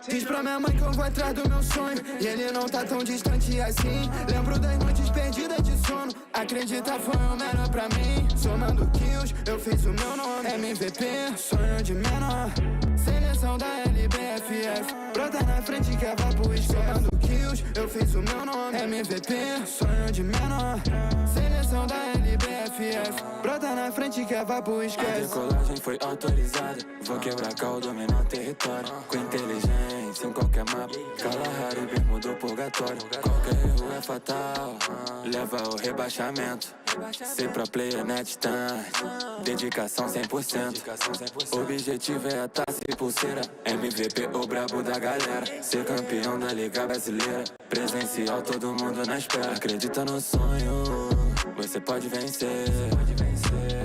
Diz pra minha mãe que eu vou atrás do meu sonho e ele não tá tão distante assim. Lembro das noites perdidas de sono. Acredita, foi o melhor pra mim. Somando kills, eu fiz o meu nome. MVP, sonho de menor. Seleção da LBFF. Brota na frente que vai pro esquece. Somando kills, eu fiz o meu nome. MVP, sonho de menor. Seleção da LBFF. Brota na frente que vai pro esquece. A decolagem foi autorizada. Vou quebrar caldo, dominar território. Com inteligência em qualquer mapa. Kalahari, bermuda do purgatório. Qualquer erro é fatal. Leva ao rebaixamento. Ser pro player na distância. Dedicação 100%. Objetivo é a taça e pulseira. MVP, o brabo da galera. Ser campeão da Liga Brasileira. Presencial, todo mundo na espera. Acredita no sonho, você pode vencer.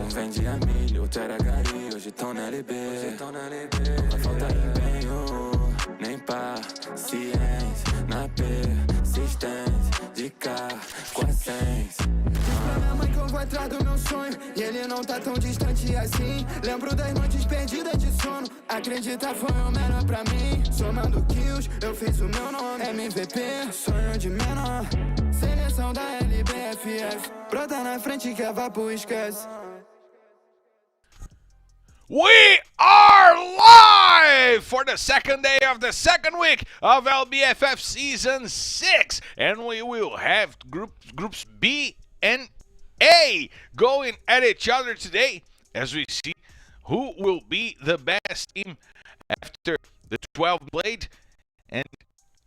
Um vende a milho, outro era gari. Hoje tão na LB. Não vai faltar empenho, nem paciência. Na persistência, de carro com a ciência. Pra minha mãe que eu vou atrás do meu sonho e ele não tá tão distante assim. Lembro das noites perdidas de sono. Acredita, foi o melhor pra mim. Somando kills, eu fiz o meu nome. MVP, sonho de menor. Seleção da LBFF. Brota na frente que vai pro esquece. We are live for the second day of the second week of LBFF Season 6. And we will have groups B and A going at each other today as we see who will be the best team after the 12 blade. And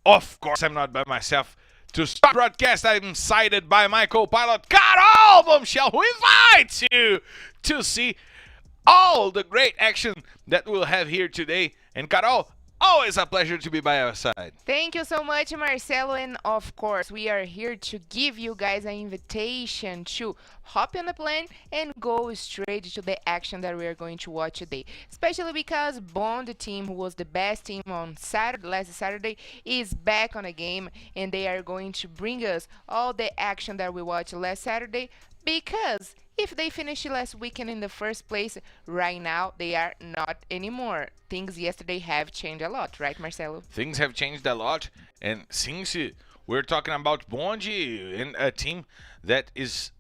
of course, I'm not by myself. To start broadcast, I'm cited by my co-pilot, Carol Bombshell, who invites you to see all the great action that we'll have here today. And Carol, always a pleasure to be by our side. Thank you so much, Marcelo. And of course, we are here to give you guys an invitation to hop on the plane and go straight to the action that we are going to watch today. Especially because Bond, the team who was the best team on last Saturday, is back on the game. And they are going to bring us all the action that we watched last Saturday. Because if they finished last weekend in the first place, right now they are not anymore. Things yesterday have changed a lot, right, Marcelo? Things have changed a lot, and since we're talking about Bondi and a team that is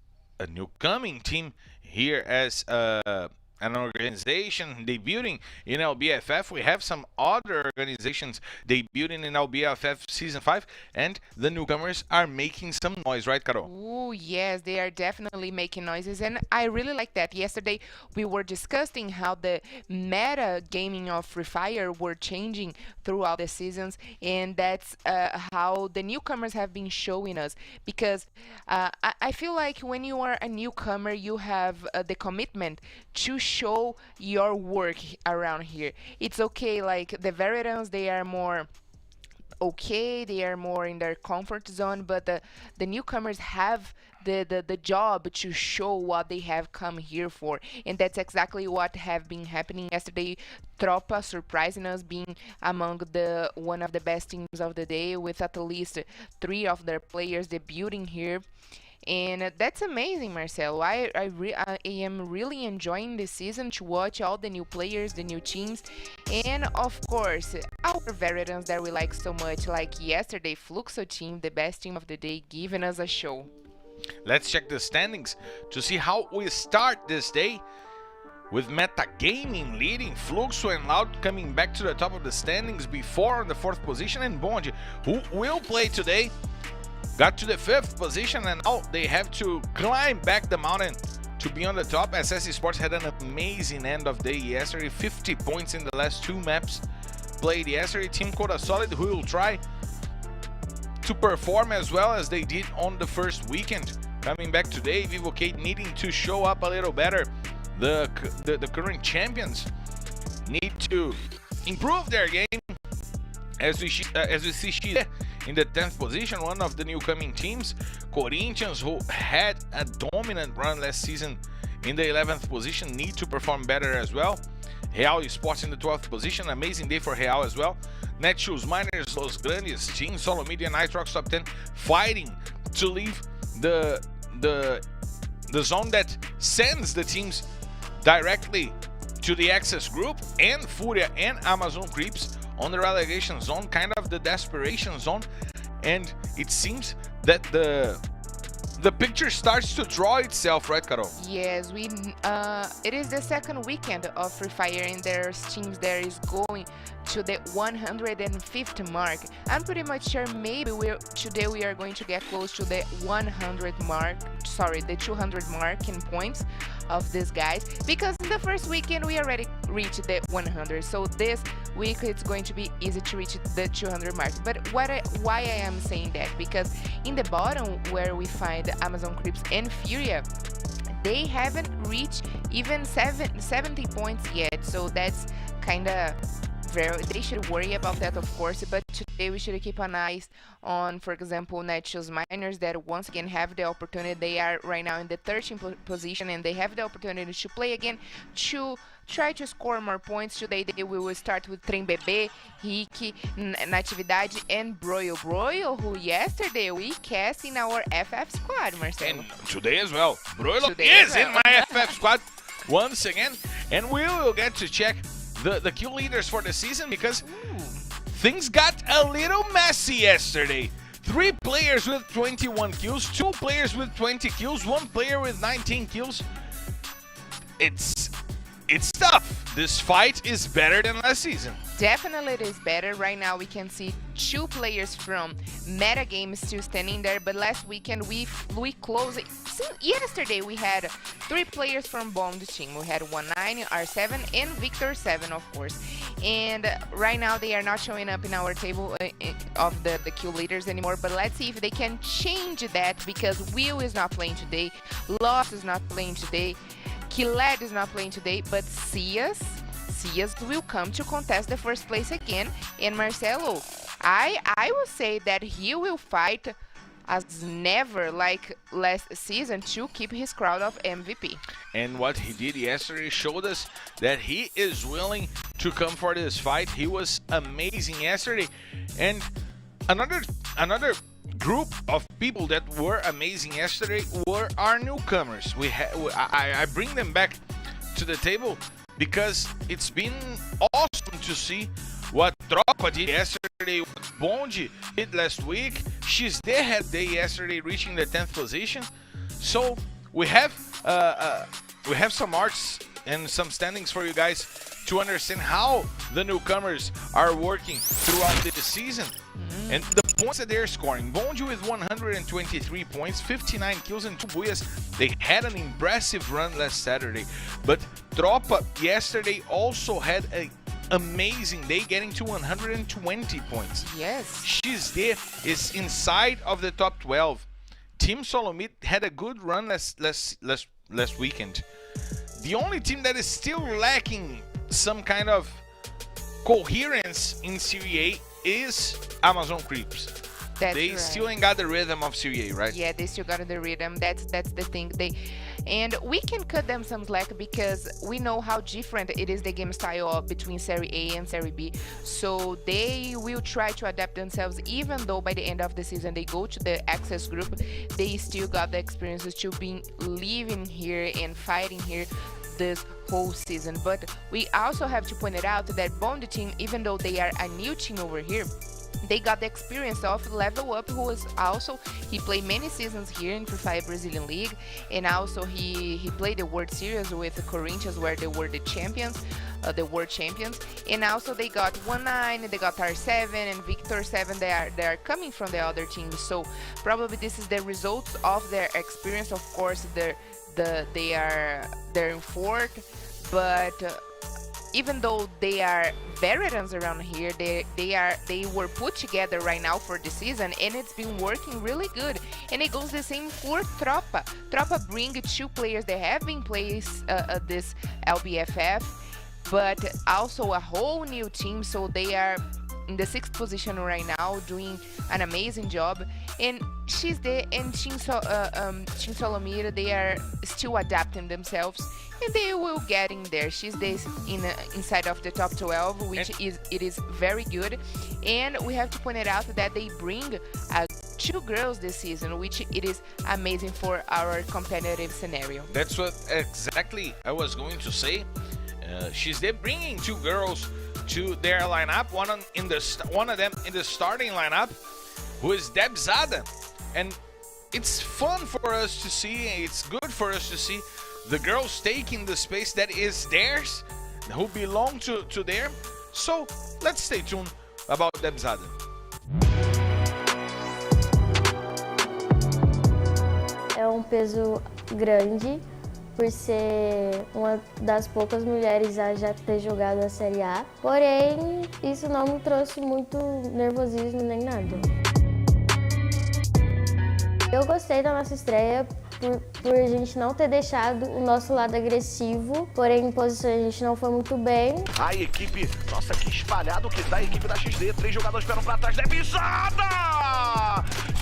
a new coming team here as an organization debuting in LBFF, we have some other organizations debuting in LBFF Season 5, and the newcomers are making some noise, right, Carol? Oh, yes, they are definitely making noises, and I really like that. Yesterday, we were discussing how the meta gaming of Free Fire were changing throughout the seasons, and that's how the newcomers have been showing us, because I feel like when you are a newcomer, you have the commitment to show your work around here. It's okay, like the veterans, they are more okay, they are more in their comfort zone, but the newcomers have the job to show what they have come here for, and that's exactly what have been happening yesterday. Tropa surprising us, being among the one of the best teams of the day, with at least 3 of their players debuting here. And that's amazing, Marcelo. I am really enjoying this season to watch all the new players, the new teams, and of course, our veterans that we like so much, like yesterday, Fluxo team, the best team of the day, giving us a show. Let's check the standings to see how we start this day. With Metagaming leading, Fluxo and Loud coming back to the top of the standings before on the 4th position, and Bond, who will play today, got to the 5th position, and now they have to climb back the mountain to be on the top. SS Esports had an amazing end of day yesterday, 50 points in the last 2 maps played yesterday. Team Coda Solid, who will try to perform as well as they did on the first weekend, coming back today. Vivocade needing to show up a little better. The current champions need to improve their game, as we see Chile in the 10th position, one of the new coming teams. Corinthians, who had a dominant run last season, in the 11th position, need to perform better as well. Real Esports in the 12th position, amazing day for Real as well. Netshoes, Miners, Los Grandes, Team Solo Media, Nitrox top 10, fighting to leave the zone that sends the teams directly to the Access Group, and Furia and Amazon Creeps on the relegation zone, kind of the desperation zone, and it seems that the picture starts to draw itself, right, Carol? Yes, it is the second weekend of Free Fire, and there's teams that is going to the 150 mark. I'm pretty much sure maybe today we are going to get close to the 100 mark. Sorry, the 200 mark in points of these guys, because in the first weekend we already reached the 100. So this week it's going to be easy to reach the 200 mark. But why I am saying that? Because in the bottom where we find Amazon Creeps and Furia, they haven't reached even 70 points yet. So that's kind of they should worry about that, of course, but today we should keep an eye on, for example, Netshoes Miners, that once again have the opportunity. They are right now in the 13th position, and they have the opportunity to play again to try to score more points. Today they will start with Trem Bebê, Rick, Natividade, and Broil. Broil, who yesterday we cast in our FF squad, Marcelo. And today as well. Broil is in my FF squad once again, and we will get to check the kill leaders for the season, because things got a little messy yesterday. 3 players with 21 kills, 2 players with 20 kills, 1 player with 19 kills. It's tough. This fight is better than last season. Definitely it is better. Right now we can see 2 players from Meta Games still standing there, but last weekend we closed it. Yesterday we had 3 players from Bond team. We had 19, R7, and Victor 7, of course. And right now they are not showing up in our table of the kill leaders anymore, but let's see if they can change that, because Will is not playing today, Lost is not playing today, Killed is not playing today, but Cias will come to contest the first place again. And Marcelo, I will say that he will fight as never like last season to keep his crowd of MVP. And what he did yesterday showed us that he is willing to come for this fight. He was amazing yesterday. And another group of people that were amazing yesterday were our newcomers. I bring them back to the table because it's been awesome to see what Tropa did yesterday, what Bondi did last week. She's there had day yesterday, reaching the 10th position. So we have some arts and some standings for you guys to understand how the newcomers are working throughout the season and the points that they're scoring. Bondi with 123 points, 59 kills and 2 buyas. They had an impressive run last Saturday, but Tropa yesterday also had a amazing day, getting to 120 points. Yes. XD is inside of the top 12. Team Solomit had a good run last weekend. The only team that is still lacking some kind of coherence in Serie A is Amazon Creeps. They right. still ain't got the rhythm of Serie A, right? Yeah, they still got the rhythm. That's the thing. And we can cut them some slack because we know how different it is, the game style between Serie A and Serie B. So they will try to adapt themselves, even though by the end of the season they go to the Access Group. They still got the experiences to be living here and fighting here this whole season. But we also have to point it out that Bond team, even though they are a new team over here, they got the experience of Level Up, who was also, he played many seasons here in Free Fire Brazilian League, and also he played the World Series with the Corinthians, where they were the champions, the world champions. And also they got 19, they got R7 and Victor 7. They are coming from the other teams, so probably this is the results of their experience. Of course, they're in fourth, but even though they are veterans around here, they were put together right now for the season, and it's been working really good. And it goes the same for Tropa. Tropa bring 2 players that have been placed this LBFF, but also a whole new team. So they are in the 6th position right now, doing an amazing job. And XD and Team Solomir, they are still adapting themselves, and they will get in there. XD inside of the top 12, which is very good. And we have to point it out that they bring 2 girls this season, which it is amazing for our competitive scenario. That's what exactly I was going to say. She's there bringing two girls to their lineup. One of them in the starting lineup, who is Debzada, and it's fun for us to see. It's good for us to see the girls taking the space that is theirs, who belong to them. So let's stay tuned about Debzada. É um peso grande por ser uma das poucas mulheres a já ter jogado a Série A. Porém, isso não me trouxe muito nervosismo nem nada. Eu gostei da nossa estreia por a gente não ter deixado o nosso lado agressivo, porém em posições a gente não foi muito bem. A equipe, nossa, que espalhado que tá a equipe da XD. 3 jogadores esperam pra trás, Debzada!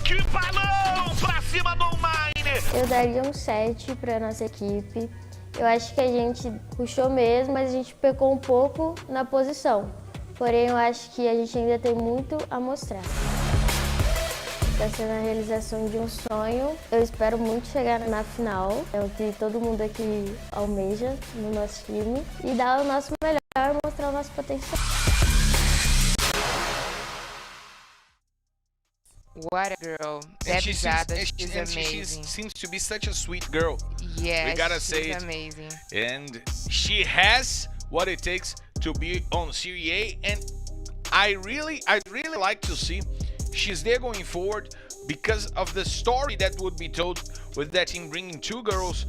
Que balão pra cima do online! Eu daria um 7 pra nossa equipe. Eu acho que a gente puxou mesmo, mas a gente pecou um pouco na posição. Porém, eu acho que a gente ainda tem muito a mostrar. Está sendo a realização de um sonho. Eu espero muito chegar na final. É o que todo mundo aqui almeja no nosso time. E dar o nosso melhor, mostrar o nosso potencial. What a girl. And Debzada, she's she amazing. seems to be such a sweet girl. Yeah, we gotta she's say it. amazing. And she has what it takes to be on Serie A, and I'd really like to see she's there going forward because of the story that would be told with that team bringing two girls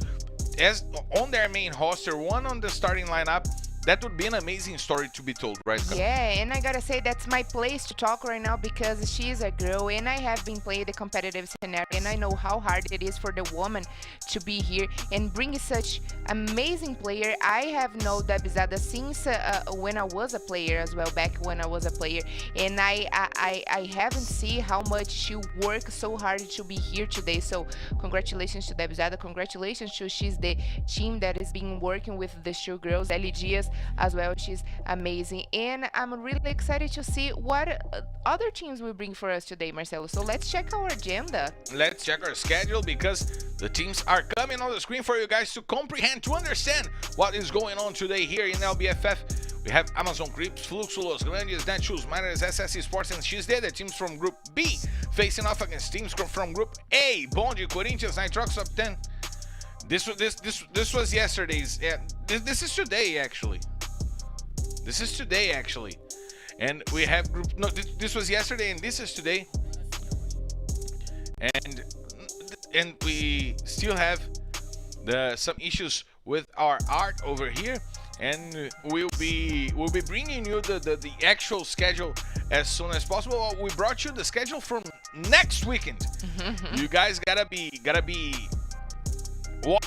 as on their main roster, one on the starting lineup. That would be an amazing story to be told, right? Yeah, and I gotta say that's my place to talk right now because she is a girl and I have been playing the competitive scenario and I know how hard it is for the woman to be here and bring such amazing player. I have known Debzada since when I was a player as well, back when I was a player, and I haven't seen how much she worked so hard to be here today. So congratulations to Debzada, congratulations to she's the team that is been working with the two girls, Ellie Diaz as well. She's amazing, and I'm really excited to see what other teams will bring for us today, Marcelo. So let's check our agenda. Let's check our schedule because the teams are coming on the screen for you guys to comprehend, to understand what is going on today here in LBFF. We have Amazon Crips, Fluxo, Los Grandes, Netshoes, Miners, SS Esports, and XD, the teams from Group B, facing off against teams from Group A, Bonde, Corinthians, Nitrox, Up 10. This was yesterday's. Yeah, this is today actually. This is today actually, and we have group. No, this was yesterday, and this is today. And we still have some issues with our art over here, and we'll be bringing you the actual schedule as soon as possible. We brought you the schedule from next weekend. You guys gotta be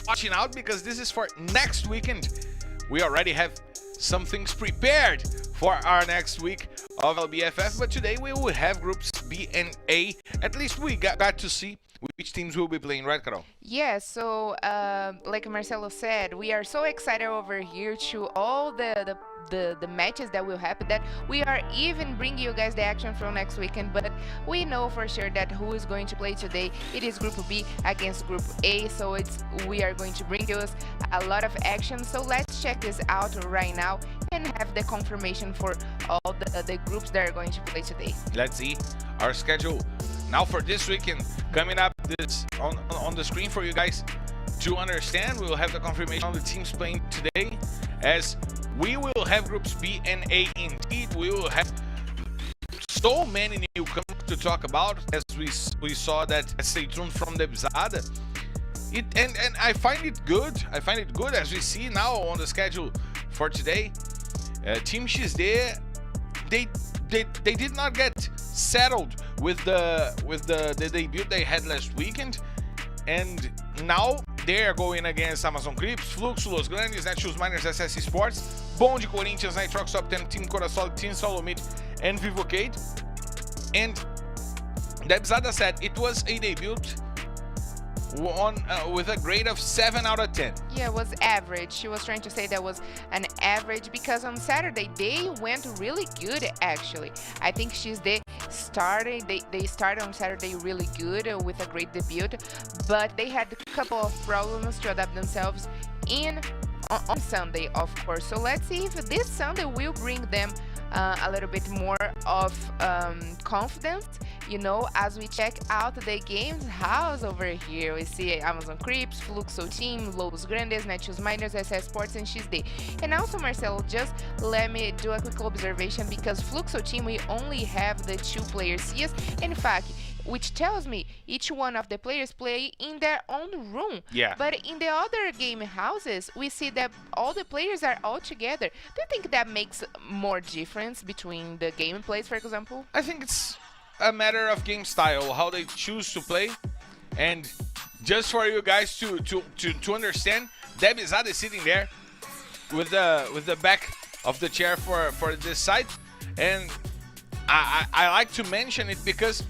watching out because this is for next weekend. We already have some things prepared for our next week of LBFF, but today we will have groups B and A. At least we got to see which teams will be playing, right, Carol? Yeah, so like Marcelo said, we are so excited over here to all the matches that will happen that we are even bringing you guys the action from next weekend, but we know for sure that who is going to play today. It is Group B against Group A, so we are going to bring you a lot of action. So let's check this out right now and have the confirmation for all the groups that are going to play today. Let's see our schedule now for this weekend coming up this on the screen for you guys to understand. We will have the confirmation on the teams playing today, as we will have groups B and A. Indeed, we will have so many newcomers to talk about, as we saw that. Stay tuned from Debzada. And I find it good. I find it good as we see now on the schedule for today. Team XD, they did not get settled with the debut they had last weekend, and now they are going against Amazon Crips, Fluxo, Los Grandes, Netshoes, Miners, SS Esports, Bonde, Corinthians, Nitrox, Top 10, Team Corazol, Team Solomid, and Vivocade. And Debzada said it was a debut with a grade of 7 out of 10. Yeah, it was average. She was trying to say that was an average because on Saturday they went really good actually. I think they started on Saturday really good with a great debut, but they had a couple of problems to adapt themselves in on Sunday, of course. So let's see if this Sunday will bring them a little bit more of confidence, as we check out the games house over here. We see Amazon Creeps, Fluxo Team, Los Grandes, Netshoes Miners, Esports, and XD. And also, Marcelo, just let me do a quick observation, because Fluxo Team, we only have the 2 players CS. In fact, which tells me each one of the players play in their own room. Yeah. But in the other game houses, we see that all the players are all together. Do you think that makes more difference between the gameplays, for example? I think it's a matter of game style, how they choose to play. And just for you guys to understand, Debizade is sitting there with the back of the chair for this side. And I like to mention it because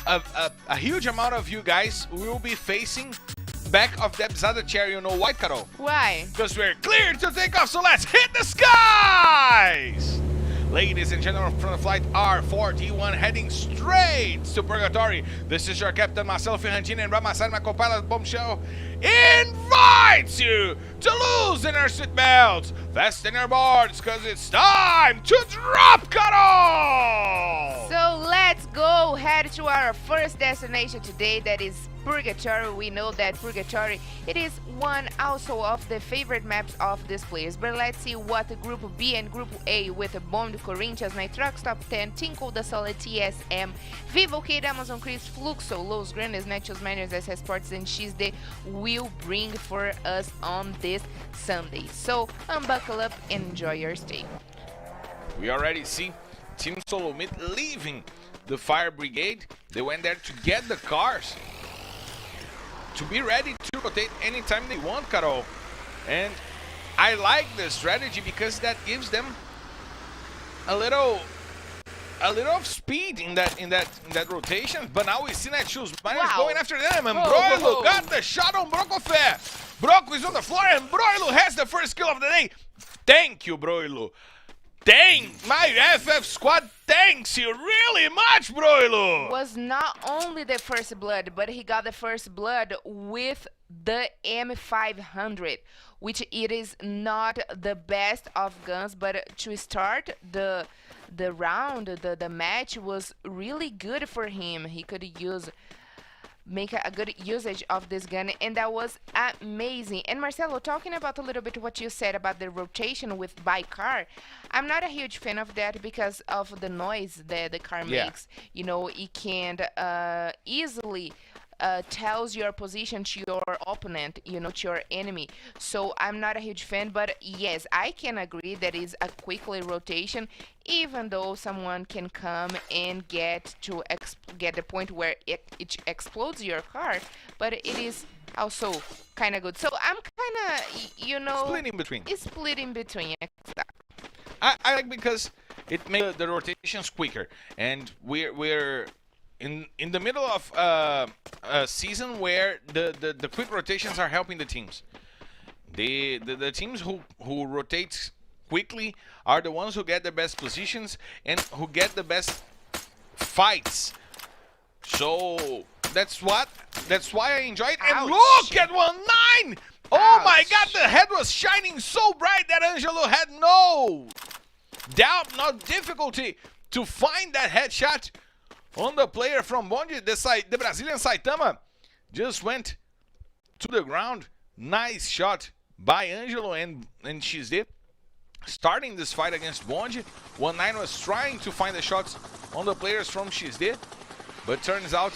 a huge amount of you guys will be facing back of Debizade chair. You know why, Carol? Why? Because we're clear to take off, so let's hit the skies! Ladies and gentlemen, from the flight R4D1 heading straight to Purgatory. This is your captain, myself, Ferrantino, and by my side, my co-pilot, Bombshell, invites you to loosen your seatbelts, fasten your boards, because it's time to drop, Carol! So let's go head to our first destination today, that is Purgatory. We know that Purgatory, it is one also of the favorite maps of these players. But let's see what Group B and Group A with Bond, Corinthians, Nitrox, Top 10, Tinkle, The Solid, TSM, Vivo, Kid, Amazon Creeps, Fluxo, Los Grandes, Netshoes Miners, SS Sports, and XD will bring for us on this Sunday. So unbuckle up and enjoy your stay. We already see Team Solo Mid leaving the Fire Brigade. They went there to get the cars, to be ready to rotate anytime they want, Carol. And I like the strategy because that gives them a little of speed in that rotation. But now we see Netshoes Miners going after them, and Broilo got the shot on Brocofé. Broco is on the floor, and Broilo has the first kill of the day. Thank you, Broilo. My FF squad thanks you really much, Broilo. Was not only the first blood, but he got the first blood with the M500, which it is not the best of guns, but to start the round, the match was really good for him. He could make a good usage of this gun, and that was amazing. And Marcelo, talking about a little bit what you said about the rotation with by car, I'm not a huge fan of that because of the noise that the car makes. It can easily tells your position to your opponent, to your enemy. So I'm not a huge fan, but yes, I can agree that is a quickly rotation, even though someone can come and get the point where it explodes your car, but it is also kind of good. So I'm kind of, split in between. I like because it makes the rotations quicker, and we're in the middle of a season where the quick rotations are helping the teams. The teams who rotate quickly are the ones who get the best positions and who get the best fights. So that's why I enjoy it. And look at 1-9! Oh my God, the head was shining so bright that Angelo had no doubt, no difficulty to find that headshot on the player from Bonde. The Brazilian Saitama just went to the ground. Nice shot by Angelo and XD. Starting this fight against Bonde, 1-9 was trying to find the shots on the players from XD, but turns out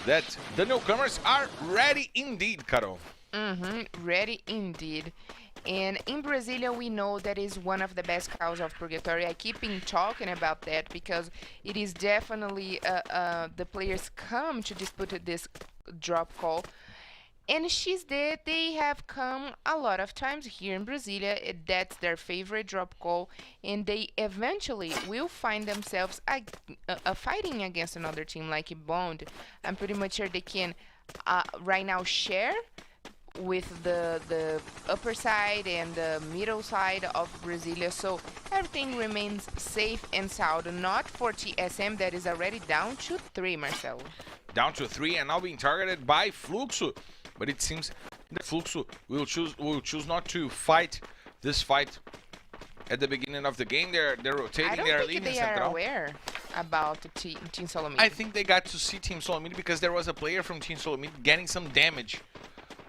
that the newcomers are ready indeed, Carol. Ready indeed. And in Brasilia, we know that is one of the best cows of Purgatory. I keep talking about that because it is definitely the players come to dispute this drop call. And XD, they have come a lot of times here in Brasilia. That's their favorite drop call, and they eventually will find themselves fighting against another team like Bond. I'm pretty much sure they can right now share with the upper side and the middle side of Brasilia, so everything remains safe and sound. Not for TSM, that is already down to 3, Marcelo. Down to 3 and now being targeted by Fluxo. But it seems that Fluxo will choose not to fight this fight at the beginning of the game. They're rotating. I don't They're think leaving they are Central. aware about Team Solomid. I think they got to see Team Solomid because there was a player from Team Solomid getting some damage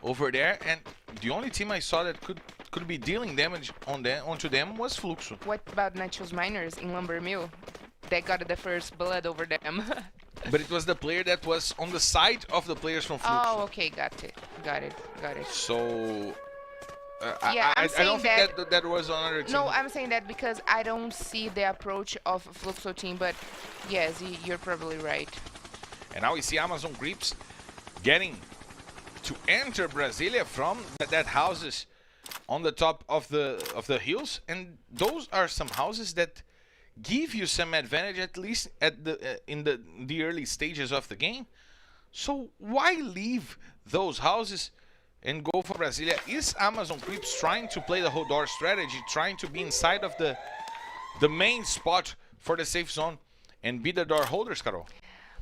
over there, and the only team I saw that could be dealing damage onto them was Fluxo. What about Nachos Miners in Lumber Mill? They got the first blood over them. But it was the player that was on the side of the players from Fluxo. Oh, okay, got it. So Yeah, I I'm saying don't think that was another team. No, I'm saying that because I don't see the approach of Fluxo team, but yes, you're probably right. And now we see Amazon Creeps getting to enter Brasilia from that houses on the top of the hills, and those are some houses that give you some advantage, at least at in the early stages of the game. So why leave those houses and go for Brasilia? Is Amazon Creeps trying to play the whole door strategy, trying to be inside of the main spot for the safe zone and be the door holders, Carol?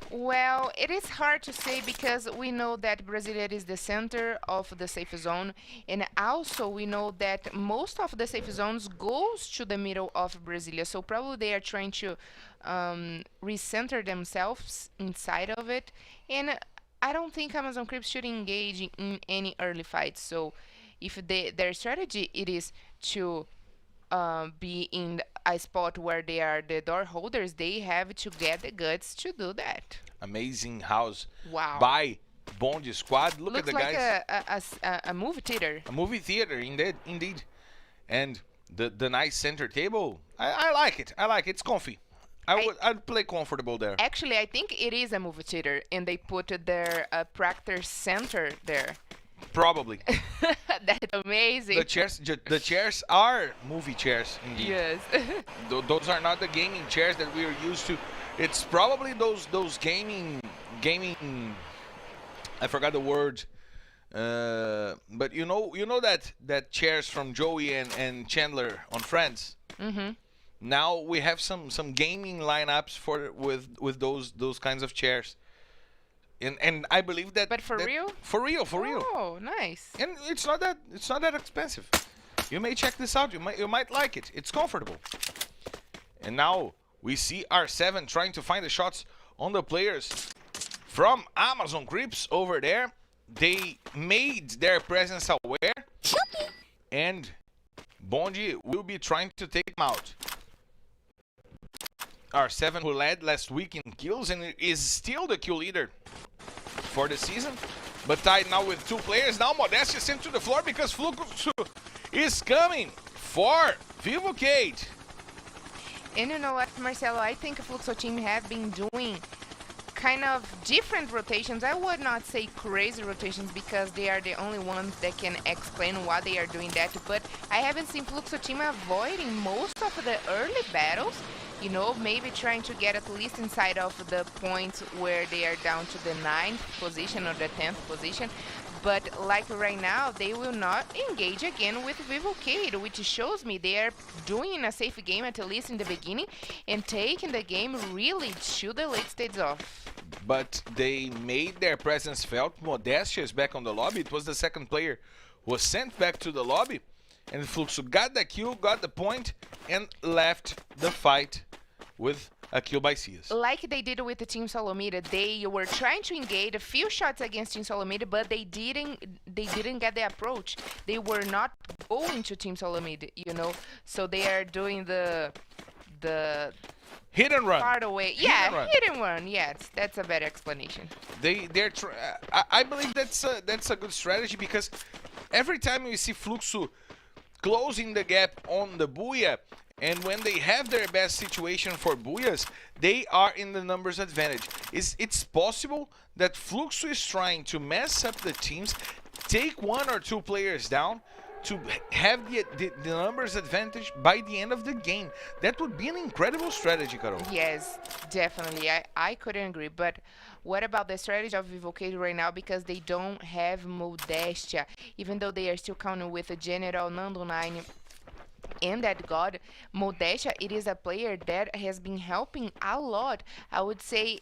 Well, it is hard to say because we know that Brasilia is the center of the safe zone, and also we know that most of the safe zones goes to the middle of Brasilia. So probably they are trying to recenter themselves inside of it, and I don't think Amazon Creeps should engage in any early fights. So if their strategy it is to be in a spot where they are the door holders, they have to get the guts to do that. Amazing house. Wow. By Bond Squad. Look Looks at the like guys. a movie theater. A movie theater, indeed. And the nice center table. I like it. It's comfy. I'd play comfortable there. Actually, I think it is a movie theater, and they put their practice center there. Probably. That's amazing. The chairs are movie chairs, indeed. Yes. Those are not the gaming chairs that we are used to. It's probably those gaming. I forgot the word. But you know that chairs from Joey and Chandler on Friends. Mm-hmm. Now we have some gaming lineups with those kinds of chairs. And I believe that. But for real? For real. Oh, nice. And it's not that expensive. You may check this out. You might like it. It's comfortable. And now we see R7 trying to find the shots on the players from Amazon Creeps over there. They made their presence aware, and Bondi will be trying to take them out. R7, who led last week in kills and is still the kill leader for the season, but tied now with two players. Now Modeste is sent to the floor because Fluxo is coming for Vivocade. And you know what, Marcelo, I think Fluxo team have been doing kind of different rotations. I would not say crazy rotations because they are the only ones that can explain why they are doing that, but I haven't seen Fluxo team avoiding most of the early battles. You know, maybe trying to get at least inside of the points where they are down to the 9th position or the 10th position. But like right now, they will not engage again with Vivocade, which shows me they are doing a safe game at least in the beginning and taking the game really to the late stages off. But they made their presence felt. Modestia is back on the lobby. It was the second player who was sent back to the lobby. And Fluxo got the kill, got the point, and left the fight with a kill by Cias. Like they did with the Team Solomida, they were trying to engage a few shots against Team Solomida, but they didn't get the approach. They were not going to Team Solomida, you know. So they are doing the hit and run. Far away. Yeah, hit and run. Yes, that's a better explanation. I believe that's a good strategy because every time you see Fluxo closing the gap on the Booyah, and when they have their best situation for Booyahs, they are in the numbers advantage. It's possible that Fluxo is trying to mess up the teams, take one or two players down to have the numbers advantage by the end of the game. That would be an incredible strategy, Carol. Yes, definitely. I couldn't agree. But what about the strategy of Vivocade right now? Because they don't have Modestia, even though they are still counting with a General, Nando 9, and that God. Modestia, it is a player that has been helping a lot. I would say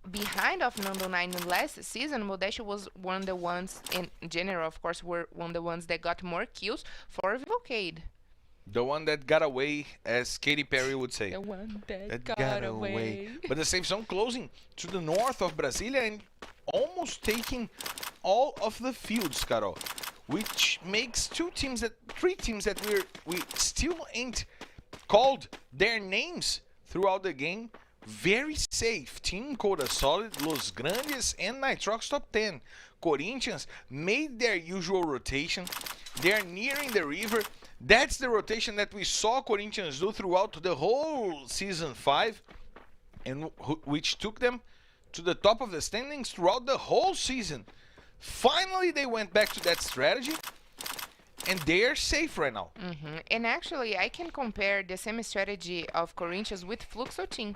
behind of Nando 9 last season, Modestia was one of the ones, in general, of course, were one of the ones that got more kills for Vivocade. The one that got away, as Katy Perry would say. The one that got away. But the safe zone closing to the north of Brasilia and almost taking all of the fields, Carol. Which makes three teams that we still ain't called their names throughout the game very safe. Team Coda Solid, Los Grandes, and Nitrox top 10. Corinthians made their usual rotation. They're nearing the river. That's the rotation that we saw Corinthians do throughout the whole Season 5, and which took them to the top of the standings throughout the whole season. Finally, they went back to that strategy, and they're safe right now. And actually, I can compare the same strategy of Corinthians with Fluxo team,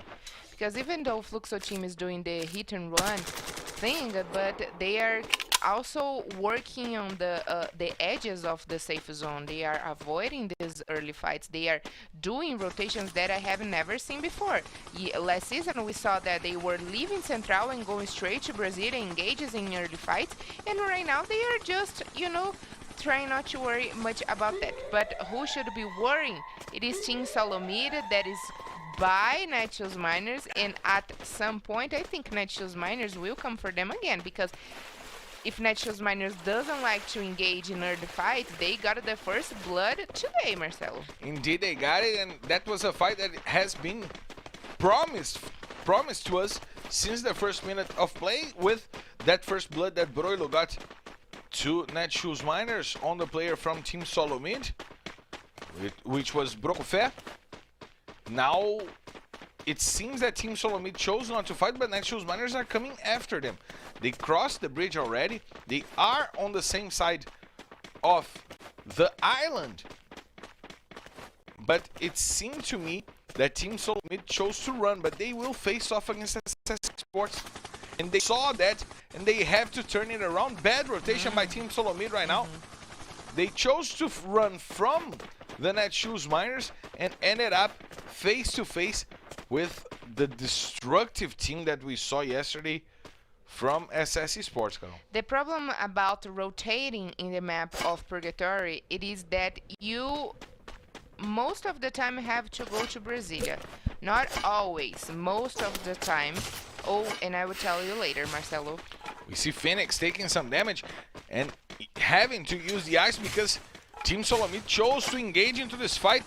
because even though Fluxo team is doing the hit and run thing, but they are also working on the edges of the safe zone. They are avoiding these early fights. They are doing rotations that I have never seen before. Last season we saw that they were leaving Central and going straight to Brazil, engages in early fights, and right now they are just, trying not to worry much about that. But who should be worrying? It is Team Solomid that is by Netshoes Miners, and at some point I think Netshoes Miners will come for them again, because if Netshoes Miners doesn't like to engage in early fights, they got the first blood today, Marcelo. Indeed, they got it, and that was a fight that has been promised to us since the first minute of play, with that first blood that Broilo got to Netshoes Miners on the player from Team Solomid, which was Brocofé. Now, it seems that Team Solomid chose not to fight, but Netshoes Miners are coming after them. They crossed the bridge already. They are on the same side of the island. But it seemed to me that Team Solomid chose to run, but they will face off against Esports. And they saw that, and they have to turn it around. Bad rotation by Team Solomid right now. They chose to run from the Netshoes Miners and ended up face to face with the destructive team that we saw yesterday from SS Esports. The problem about rotating in the map of Purgatory, it is that you most of the time have to go to Brasilia. Not always, most of the time. Oh, and I will tell you later, Marcelo. We see Phoenix taking some damage and having to use the ice because Team Solomid chose to engage into this fight.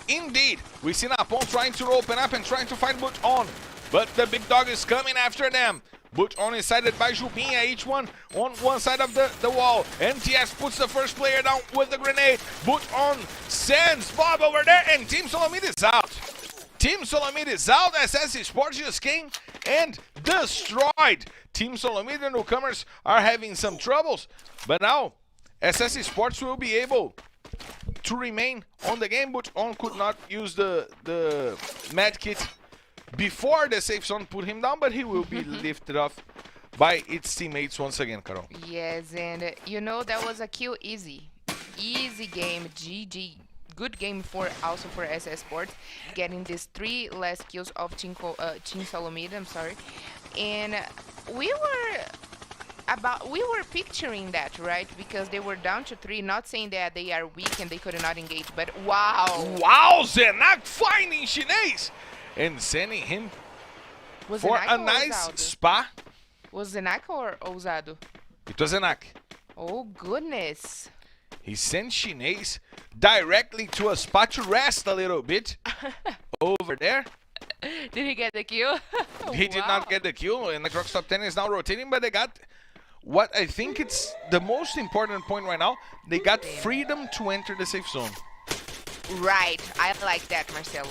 Indeed, we see Napon trying to open up and trying to find Butch on, but the big dog is coming after them. Butch on is sided by Jubinha, each one on one side of the wall. MTS puts the first player down with the grenade. Butch on sends Bob over there, and Team Solomid is out. Team Solomid is out. SS Esports just came and destroyed Team Solomid. The newcomers are having some troubles, but now SS Esports will be able to remain on the game. But on could not use the med kit before the safe zone put him down, but he will be lifted off by its teammates once again, Carol. Yes, and that was a kill easy game. GG. Good game also for SS Sports, getting these 3 last kills of Team Solomid, I'm sorry. And we were picturing that, right? Because they were down to 3, not saying that they are weak and they could not engage, but wow. Wow, Zenak finding Chinese and sending him for a nice spa. Was Zenak or Ousado? It was Zenak. Oh, goodness. He sent Chinese directly to a spot to rest a little bit over there. Did he get the kill? He did not get the kill, and the Crocs top 10 is now rotating, but they got what I think it's the most important point right now. They got freedom to enter the safe zone. Right. I like that, Marcelo.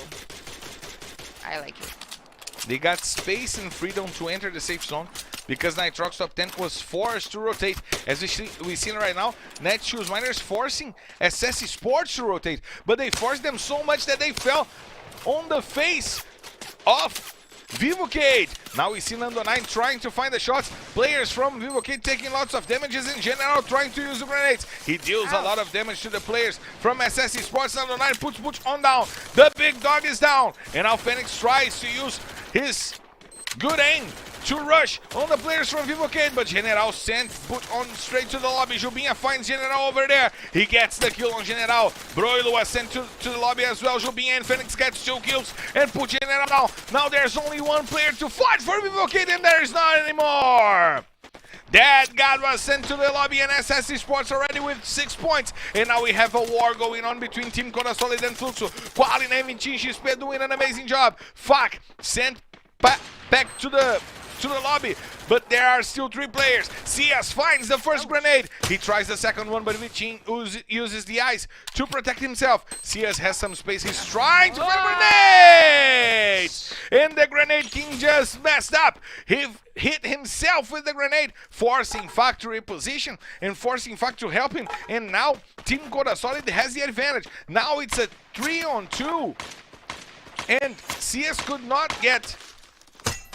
I like it. They got space and freedom to enter the safe zone because Nitrox top 10 was forced to rotate. As we see right now, Netshoes Miners forcing SS Esports to rotate, but they forced them so much that they fell on the face of Vivocade. Now we see Nando 9 trying to find the shots. Players from Vivocade taking lots of damages in general, trying to use the grenades. He deals a lot of damage to the players from SS Esports. Nando 9 puts Butch on down. The big dog is down. And now Phoenix tries to use his good aim to rush on the players from Vivocade, but General sent put on straight to the lobby. Jubinha finds General over there. He gets the kill on General. Broilo was sent to the lobby as well. Jubinha and Phoenix gets 2 kills and put General down. Now there's only one player to fight for Vivocade, and there is not anymore. That guy was sent to the lobby, and SS Esports already with 6 points. And now we have a war going on between Team Corasolid and Fluxo. Quali and Vincin XP doing an amazing job. Fuck sent back to the lobby, but there are still 3 players. CS finds the first grenade. He tries the second one, but Vincin uses the ice to protect himself. CS has some space. He's trying to find grenades, and the Grenade King just messed up. He hit himself with the grenade, forcing Fac to reposition and forcing Fac to help him. And now Team Corasolid has the advantage. Now it's a 3-on-2, and CS could not get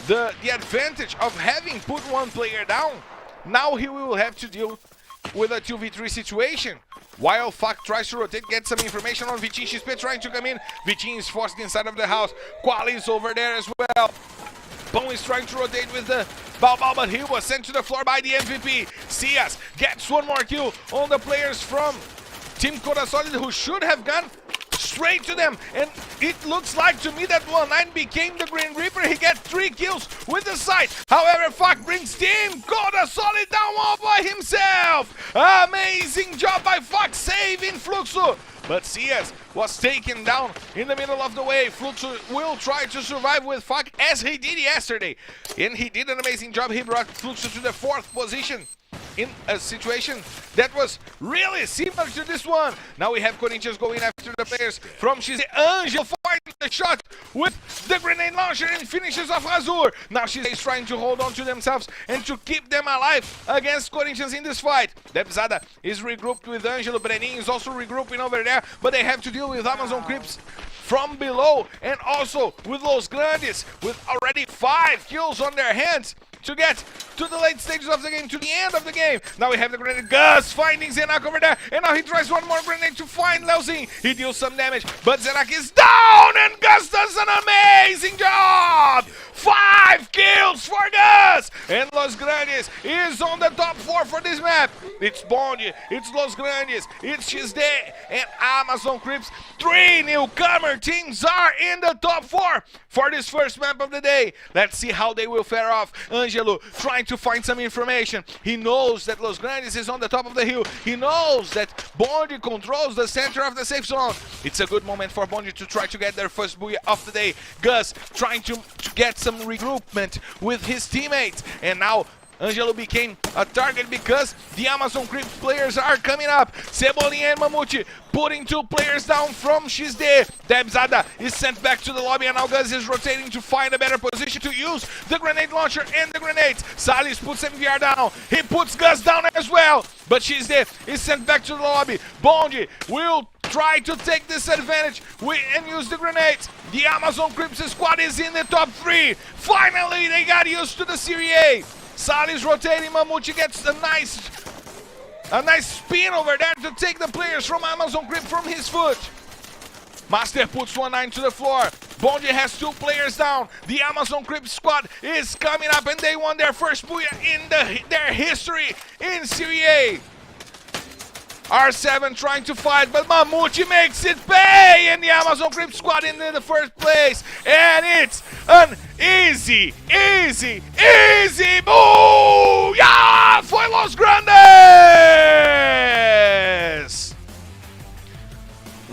the advantage of having put one player down. Now he will have to deal with a 2v3 situation. While Fac tries to rotate, get some information on Vincin XP trying to come in. Vincin is forced inside of the house. Quali is over there as well. Bone is trying to rotate with the Bao, but he was sent to the floor by the MVP. CS gets one more kill on the players from Team Corasolid, who should have gone straight to them, and it looks like to me that 1-9 became the Green Reaper. He gets 3 kills with the sight. However, Fac brings Team Corasolid down all by himself. Amazing job by Fac saving Fluxo, but CS was taken down in the middle of the way. Fluxo will try to survive with Fac as he did yesterday, and he did an amazing job. He brought Fluxo to the 4th position in a situation that was really similar to this one. Now we have Corinthians going after the players from XZ. Angel finds the shot with the grenade launcher and finishes off Azur. Now XZ is trying to hold on to themselves and to keep them alive against Corinthians in this fight. Debzada is regrouped with Angelo. Brenin is also regrouping over there, but they have to deal with Amazon creeps from below, and also with Los Grandes with already 5 kills on their hands to get to the late stages of the game, to the end of the game. Now we have the grenade. Gus finding Zenak over there, and now he tries one more grenade to find Leozin. He deals some damage, but Zenak is down, and Gus does an amazing job. 5 kills for Gus, and Los Grandes is on the top 4 for this map. It's Bondi, it's Los Grandes, it's XD, and Amazon Creeps. 3 newcomer teams are in the top 4 for this first map of the day. Let's see how they will fare off. Angelo trying to find some information. He knows that Los Grandes is on the top of the hill. He knows that Bondi controls the center of the safe zone. It's a good moment for Bondi to try to get their first booyah of the day. Gus trying to get some regroupment with his teammates, and now Angelo became a target because the Amazon Creep players are coming up. Cebolinha and Mamute putting 2 players down from XD. Debzada is sent back to the lobby, and now Gus is rotating to find a better position to use the grenade launcher and the grenades. Salis puts MVR down. He puts Gus down as well, but XD is sent back to the lobby. Bondi will try to take this advantage and use the grenades. The Amazon Creeps squad is in the top 3. Finally, they got used to the Serie A. Salis rotating. Mamute gets a nice spin over there to take the players from Amazon Creep from his foot. Master puts 1-9 to the floor. Bondi has 2 players down. The Amazon Creep squad is coming up, and they won their first booyah in their history in Serie A. R7 trying to fight, but Mamute makes it pay, and the Amazon Creep squad in the first place. And it's an easy booyah for Los Grandes!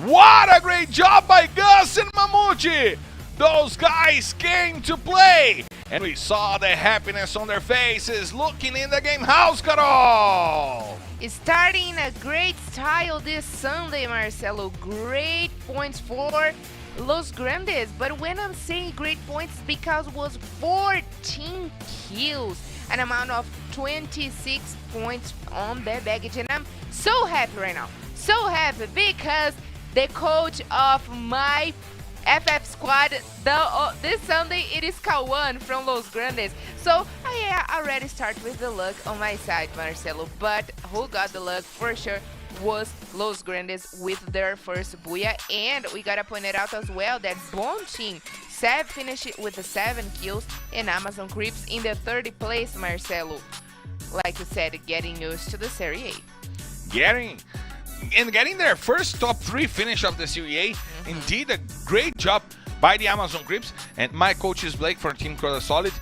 What a great job by Gus and Mamute! Those guys came to play, and we saw the happiness on their faces looking in the game house, Carol! Starting a great style this Sunday, Marcelo. Great points for Los Grandes. But when I'm saying great points, because it was 14 kills, an amount of 26 points on their baggage. And I'm so happy right now. So happy because the coach of my FF squad this Sunday, it is Kawan from Los Grandes. So I already start with the luck on my side, Marcelo. But who got the luck for sure was Los Grandes with their first Booyah. And we gotta point it out as well that Bond Team Seb finished with the 7 kills and Amazon Creeps in the 30th place, Marcelo. Like you said, getting used to the Serie A. Getting their first top 3 finish of the Serie A. Indeed, a great job by the Amazon Creeps. And my coach is Blake from Team Crota Solid.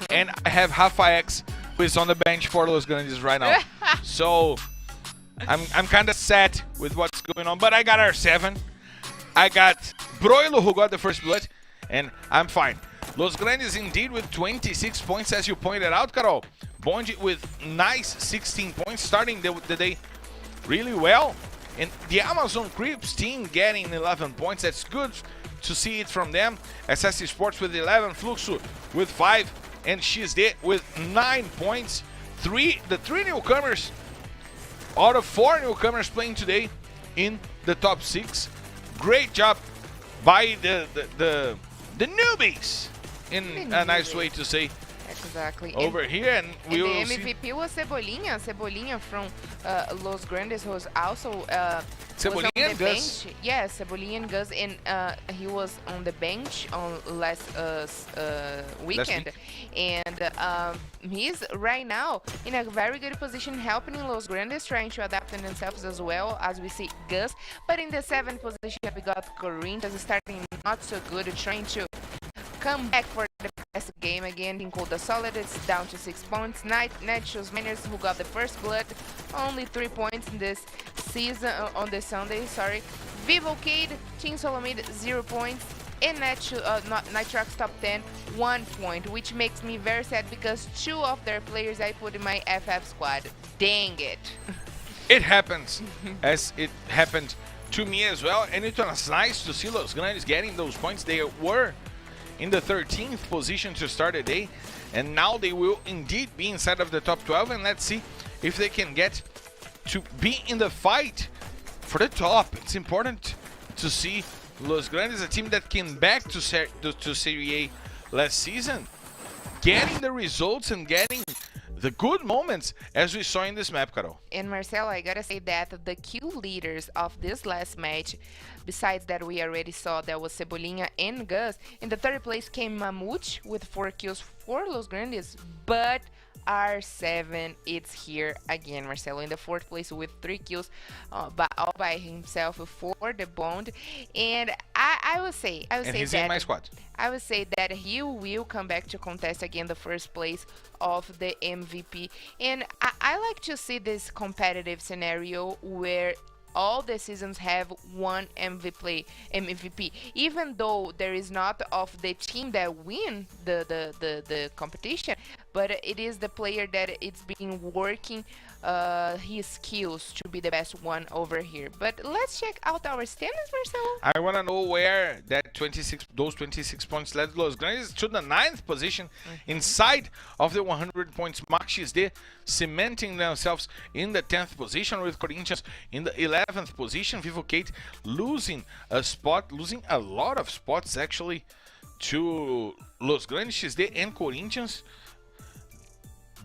And I have Rafa X, who is on the bench for Los Grandes right now. So I'm kind of sad with what's going on. But I got R7. I got Broilo, who got the first blood. And I'm fine. Los Grandes indeed with 26 points, as you pointed out, Carol. Bonji with nice 16 points, starting the day really well. And the Amazon Creeps team getting 11 points. That's good to see it from them. SS Esports with 11, Fluxo with 5, and XD with 9 points. The 3 newcomers out of 4 newcomers playing today in the top 6. Great job by the newbies, in a nice way to say. Exactly. Over here, and we will the MVP was Cebolinha from Los Grandes, who was also was on Cebolinha the and Gus. bench. Yes, Cebolinha and Gus, and he was on the bench on last weekend. And he's right now in a very good position, helping Los Grandes, trying to adapt themselves as well, as we see Gus. But in the 7th position, we got Corinthians starting not so good, trying to come back for the best game again. Team Crota Solid is down to 6 points. Nachos Miners, who got the first blood, only 3 points in this season, on this Sunday, sorry. Vivo Cade, Team Solomid, 0 points. And Nitrox top 10, 1 point, which makes me very sad because 2 of their players I put in my FF squad. Dang it. It happens, as it happened to me as well. And it was nice to see Los Grandes getting those points. They were in the 13th position to start the day, and now they will indeed be inside of the top 12, and let's see if they can get to be in the fight for the top. It's important to see Los Grandes, a team that came back to Serie A last season, getting the results and getting the good moments as we saw in this map, Carol. And Marcelo, I gotta say that the kill leaders of this last match, besides that we already saw that was Cebolinha and Gus, in the 3rd place came Mamute with 4 kills for Los Grandes, but R7 it's here again, Marcelo, in the 4th place with 3 kills, but all by himself for the Bond. And I would say he's that in my squad. I would say that he will come back to contest again the 1st place of the MVP. And I like to see this competitive scenario where all the seasons have one MVP, even though there is not of the team that win the competition, but it is the player that it's been working his skills to be the best one over here. But let's check out our standings, Marcelo. I want to know where those 26 points led Los Grandes to the 9th position, inside of the 100 points mark. XD cementing themselves in the 10th position, with Corinthians in the 11th position. Vivo Kate losing a lot of spots actually to Los Grandes, XD and Corinthians.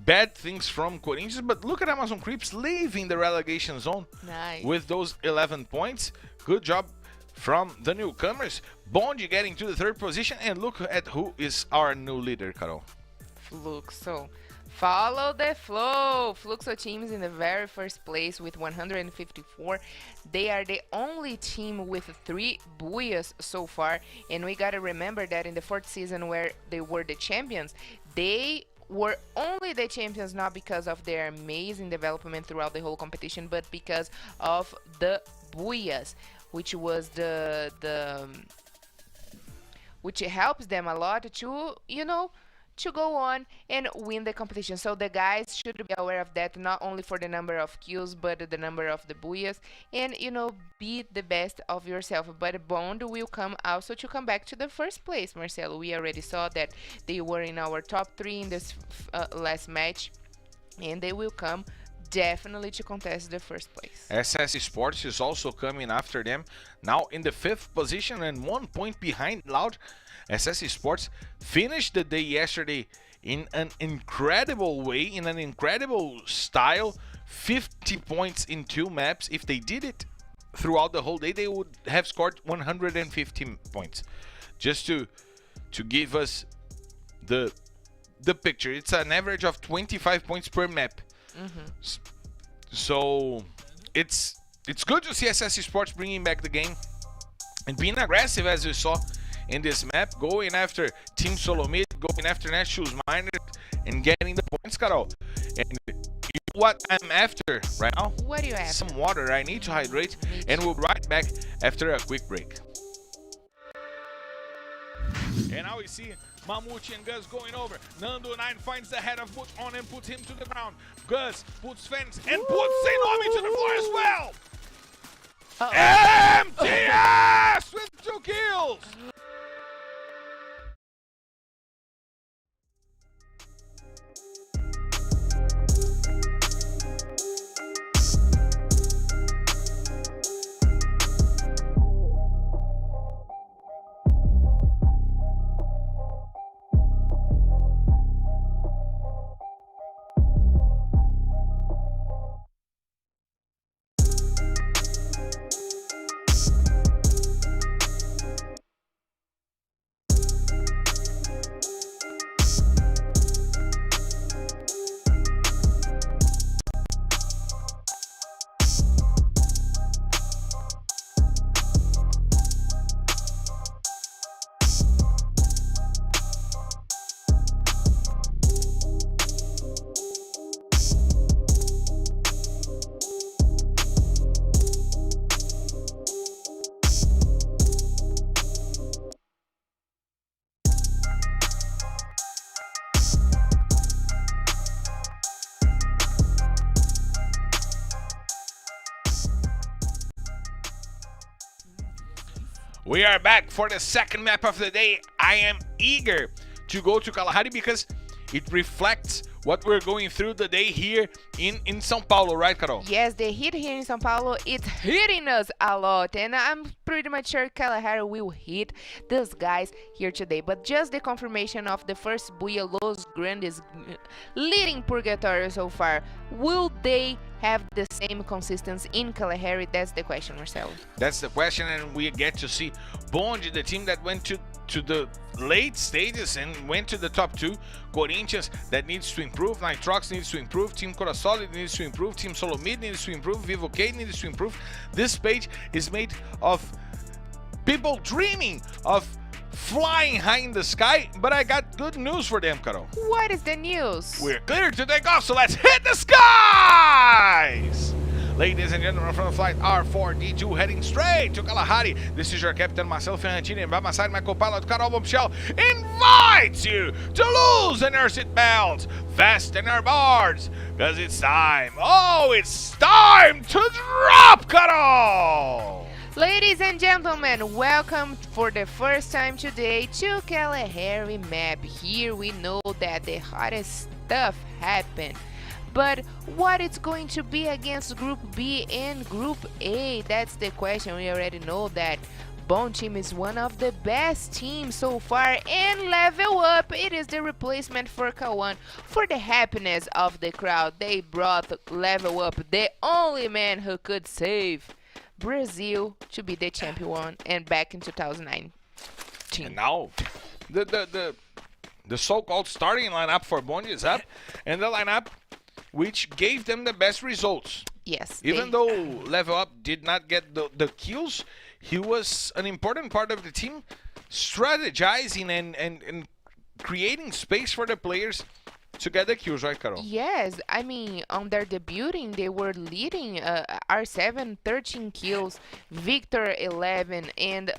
Bad things from Corinthians, but look at Amazon Creeps leaving the relegation zone with those 11 points. Good job from the newcomers. Bondi getting to the 3rd position, and look at who is our new leader, Carol. Fluxo. Follow the flow. Fluxo team is in the very 1st place with 154. They are the only team with 3 Booyahs so far, and we gotta remember that in the 4th season where they were the champions, they were only the champions not because of their amazing development throughout the whole competition, but because of the Booyahs, which was which helps them a lot to, to go on and win the competition. So the guys should be aware of that, not only for the number of kills, but the number of the Booyahs, and be the best of yourself. But Bond will come also to come back to the 1st place, Marcelo. We already saw that they were in our top 3 in this last match, and they will come definitely to contest the 1st place. SS Esports is also coming after them, now in the 5th position and 1 point behind Loud. SS Esports finished the day yesterday in an incredible way, in an incredible style, 50 points in 2 maps. If they did it throughout the whole day, they would have scored 150 points. Just to give us the picture, it's an average of 25 points per map. So it's good to see SS Esports bringing back the game and being aggressive, as you saw in this map, going after Team Solomid, going after Nashville's Minor, and getting the points, Carol. And you know what I'm after right now? What do you have? Some water. I need to hydrate, and we'll be right back after a quick break. And now we see Mamute and Gus going over. Nando9 finds the head of Butch on and puts him to the ground. Gus puts Fence and puts Sainomi to the floor as well. MTS with 2 kills. We are back for the second map of the day. I am eager to go to Kalahari because it reflects what we're going through the day here in São Paulo, right, Carol? Yes, the heat here in São Paulo, it's hitting us a lot, and I'm pretty much sure Kalahari will hit these guys here today. But just the confirmation of the first Buia Los Grandes leading Purgatorio so far. Will they have the same consistency in Kalahari? That's the question, Marcelo. That's the question, and we get to see Bond, the team that went to the late stages and went to the top 2. Corinthians, that needs to improve. Nitrox needs to improve. Team Corasoli needs to improve. Team Solomid needs to improve. Vivo K needs to improve. This page is made of people dreaming of flying high in the sky, but I got good news for them, Carol. What is the news? We're clear to take off, so let's hit the skies! Ladies and gentlemen, from the flight R4D2 heading straight to Kalahari. This is your captain, Marcelo Ferrantini, and by my side, my co-pilot, Carol Bombshell, invites you to loosen your seatbelts, fasten your boards, because it's time. Oh, it's time to drop, Carol! Ladies and gentlemen, welcome for the first time today to Kalahari map. Here we know that the hottest stuff happened. But what it's going to be against Group B and Group A? That's the question. We already know that Bone Team is one of the best teams so far, and Level Up, it is the replacement for K1. For the happiness of the crowd, they brought Level Up, the only man who could save Brazil to be the champion and back in 2019. And now the so-called starting lineup for Bond is up, and the lineup which gave them the best results. Yes. Even though Level Up did not get the kills, he was an important part of the team, strategizing and creating space for the players to get the kills, right, Carol? Yes, I mean, on their debuting, they were leading R7, 13 kills, Victor, 11, and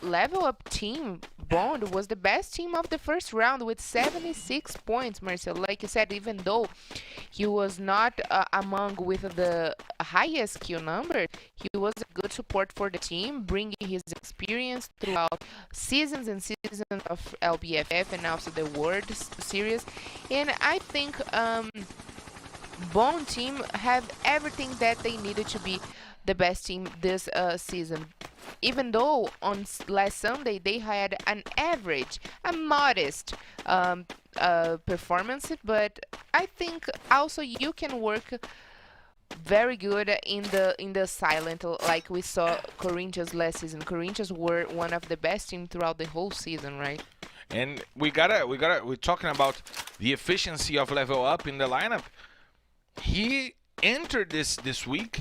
Level Up team, Bond, was the best team of the first round with 76 points, Marcel. Like you said, even though he was not among with the highest kill number, he was a good support for the team, bringing his experience throughout seasons and seasons of LBFF and also the World Series. And I think Bone Team have everything that they needed to be the best team this season. Even though on last Sunday they had an average, a modest performance, but I think also you can work very good in the silent, like we saw Corinthians last season. Corinthians were one of the best teams throughout the whole season, right? And we're talking about the efficiency of Level Up in the lineup. He entered this week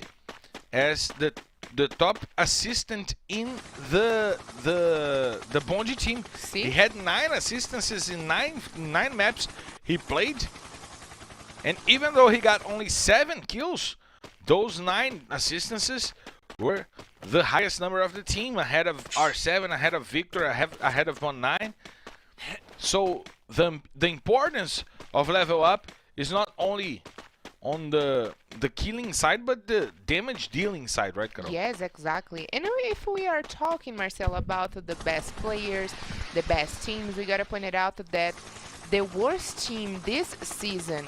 as the top assistant in the Bondi team. See? He had 9 assistances in nine maps he played. And even though he got only 7 kills, those 9 assistances were the highest number of the team, ahead of R7, ahead of Victor, ahead of 1-9. So the importance of Level Up is not only on the killing side, but the damage dealing side, right, Carol? Yes, exactly. And if we are talking, Marcel, about the best players, the best teams, we gotta point it out that the worst team this season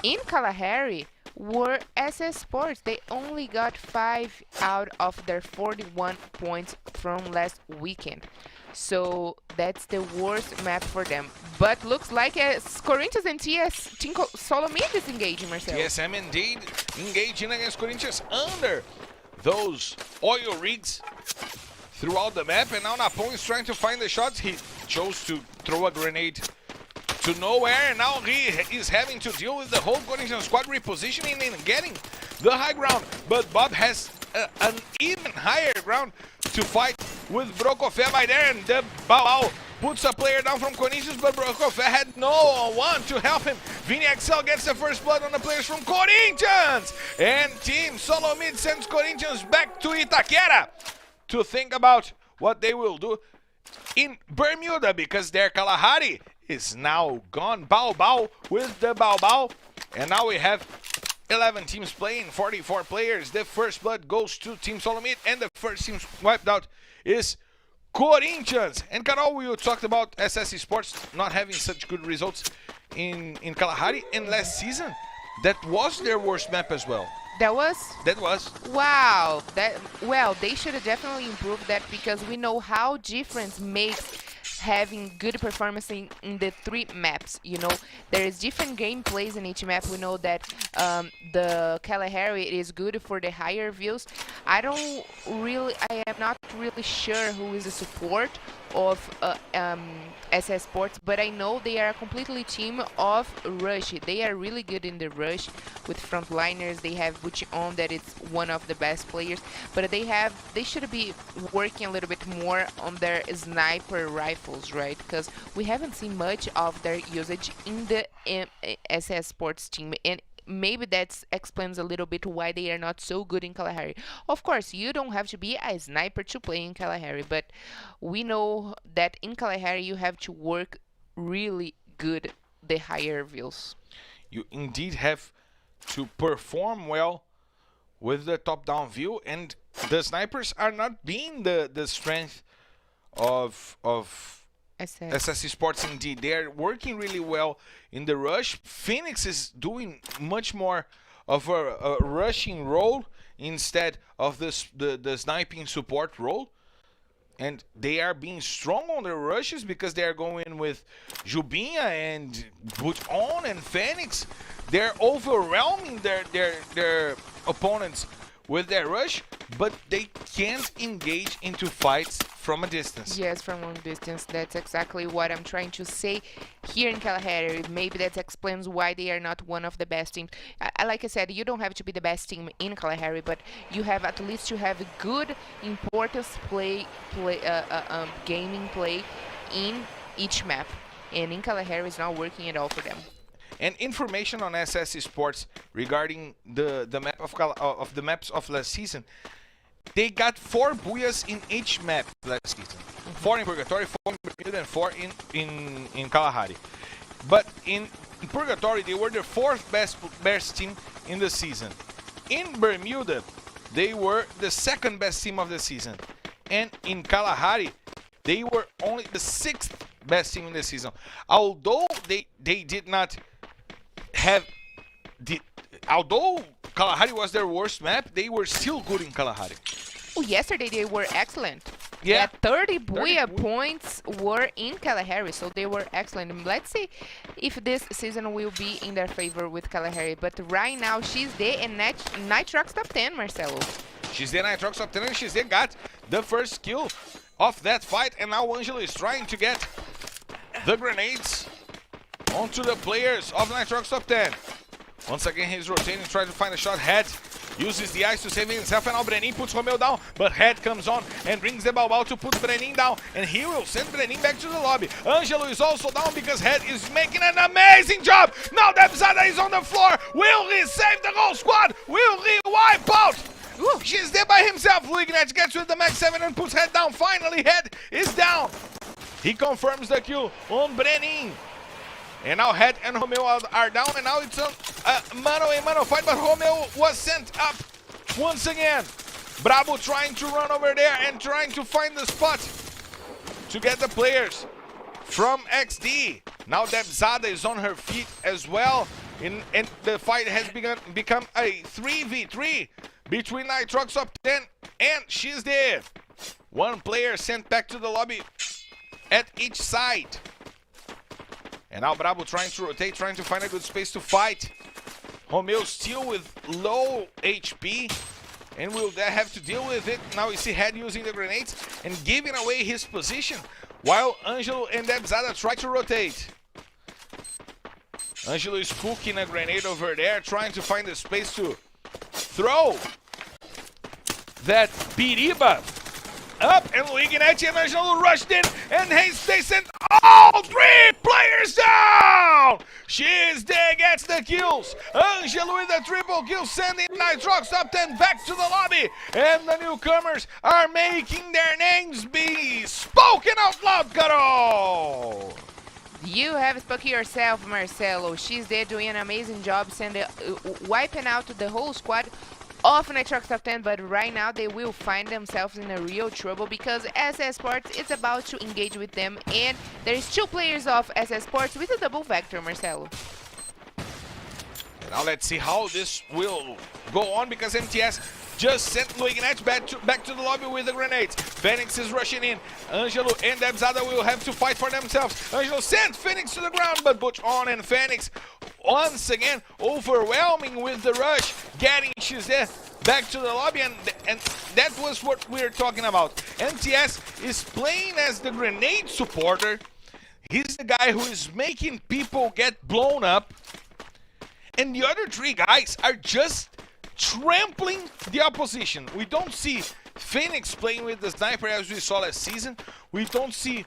in Kalahari were SS Sports. They only got 5 out of their 41 points from last weekend. So that's the worst map for them. But looks like Corinthians and TS Team Solomid is engaging, Marcelo. TSM indeed engaging against Corinthians under those oil rigs throughout the map. And now Napon is trying to find the shots. He chose to throw a grenade to nowhere, and now he is having to deal with the whole Corinthians squad repositioning and getting the high ground. But Bob has an even higher ground to fight with Brokofé by there, and the Bao puts a player down from Corinthians, but Brokofé had no one to help him. Vini Excel gets the first blood on the players from Corinthians, and Team Solomid sends Corinthians back to Itaquera to think about what they will do in Bermuda, because their Kalahari is now gone. Bao with the Bao, and now we have 11 teams playing, 44 players. The first blood goes to Team Solomid, and the first team wiped out is Corinthians. And Carol, we talked about SS Sports not having such good results in Kalahari, and last season that was their worst map as well. That was? Wow. Well, they should have definitely improved that, because we know how difference makes having good performance in the 3 maps. You know, there is different gameplays in each map. We know that the Kalahari is good for the higher views. I am not really sure who is the support of SS Sports, but I know they are a completely team of Rush. They are really good in the Rush with frontliners. They have Buchion, that is one of the best players, but they should be working a little bit more on their sniper rifles, right? Because we haven't seen much of their usage in the SS Sports team, and maybe that explains a little bit why they are not so good in Kalahari. Of course, you don't have to be a sniper to play in Kalahari, but we know that in Kalahari you have to work really good the higher views. You indeed have to perform well with the top-down view, and the snipers are not being the strength of SS Sports. Indeed, they are working really well in the rush. Phoenix is doing much more of a rushing role instead of the sniping support role, and they are being strong on their rushes because they are going with Jubinha and Buton and Phoenix. They're overwhelming their opponents with their rush, but they can't engage into fights from a distance. Yes, from long distance. That's exactly what I'm trying to say here in Kalahari. Maybe that explains why they are not one of the best teams. Like I said, you don't have to be the best team in Kalahari, but you have at least to have good importance gaming play in each map. And in Kalahari is not working at all for them. And information on SS Sports regarding the map of the maps of last season. They got 4 booyahs in each map last season. 4 in Purgatory, 4 in Bermuda, and 4 in Kalahari. But in Purgatory, they were the 4th best team in the season. In Bermuda, they were the 2nd best team of the season. And in Kalahari, they were only the 6th best team in the season. Although they did not have although Kalahari was their worst map, they were still good in Kalahari. Oh, yesterday they were excellent. Yeah. 30 Booyah points were in Kalahari, so they were excellent. Let's see if this season will be in their favor with Kalahari. But right now, she's there in Nitrox top 10, Marcelo. She's there in Nitrox top 10, and she's there got the first kill of that fight. And now Angelo is trying to get the grenades onto the players of Nitrox top 10. Once again, he's rotating, trying to find a shot. Head uses the ice to save himself, and now Brenin puts Romeo down, but Head comes on and brings the Balbal to put Brenin down, and he will send Brenin back to the lobby. Angelo is also down because Head is making an amazing job. Now Debzada is on the floor. Will he save the whole squad? Will he wipe out? Ooh, she's there by himself. Luignat gets with the max 7 and puts Head down. Finally, Head is down. He confirms the kill on Brenin. And now Head and Romeo are down, and now it's a mano-a-mano fight, but Romeo was sent up once again. Bravo trying to run over there and trying to find the spot to get the players from XD. Now Debzada is on her feet as well, and the fight has become a 3v3 between Nitrox top 10 and she's there. One player sent back to the lobby at each side. And now Bravo trying to rotate, trying to find a good space to fight. Romeo still with low HP, and will have to deal with it. Now we see Head using the grenades and giving away his position, while Angelo and Debzada try to rotate. Angelo is cooking a grenade over there, trying to find a space to throw that Biriba up, and Luignat and Angelo rushed in, and they sent all 3 players down! She is there, gets the kills. Angelo with a triple kill, sending Nitrox top 10 back to the lobby, and the newcomers are making their names be spoken out loud, Carol! You have spoken yourself, Marcelo. She's there doing an amazing job, wiping out the whole squad off Nitrox top 10, but right now they will find themselves in a real trouble because SS Sports is about to engage with them, and there's 2 players of SS Sports with a double vector, Marcelo. Now let's see how this will go on, because MTS just sent Luignat back to the lobby with the grenades. Phoenix is rushing in. Angelo and Debzada will have to fight for themselves. Angelo sent Phoenix to the ground, but Butch on, and Phoenix once again overwhelming with the rush, getting Shizé back to the lobby, and that was what we're talking about. MTS is playing as the grenade supporter. He's the guy who is making people get blown up, and the other 3 guys are just trampling the opposition. We don't see Phoenix playing with the sniper as we saw last season. We don't see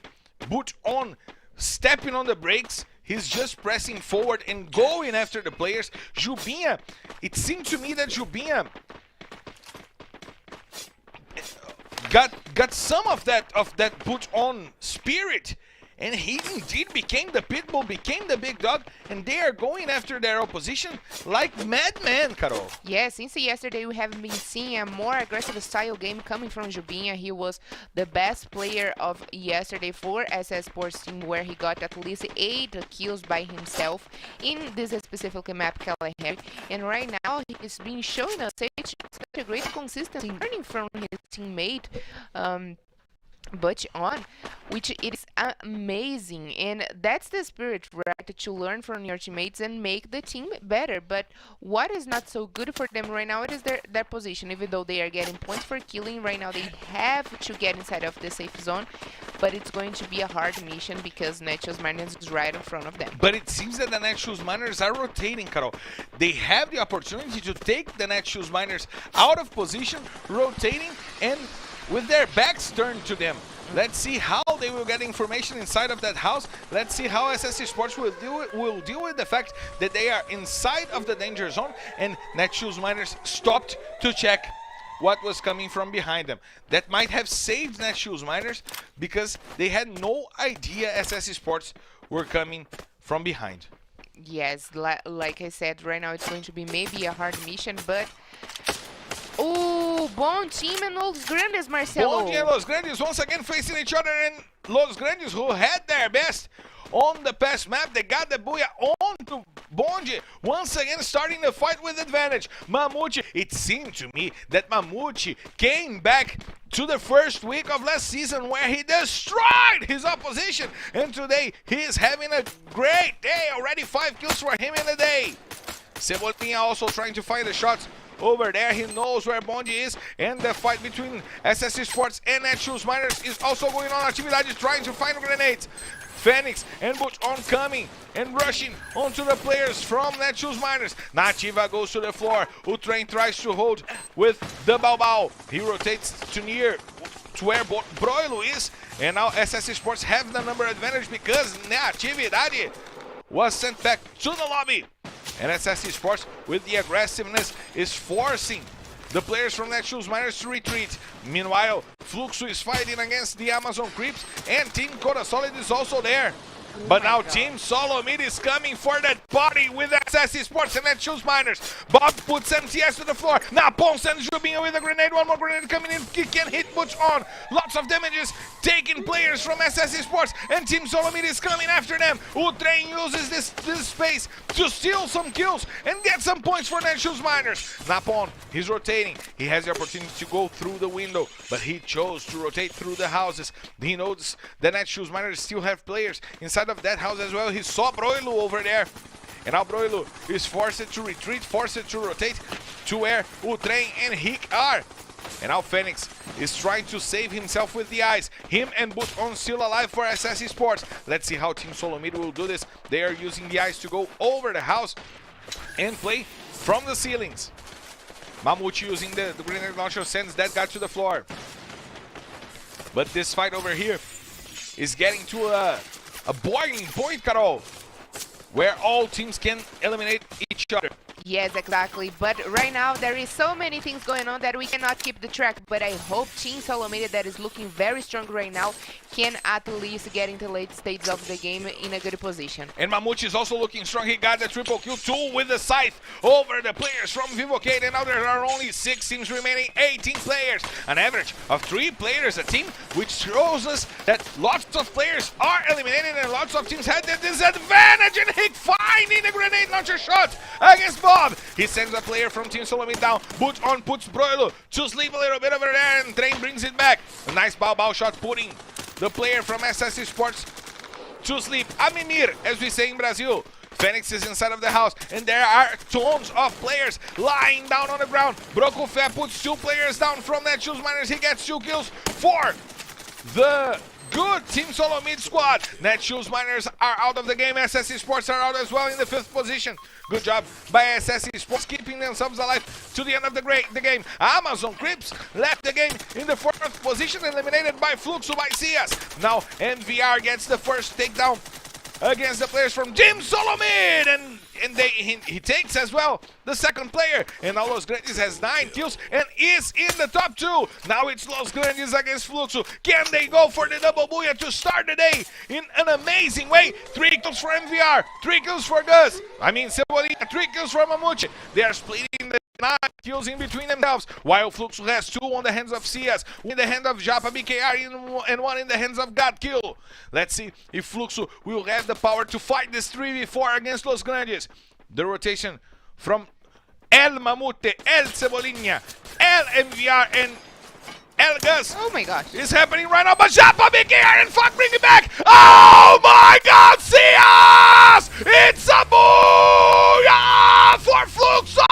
Butch on stepping on the brakes. He's just pressing forward and going after the players. Jubinha, it seemed to me that Jubinha got some of that Butch on spirit, and he indeed became the pitbull, became the big dog, and they are going after their opposition like madmen, Carol. Yeah, since yesterday we have been seeing a more aggressive style game coming from Jubinha. He was the best player of yesterday for SS Sports team, where he got at least 8 kills by himself in this specific map, Kalahari. And right now he's been showing us such a great consistency, learning from his teammate, Butch on, which it is amazing, and that's the spirit, right? To learn from your teammates and make the team better. But what is not so good for them right now, it is their position. Even though they are getting points for killing right now, they have to get inside of the safe zone, but it's going to be a hard mission because Netshoes Miners is right in front of them. But it seems that the Netshoes Miners are rotating, Carol. They have the opportunity to take the Netshoes Miners out of position, rotating, and with their backs turned to them. Let's see how they will get information inside of that house. Let's see how SSC Sports will deal with the fact that they are inside of the danger zone, and Netshoes Miners stopped to check what was coming from behind them. That might have saved Netshoes Miners because they had no idea SSC Sports were coming from behind. Yes, like I said, right now it's going to be maybe a hard mission, but oh, Bon Team and Los Grandes, Marcelo. Bon Team and Los Grandes once again facing each other, and Los Grandes, who had their best on the past map, they got the booyah on to Bonde once again starting the fight with advantage. Mamute, it seemed to me that Mamute came back to the first week of last season where he destroyed his opposition, and today he is having a great day. Already 5 kills for him in the day. Cebolinha also trying to find the shots over there. He knows where Bonde is, and the fight between SS Esports and Netshoes Miners is also going on. Atividade is trying to find grenades. Phoenix and Butch on coming and rushing onto the players from Netshoes Miners. Nativa goes to the floor. Utrain tries to hold with the Baobao. He rotates to near to where Broilo is, and now SS Esports have the number advantage because Natividade was sent back to the lobby. And SS Esports, with the aggressiveness, is forcing the players from Netshoes Miners to retreat. Meanwhile, Fluxo is fighting against the Amazon Creeps, and Team Coda Solid is also there. But now Team Solomid is coming for that party with SS Esports and Netshoes Miners. Bob puts MTS to the floor. Now Pon sends Jubinho with a grenade. One more grenade coming in. He can hit Butch on. Lots of damages taking players from SS Esports, and Team Solomid is coming after them. Utrain uses this space to steal some kills and get some points for Netshoes Miners. Napon, he's rotating. He has the opportunity to go through the window, but he chose to rotate through the houses. He knows the Netshoes Miners still have players inside of that house as well. He saw Broilo over there, and now Broilo is forced to retreat, forced to rotate to where Utrain and Hick are. And now Phoenix is trying to save himself with the eyes. Him and Buton still alive for SS Esports. Let's see how Team Solomid will do this. They are using the eyes to go over the house and play from the ceilings. Mamute using the grenade launcher sends that guy to the floor. But this fight over here is getting to a boiling point, Carol, where all teams can eliminate each other. Yes, exactly. But right now there is so many things going on that we cannot keep the track. But I hope Team Solomid, that is looking very strong right now, can at least get into late stages of the game in a good position. And Mamute is also looking strong. He got the triple kill, 2 with the scythe over the players from Vivocade. And now there are only 6 teams remaining, 18 players. An average of 3 players a team, which shows us that lots of players are eliminated and lots of teams had the disadvantage. And Hick finding the grenade launcher shot against Bob. He sends a player from Team Solomid down. Butch on puts Broilo to sleep a little bit over there, and Train brings it back. A nice bow shot putting the player from SS Esports to sleep. A mimir, as we say in Brazil. Phoenix is inside of the house, and there are tons of players lying down on the ground. Brocofé puts 2 players down from Netshoes Miners. He gets 2 kills for the good Team Solomid squad. Netshoes Miners are out of the game. SS Esports are out as well in the 5th position. Good job by SS Esports keeping themselves alive to the end of the game. Amazon Crips left the game in the 4th position, eliminated by Fluxo by Cias. Now MVR gets the first takedown against the players from Team Solomid, and he takes as well the 2nd player. And now Los Grandes has 9 kills and is in the top 2. Now it's Los Grandes against Fluxo. Can they go for the double booyah to start the day in an amazing way? 3 kills for MVR, 3 kills for Gus. Cebolinha, 3 kills for Mamute. They are splitting the 9 kills in between themselves, while Fluxo has 2 on the hands of Cias, in the hand of Japa BKR, and 1 in the hands of Godkill. Let's see if Fluxo will have the power to fight this 3v4 against Los Grandes. The rotation from El Mamute, El Cebolinha, El MVR, and El Gus. Oh my gosh. Is happening right now, but Japa BKR and fuck bring it back. Oh my god, Cias! It's a booyah for Fluxo!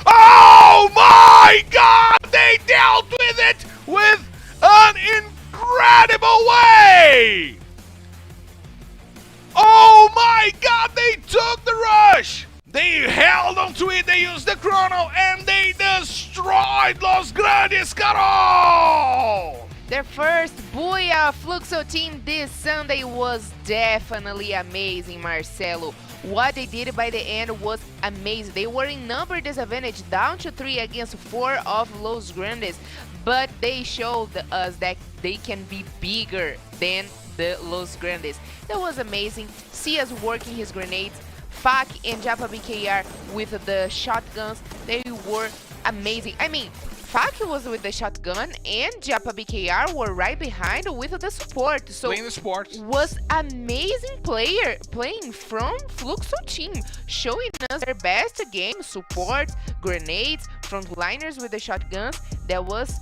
Oh my god, they dealt with it with an incredible way! Oh my god, they took the rush! They held onto it, they used the chrono, and they destroyed Los Grandes, Carol! Their first Booyah Fluxo team this Sunday was definitely amazing, Marcelo. What they did by the end was amazing. They were in number disadvantage, down to 3 against 4 of Los Grandes, but they showed us that they can be bigger than the Los Grandes. That was amazing. Cias working his grenades, Fak and Japa BKR with the shotguns. They were amazing. I mean, Faki was with the shotgun, and Japa BKR were right behind with the support. So Playing the support. was amazing player playing from Fluxo team, showing us their best game, support, grenades, frontliners with the shotguns. That was,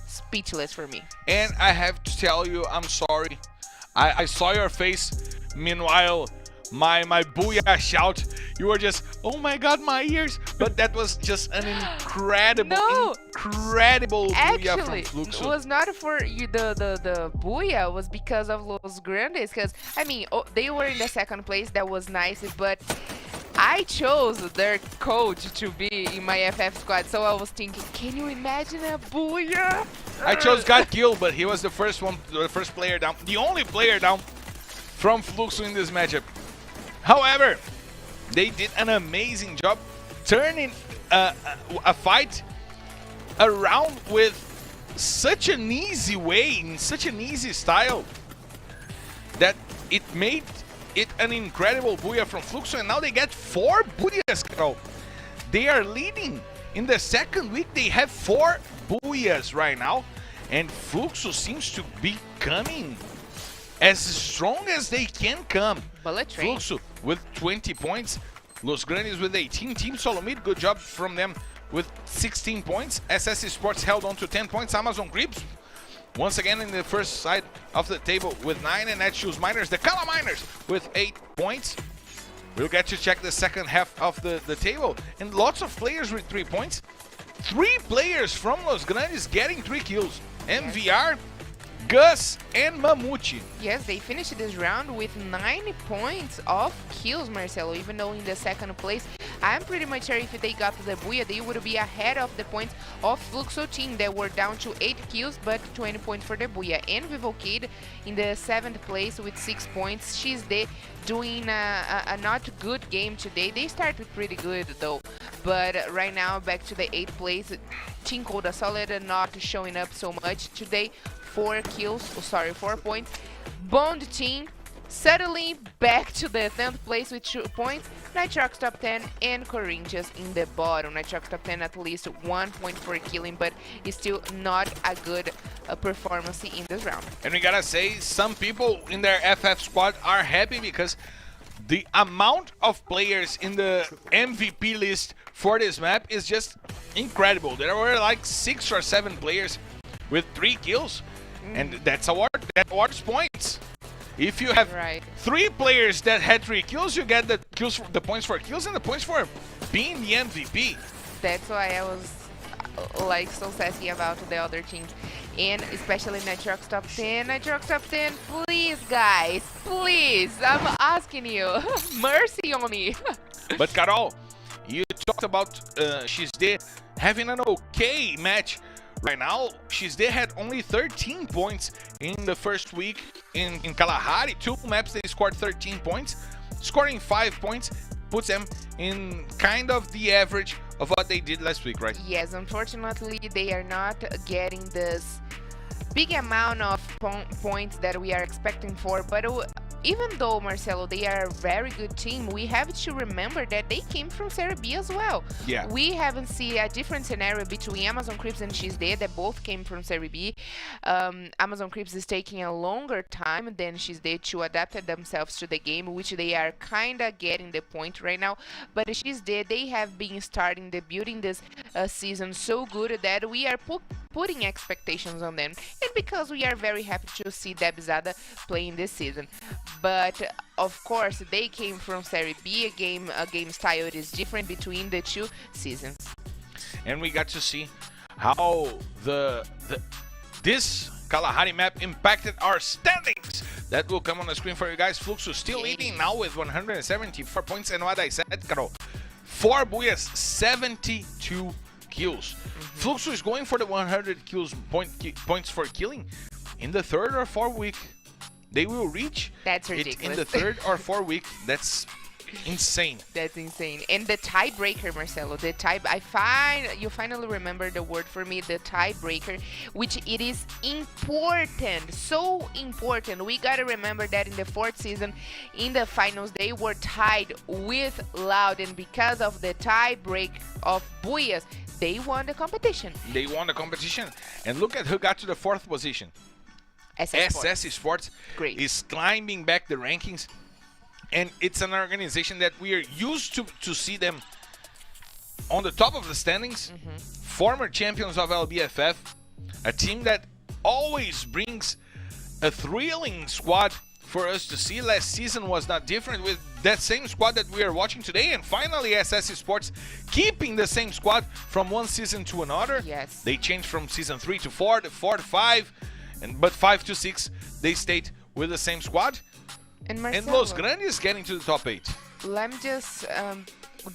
speechless for me. And I have to tell you, I'm sorry. I saw your face. Meanwhile, my booyah shout, you were just, oh my god, my ears. But that was just an incredible booyah Actually, from it Fluxo. was not for you. The booyah was because of Los Grandes. Because they were in the second place. That was nice, but I chose their coach to be in my FF squad. So I was thinking, can you imagine a booyah? I chose God Kill, but he was the first player down, the only player down from Fluxo in this matchup. However, they did an amazing job turning a fight around with such an easy way, in such an easy style, that it made it an incredible booyah from Fluxo, and now they get 4 booyahs, Carol. They are leading in the second week. They have 4 booyahs right now, and Fluxo seems to be coming as strong as they can come. Bullet train. Fluxo with 20 points, Los Grandes with 18, Team Solomid, good job from them with 16 points. SS Esports held on to 10 points, Amazon Grips once again in the first side of the table with 9, and Netshoes Miners, the Kala Miners with 8 points. We'll get to check the second half of the table, and lots of players with 3 points. 3 players from Los Grandes getting 3 kills. MVR, Gus, and Mamute. Yes, they finished this round with 9 points of kills, Marcelo, even though in the second place. I'm pretty much sure if they got the booyah, they would be ahead of the points of Fluxo team that were down to 8 kills, but 20 points for the booyah. And Vivocade in the 7th place with 6 points. She's doing a not good game today. They started pretty good though, but right now back to the 8th place. Team Coda Solid not showing up so much today. 4 points. Bond team suddenly back to the 10th place with 2 points. Nitrox top 10 and Corinthians in the bottom. Nitrox top 10 at least 1 point for killing, but it's still not a good performance in this round. And we gotta say, some people in their FF squad are happy because the amount of players in the MVP list for this map is just incredible. There were like 6 or 7 players with 3 kills, and that awards points. If you have 3 players that had 3 kills, you get the points for kills and the points for being the MVP. That's why I was like so sassy about the other teams, and especially Nitrox top 10. Nitrox top 10, please guys, please, I'm asking you, mercy on me. But Carol, you talked about Xd having an okay match. Right now, Xd had only 13 points in the first week in Kalahari. 2 maps they scored 13 points. Scoring 5 points puts them in kind of the average of what they did last week, right? Yes, unfortunately, they are not getting this big amount of points that we are expecting for, but even though, Marcelo, they are a very good team, we have to remember that they came from Serie B as well. Yeah. We haven't seen a different scenario between Amazon Crips and Xd that both came from Serie B. Amazon Crips is taking a longer time than Xd to adapt themselves to the game, which they are kind of getting the point right now. But Xd, they have been starting the building this season so good that we are putting expectations on them. And because we are very happy to see Debzada playing this season. But of course, they came from Serie B. A game style is different between the 2 seasons. And we got to see how this Kalahari map impacted our standings. That will come on the screen for you guys. Fluxo still leading now with 174 points, and what I said, Carol, 4 booyahs, 72 kills. Fluxo is going for the 100 points for killing in the 3rd or 4th week. They will reach That's it ridiculous. in the 3rd or 4th week. That's insane. That's insane. And the tiebreaker, Marcelo, you finally remember the word for me, the tiebreaker, which it is important, so important. We gotta remember that in the fourth season, in the finals, they were tied with Loud, and because of the tiebreak of Buyas, they won the competition. And look at who got to the fourth position. SS Esports is climbing back the rankings, and it's an organization that we are used to see them on the top of the standings. Former champions of LBFF, a team that always brings a thrilling squad for us to see. Last season was not different with that same squad that we are watching today, and finally SS Esports keeping the same squad from one season to another. Yes. They changed from season 3 to 4 to 4 to 5, but 5 to 6 they stayed with the same squad. And Marcelo, Los Grandes getting to the top 8. Let me just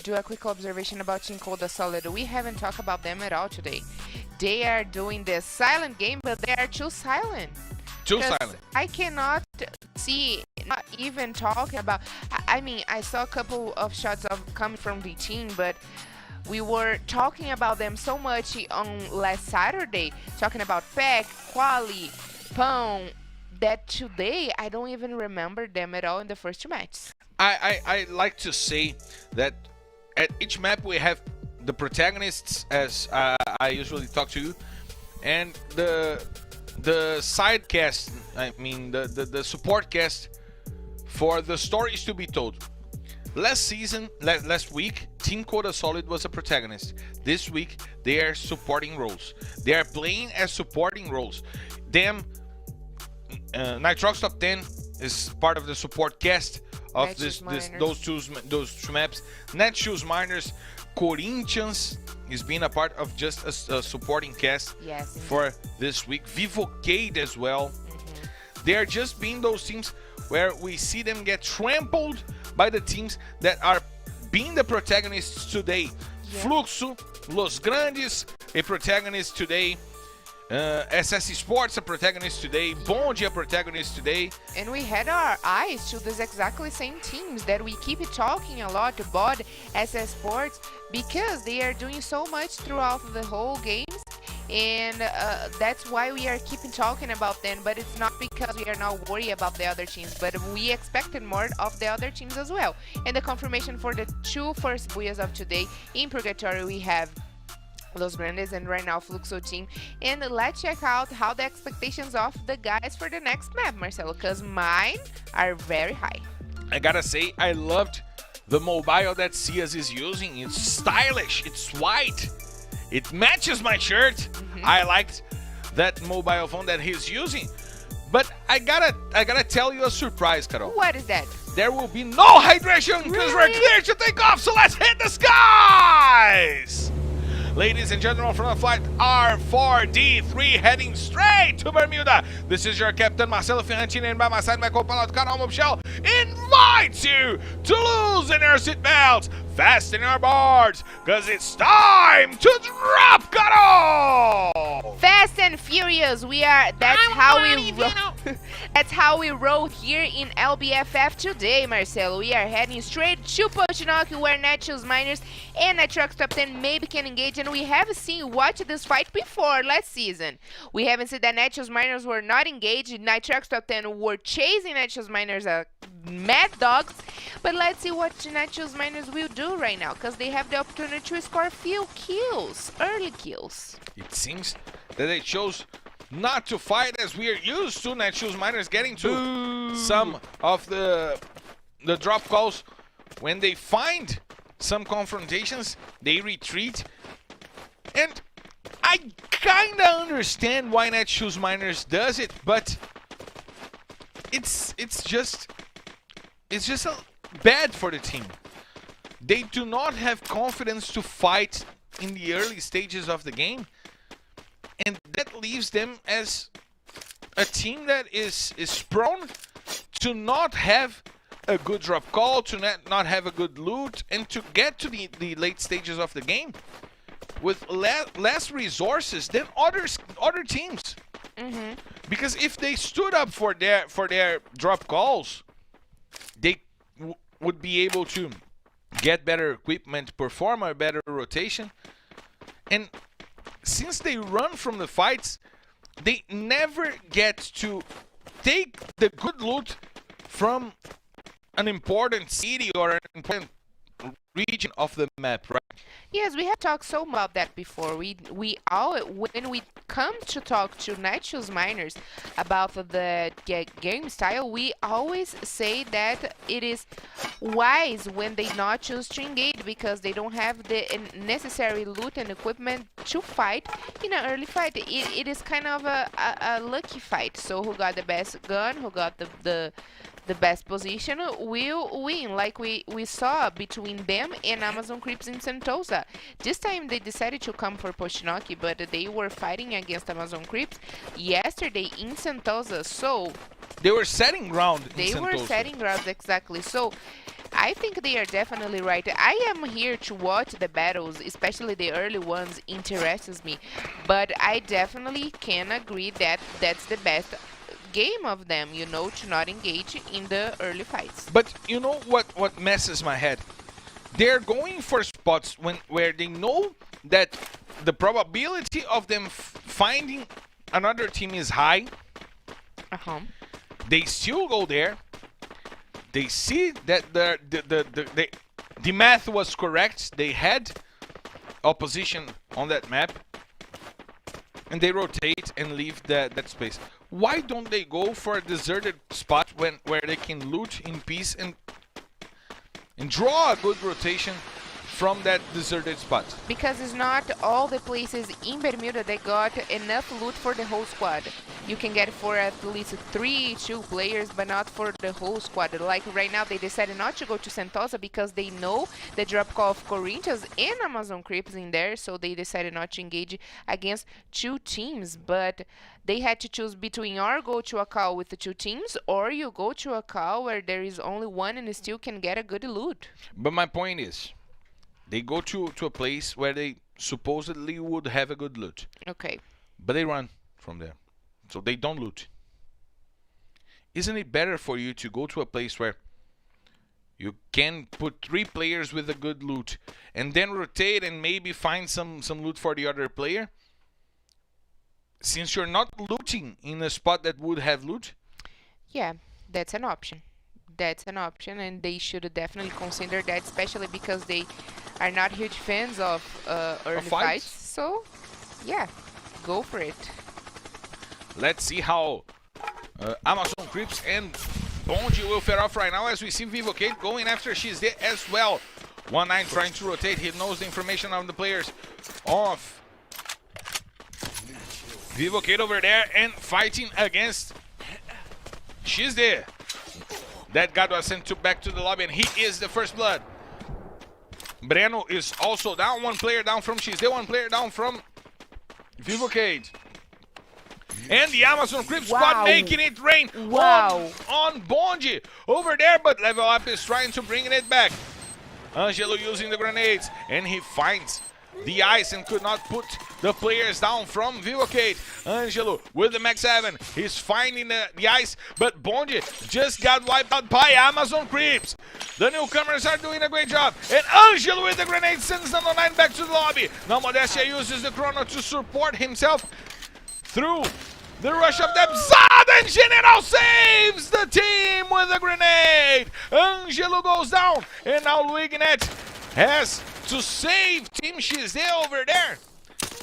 do a quick observation about Team Coda Solid. We haven't talked about them at all today. They are doing the silent game, but they are too silent. Too silent. I cannot see, not even talking about. I mean, I saw a couple of shots of coming from the team, but we were talking about them so much on last Saturday, talking about Peck, Quali, Pão, that today I don't even remember them at all in the first two matches. I like to say that at each map we have the protagonists, as I usually talk to you, and the side cast, I mean the support cast for the stories to be told. Last week, Team Coda Solid was a protagonist. This week, they are supporting roles. They are playing as supporting roles. Them, Nitrox Top 10 is part of the support cast of those two maps. Netshoes Miners, Corinthians is being a part of just a supporting cast for this week. Vivocade as well. They are just being those teams where we see them get trampled by the teams that are being the protagonists today. Fluxo, Los Grandes, a protagonist today. SS Esports, a protagonist today. Bond, a protagonist today. And we had our eyes to these exactly same teams that we keep talking a lot about, SS Sports, because they are doing so much throughout the whole games. And that's why we are keeping talking about them, but it's not because we are not worried about the other teams, but we expected more of the other teams as well. And the confirmation for the two first Buyas of today, in Purgatory we have Los Grandes and right now Fluxo team. And let's check out how the expectations of the guys for the next map, Marcelo, because mine are very high. I gotta say, I loved the mobile that Cias is using. It's stylish, it's white, it matches my shirt. I liked that mobile phone that he's using. But I gotta tell you a surprise, Carol. What is that? There will be no hydration because we're clear to take off, so let's hit the skies! Ladies and gentlemen, from the flight R4D3 heading straight to Bermuda. This is your captain, Marcelo Ferrantini, and by my side, my co-pilot, Carol Michel, invites you to loosen your seatbelts, fasten your boards, because it's time to drop, Carol! Fast and furious, that's how we roll here in LBFF today, Marcelo. We are heading straight to Pochinoki, where Netshoes Miners and Nitrox Top 10 maybe can engage, and we have watched this fight before last season. We haven't seen that Netshoes Miners were not engaged. Nitrox Top 10 were chasing Netshoes Miners mad dogs, but let's see what Netshoes Miners will do right now, because they have the opportunity to score a few kills, early kills. It seems that they chose not to fight as we are used to. Netshoes Miners getting to some of the drop calls. When they find some confrontations, they retreat. And I kinda understand why Netshoes Miners does it, but it's just bad for the team. They do not have confidence to fight in the early stages of the game, and that leaves them as a team that is prone to not have a good drop call, to not have a good loot, and to get to the late stages of the game with less resources than other teams. Because if they stood up for their drop calls, they would be able to get better equipment, perform a better rotation. And since they run from the fights, they never get to take the good loot from an important city or an important region of the map, right? Yes, we have talked so about that before. We all when we come to talk to Netshoes miners about the game style, we always say that it is wise when they not choose to engage because they don't have the necessary loot and equipment to fight in an early fight. It is kind of a lucky fight. So who got the best gun, who got the best position will win, like we saw between them and Amazon Creeps in Sentosa. This time they decided to come for Pochinoki, but they were fighting against Amazon Creeps yesterday in Sentosa, so they were setting ground in they Sentosa. were setting grounds, exactly. So I think they are definitely right. I am here to watch the battles, especially the early ones, interests me, but I definitely can agree that that's the best game of them, you know, to not engage in the early fights. But you know what messes my head? They're going for spots where they know that the probability of them finding another team is high. They still go there. They see that the math was correct. They had opposition on that map, and they rotate and leave that space. Why don't they go for a deserted spot where they can loot in peace and draw a good rotation from that deserted spot? Because it's not all the places in Bermuda that got enough loot for the whole squad. You can get for at least 2 players, but not for the whole squad. Like right now, they decided not to go to Sentosa because they know the drop call of Corinthians and Amazon Creeps in there, so they decided not to engage against 2 teams. But they had to choose between or go to a call with the 2 teams, or you go to a call where there is only one and still can get a good loot. But my point is, they go to a place where they supposedly would have a good loot. Okay. But they run from there. So they don't loot. Isn't it better for you to go to a place where you can put 3 players with a good loot and then rotate and maybe find some loot for the other player? Since you're not looting in a spot that would have loot? Yeah, that's an option. That's an option, and they should definitely consider that, especially because they are not huge fans of early fights. So, yeah, go for it. Let's see how Amazon Creeps and Bonji will fare off right now as we see Vivocate going after XD as well. 1-9 trying to rotate. He knows the information on the players off. Vivocate over there and fighting against XD. That guy was sent back to the lobby, and he is the first blood. Breno is also down. 1 player down from XD, 1 player down from Vivocate. And the Amazon Creep squad making it rain on Bonji over there, but Level Up is trying to bring it back. Angelo using the grenades, and he finds the ice and could not put the players down from Vivocate. Angelo with the Max 7. He's finding the ice, but Bonji just got wiped out by Amazon Creeps. The newcomers are doing a great job. And Angelo with the grenade sends number 9 back to the lobby. Now Modestia uses the chrono to support himself through the rush of them. Zad and General saves the team with a grenade. Angelo goes down, and now Luignet has to save Team XD over there.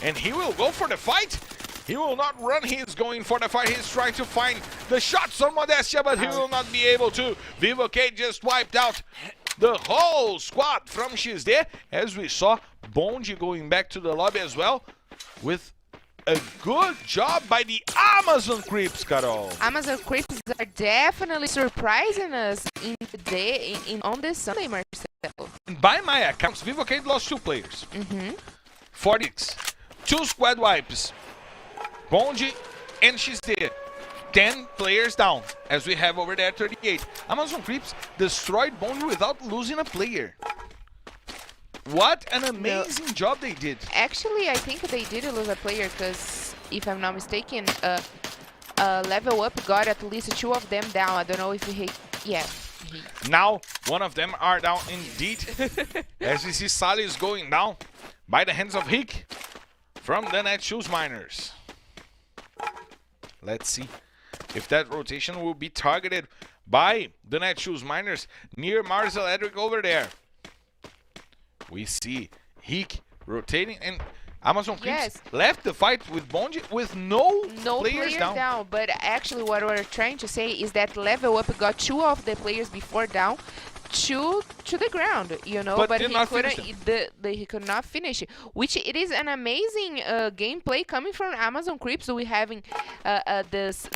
And he will go for the fight. He will not run, he's going for the fight. He's trying to find the shots on Modestia, but he will not be able to. Vivocate just wiped out the whole squad from XD, as we saw Bonji going back to the lobby as well with a good job by the Amazon Creeps, Carol. Amazon Creeps are definitely surprising us on this Sunday, Marcelo. And by my accounts, Vivocate lost 2 players. 46, 2 squad wipes. Bonji and XD. 10 players down, as we have over there 38. Amazon Creeps destroyed Bonji without losing a player. What an amazing job they did. Actually, I think they did lose a player because, if I'm not mistaken, Level Up got at least 2 of them down. I don't know if he... Yeah, Now, one of them are down indeed. As we see Salis going down by the hands of Hick from the Netshoes Miners. Let's see if that rotation will be targeted by the Netshoes Miners near Marcel Edric over there. We see Hick rotating, and Amazon Creeps left the fight with Bonji with no players down. But actually what we're trying to say is that Level Up got 2 of the players before down to the ground, you know, but he could not finish it, which it is an amazing gameplay coming from Amazon Creeps. We having this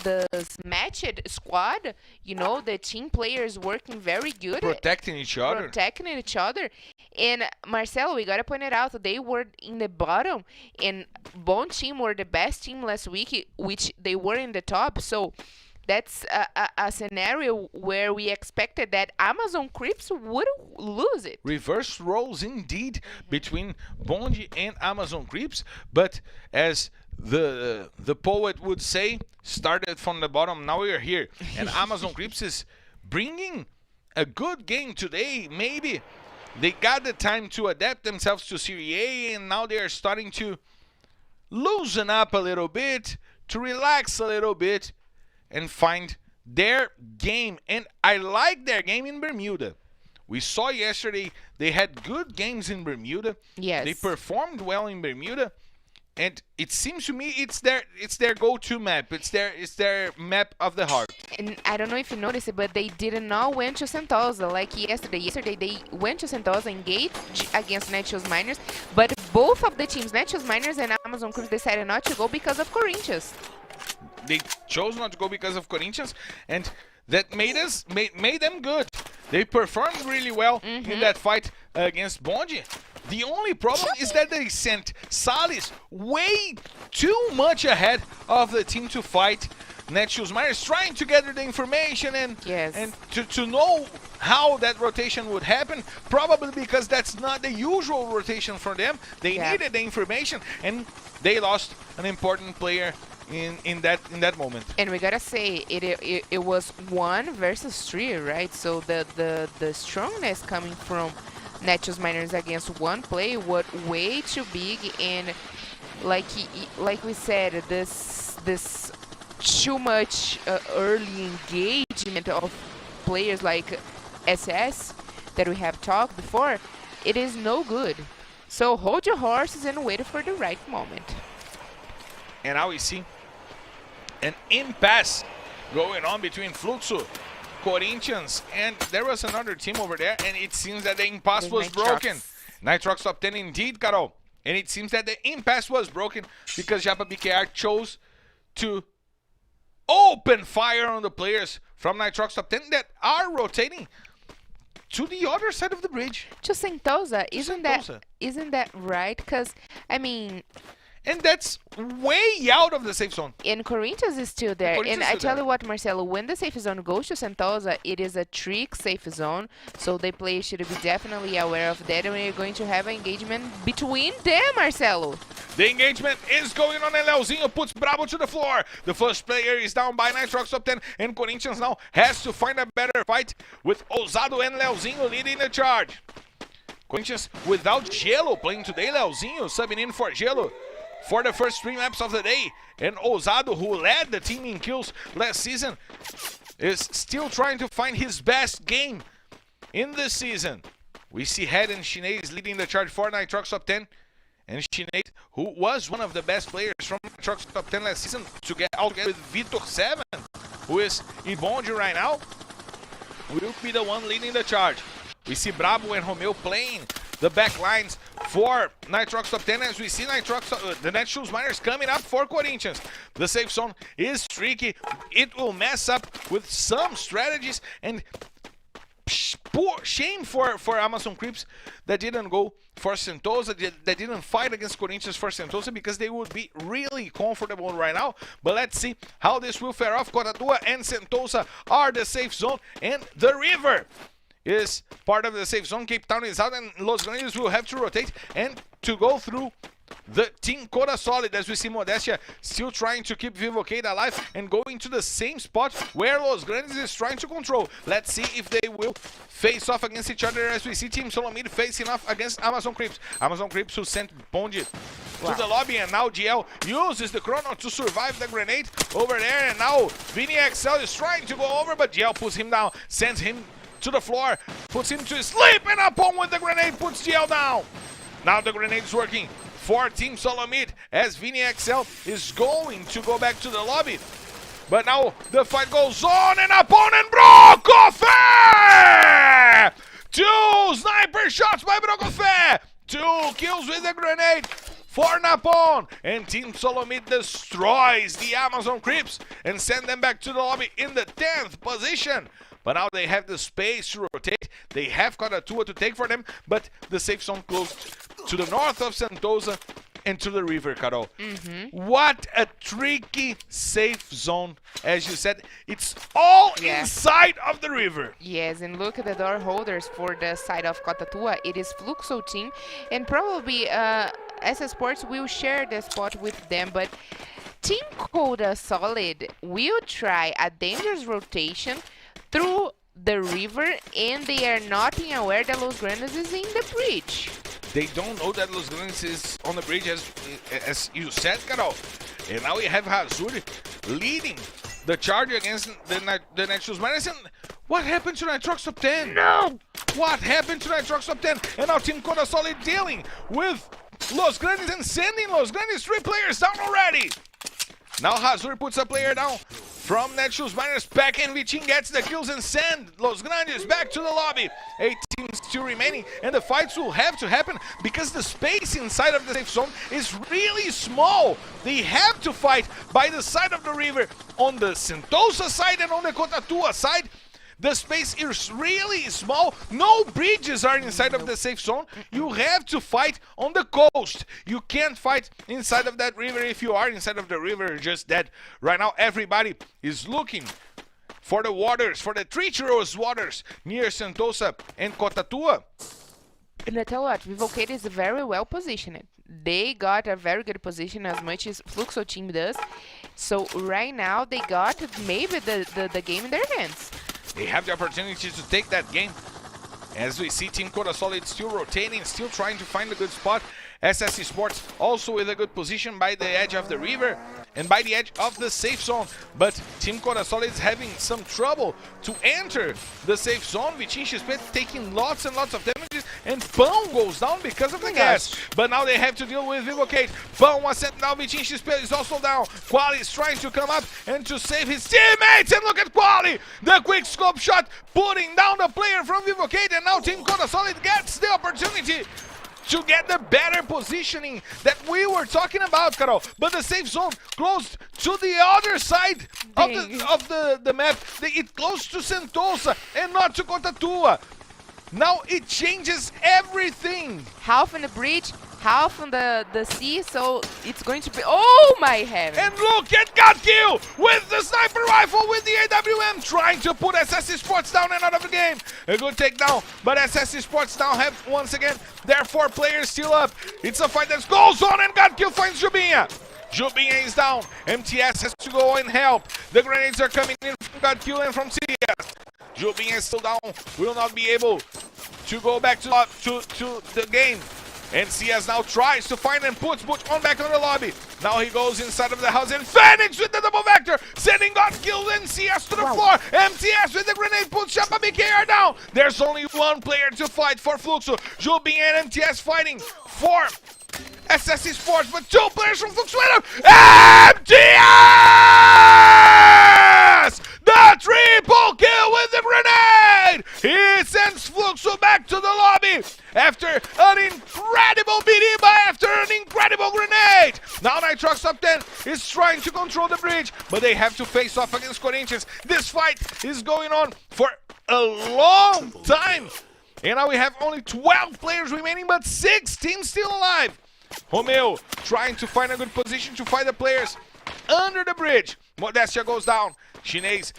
matched squad, you know, the team players working very good, protecting each other. And Marcelo, we gotta point it out, they were in the bottom, and Bone team were the best team last week, which they were in the top. So that's a scenario where we expected that Amazon Creeps would lose it. Reverse roles indeed between Bonji and Amazon Creeps, but as the poet would say, started from the bottom, now we are here. And Amazon Creeps is bringing a good game today. Maybe they got the time to adapt themselves to Serie A, and now they are starting to loosen up a little bit, to relax a little bit, and find their game. And I like their game in Bermuda. We saw yesterday they had good games in Bermuda. Yes. They performed well in Bermuda. And it seems to me it's their go-to map. It's their map of the heart. And I don't know if you noticed it, but they did not went to Sentosa like yesterday. Yesterday they went to Sentosa and engaged against Netshoes Miners, but both of the teams, Netshoes Miners and Amazon Creeps, decided not to go because of Corinthians. They chose not to go because of Corinthians, and that made them good. They performed really well in that fight against Bonji. The only problem is that they sent Salis way too much ahead of the team to fight Netshoes Miners, trying to gather the information and to know how that rotation would happen, probably because that's not the usual rotation for them. They needed the information, and they lost an important player in that moment. And we gotta say it was 1 versus 3, right? So the strongness coming from Netshoes Miners against one play was way too big, and like we said, this too much early engagement of players like SS that we have talked before, it is no good. So hold your horses and wait for the right moment. And now we see an impasse going on between Fluxo, Corinthians, and there was another team over there, and it seems that the impasse was broken. Nitrox top 10 indeed, Carol. And it seems that the impasse was broken because Japa BKR chose to open fire on the players from Nitrox top 10 that are rotating to the other side of the bridge. To Sentosa, isn't that right? Because, I mean... And that's way out of the safe zone. And Corinthians is still there. And I tell you what, Marcelo, when the safe zone goes to Sentosa, it is a trick safe zone. So the players should be definitely aware of that. And we're going to have an engagement between them, Marcelo. The engagement is going on, and Leozinho puts Bravo to the floor. The first player is down by Nitrox top 10, and Corinthians now has to find a better fight with Ousado and Leozinho leading the charge. Corinthians without Gelo playing today. Leozinho subbing in for Gelo for the first 3 maps of the day. And Ousado, who led the team in kills last season, is still trying to find his best game in this season. We see Head and Sinead leading the charge for Nitrox top 10. And Sinead, who was one of the best players from Nitrox top 10 last season, to get out with Vitor 7, who is Ibonji right now, will be the one leading the charge. We see Bravo and Romeo playing the back lines for Nitrox top 10, as we see the Netshoes Miners coming up for Corinthians. The safe zone is tricky. It will mess up with some strategies, and poor shame for Amazon Creeps that didn't go for Sentosa, that didn't fight against Corinthians for Sentosa, because they would be really comfortable right now. But let's see how this will fare off. Cotatua and Sentosa are the safe zone, and the river is part of the safe zone. Cape Town is out, and Los Grandes will have to rotate and to go through the Team Coda Solid, as we see Modestia still trying to keep Vivocade alive and going to the same spot where Los Grandes is trying to control. Let's see if they will face off against each other, as we see Team Solomid facing off against Amazon Creeps. Amazon Creeps who sent Bonji to the lobby, and now GL uses the chrono to survive the grenade over there, and now Vini XL is trying to go over, but GL puts him down, sends him to the floor, puts him to sleep, and upon with the grenade puts GL down. Now the grenade is working for Team Solomid as Vini XL is going to go back to the lobby. But now the fight goes on, and opponent Brocofé! 2 sniper shots by Brocofé! 2 kills with the grenade for Napon, and Team Solomid destroys the Amazon Creeps and send them back to the lobby in the 10th position. But now they have the space to rotate. They have got a tour to take for them, but the safe zone closed to the north of Sentosa and to the river, Carol. What a tricky safe zone. As you said, it's all inside of the river. Yes, and look at the door holders for the side of Cotatua. It is Fluxo team, and probably Esports will share the spot with them, but Team Coda Solid will try a dangerous rotation through the river, and they are not aware that Los Grandes is in the bridge. They don't know that Los Grandes is on the bridge, as you said, Carol. And now we have Hazuri leading the charge against the Nexus Miners. And what happened to Nitrox Top 10? No! What happened to Nitrox Top 10? And now Team Coda Solid dealing with Los Grandes and sending Los Grandes 3 players down already. Now Hazuri puts a player down from Netshoes Miners. Back and Vichin gets the kills and send Los Grandes back to the lobby. 8 teams still remaining, and the fights will have to happen because the space inside of the safe zone is really small. They have to fight by the side of the river on the Sentosa side and on the Cotatua side. The space is really small. No bridges are inside of the safe zone. You have to fight on the coast. You can't fight inside of that river. If you are inside of the river, you're just dead. Right now, everybody is looking for the waters, for the treacherous waters near Sentosa and Cotatua. And I tell you what, Vivocade is very well positioned. They got a very good position, as much as Fluxo team does. So right now, they got maybe the game in their hands. They have the opportunity to take that game. As we see Team Coda Solid still rotating, still trying to find a good spot. SS Esports also with a good position by the edge of the river and by the edge of the safe zone. But Team Coda Solid is having some trouble to enter the safe zone. Vichin XP taking lots and lots of damages, and Pão goes down because of the gas. But now they have to deal with Vivocade. Pão was sent down, Vichin XP is also down. Quali is trying to come up and to save his teammates, and look at Quali! The quick scope shot putting down the player from Vivocade, and now Team Coda Solid gets the opportunity to get the better positioning that we were talking about, Carol. But the safe zone closed to the other side of the map. It closed to Sentosa and not to Cotatua. Now it changes everything. Half on the bridge, half on the sea, so it's going to be... Oh my heaven! And look at Godkill with the sniper rifle with the AWM, trying to put SS Esports down and out of the game. A good takedown, but SS Esports now have, once again, their 4 players still up. It's a fight that goes on, and Godkill finds Jubinha. Jubinha is down. MTS has to go and help. The grenades are coming in from Godkill and from CS. Jubinha is still down, will not be able to go back to the game. And CS now tries to find and puts one back on the lobby. Now he goes inside of the house, and Phoenix with the double vector, sending Godkill and CS to the floor. MTS with the grenade puts Chapa BKR down. There's only 1 player to fight for Fluxo. Jubinha and MTS fighting for SS Esports, but 2 players from Fluxo. MTS! The triple kill with the grenade! He sends Fluxo back to the lobby after an incredible Biriba, after an incredible grenade! Now Nitrox Top 10 is trying to control the bridge, but they have to face off against Corinthians. This fight is going on for a long time. And now we have only 12 players remaining, but 6 teams still alive. Romeo trying to find a good position to fight the players under the bridge. Modestia goes down. Chinese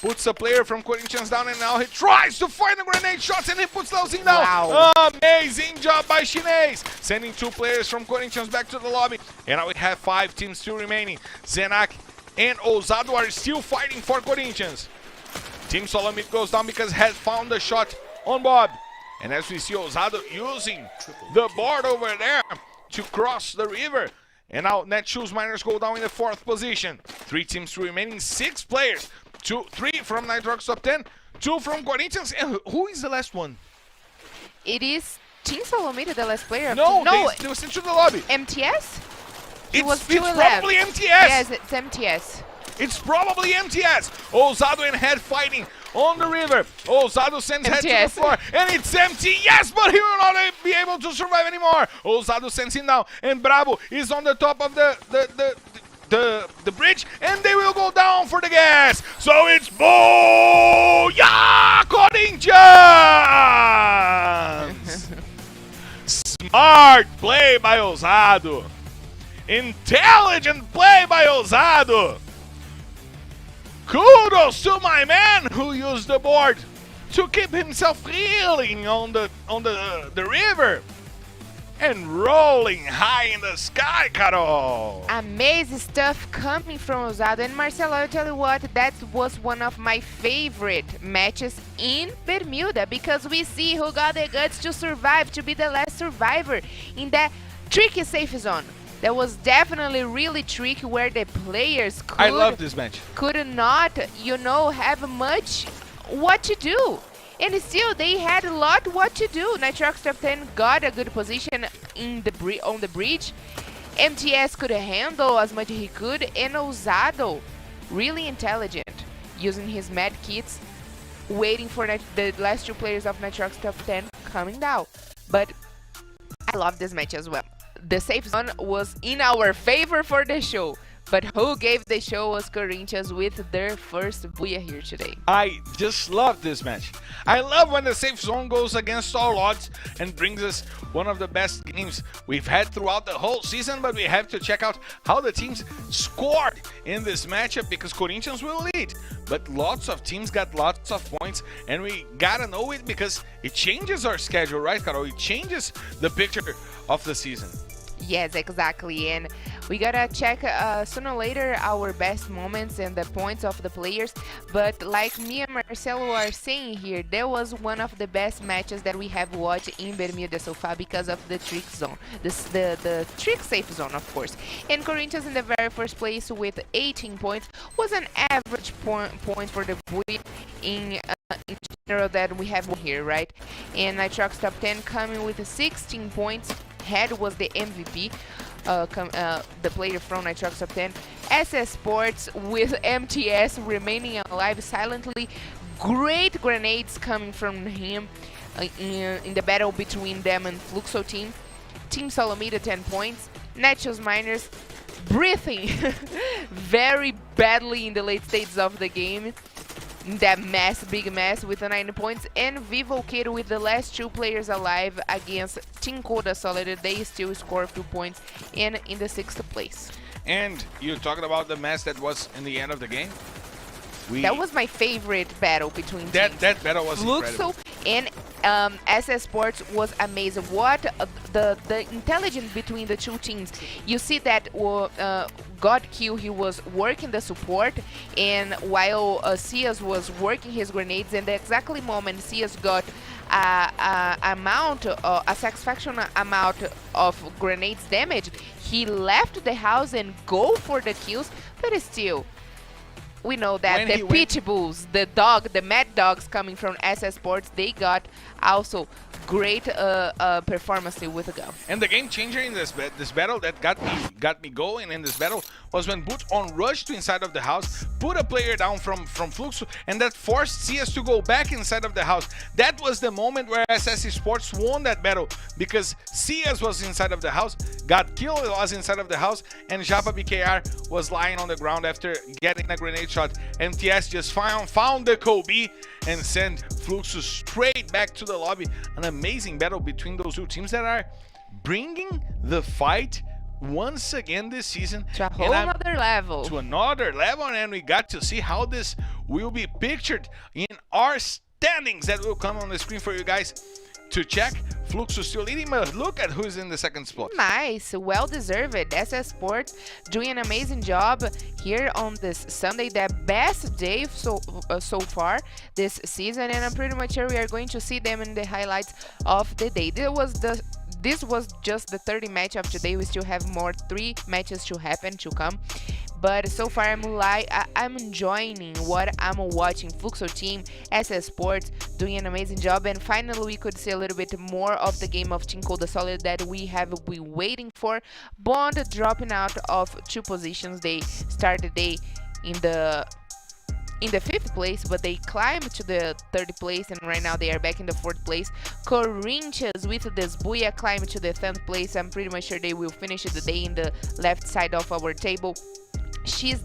puts a player from Corinthians down, and now he tries to find the grenade shots, and he puts Leozinho down. Wow. Amazing job by Chinês, sending 2 players from Corinthians back to the lobby. And now we have 5 teams still remaining. Zenak and Ousado are still fighting for Corinthians. Team Solomit goes down because has found the shot on Bob. And as we see Ousado using the board over there to cross the river. And now Netshoes Miners go down in the 4th position. 3 teams remaining, 6 players. 3 from Nitrox top 10, 2 from Corinthians. And who is the last one? It is Team Solomita, the last player. No, they were sent to the lobby. MTS? It's probably MTS. Yes, it's MTS. It's probably MTS. Ousado and Head fighting on the river. Ousado sends Head to the floor, and it's empty. Yes, but he will not be able to survive anymore. Ousado sends him down, and Bravo is on the top of the bridge, and they will go down for the gas. So it's Booyah Corinthians! Smart play by Ousado. Intelligent play by Ousado. Kudos to my man who used the board to keep himself reeling on the river and rolling high in the sky, Carol. Amazing stuff coming from Ousado. And Marcelo, I'll tell you what, that was one of my favorite matches in Bermuda, because we see who got the guts to survive, to be the last survivor in that tricky safe zone. That was definitely really tricky, where the players I love this match. Could not, have much what to do. And still, they had a lot what to do. Nitrox top 10 got a good position on the bridge. MTS could handle as much as he could. And Ousado, really intelligent, using his med kits, waiting for the last 2 players of Nitrox top 10 coming down. But I love this match as well. The safe zone was in our favor for the show, but who gave the show was Corinthians with their first booyah here today. I just love this match. I love when the safe zone goes against all odds and brings us one of the best games we've had throughout the whole season, but we have to check out how the teams scored in this matchup, because Corinthians will lead, but lots of teams got lots of points, and we gotta know it because it changes our schedule, right, Carol? It changes the picture of the season. Yes, exactly. And we gotta check sooner or later our best moments and the points of the players. But like me and Marcelo are saying here, there was one of the best matches that we have watched in Bermuda so far because of the trick zone, the trick safe zone, of course. And Corinthians in the very first place with 18 points was an average point for the Bui in general that we have here, right? And Nitrox top 10 coming with 16 points. Head was the MVP, the player from Nitrox top 10. Esports with MTS remaining alive silently. Great grenades coming from him in the battle between them and Fluxo team. Team Solomita 10 points. Netshoes Miners breathing very badly in the late stages of the game. That big mess with the 9 points, and Vivo Kid with the last 2 players alive against Team Coda Solid. They still score 2 points and in the 6th place. And you're talking about the mess that was in the end of the game? That was my favorite battle between teams. That battle was Fluxo incredible. and Esports was amazing. What the intelligence between the 2 teams. You see that God Q, he was working the support, and while Cias was working his grenades, and the exactly moment Cias got a satisfaction amount of grenades damage, he left the house and go for the kills, but still, we know that the Pitbulls, the Mad Dogs coming from SS Sports, they got also great performance with the gun. And the game changer in this battle that got me going in this battle was when Boot on rushed to inside of the house, put a player down from Fluxo, and that forced CS to go back inside of the house. That was the moment where SS Sports won that battle, because CS was inside of the house, got killed was inside of the house, and Japa BKR was lying on the ground after getting a grenade shot. MTS just found the Kobe and sent Fluxo straight back to the lobby. An amazing battle between those 2 teams that are bringing the fight once again this season. To a whole other level. To another level, and we got to see how this will be pictured in our standings that will come on the screen for you guys to check. Fluxo still leading, but look at who's in the second spot. Nice, well deserved. SS Sports doing an amazing job here on this Sunday, the best day so far this season, and I'm pretty much sure we are going to see them in the highlights of the day. This was just the 30 match of today. We still have more 3 matches to come. But so far, I'm enjoying what I'm watching. Fluxo team, SS Sports doing an amazing job. And finally, we could see a little bit more of the game of Team Cold Solid that we have been waiting for. Bond dropping out of 2 positions. They started the day in the 5th place, but they climbed to the 3rd place, and right now they are back in the 4th place. Corinthians with this Booyah climbed to the 10th place. I'm pretty much sure they will finish the day in the left side of our table. She's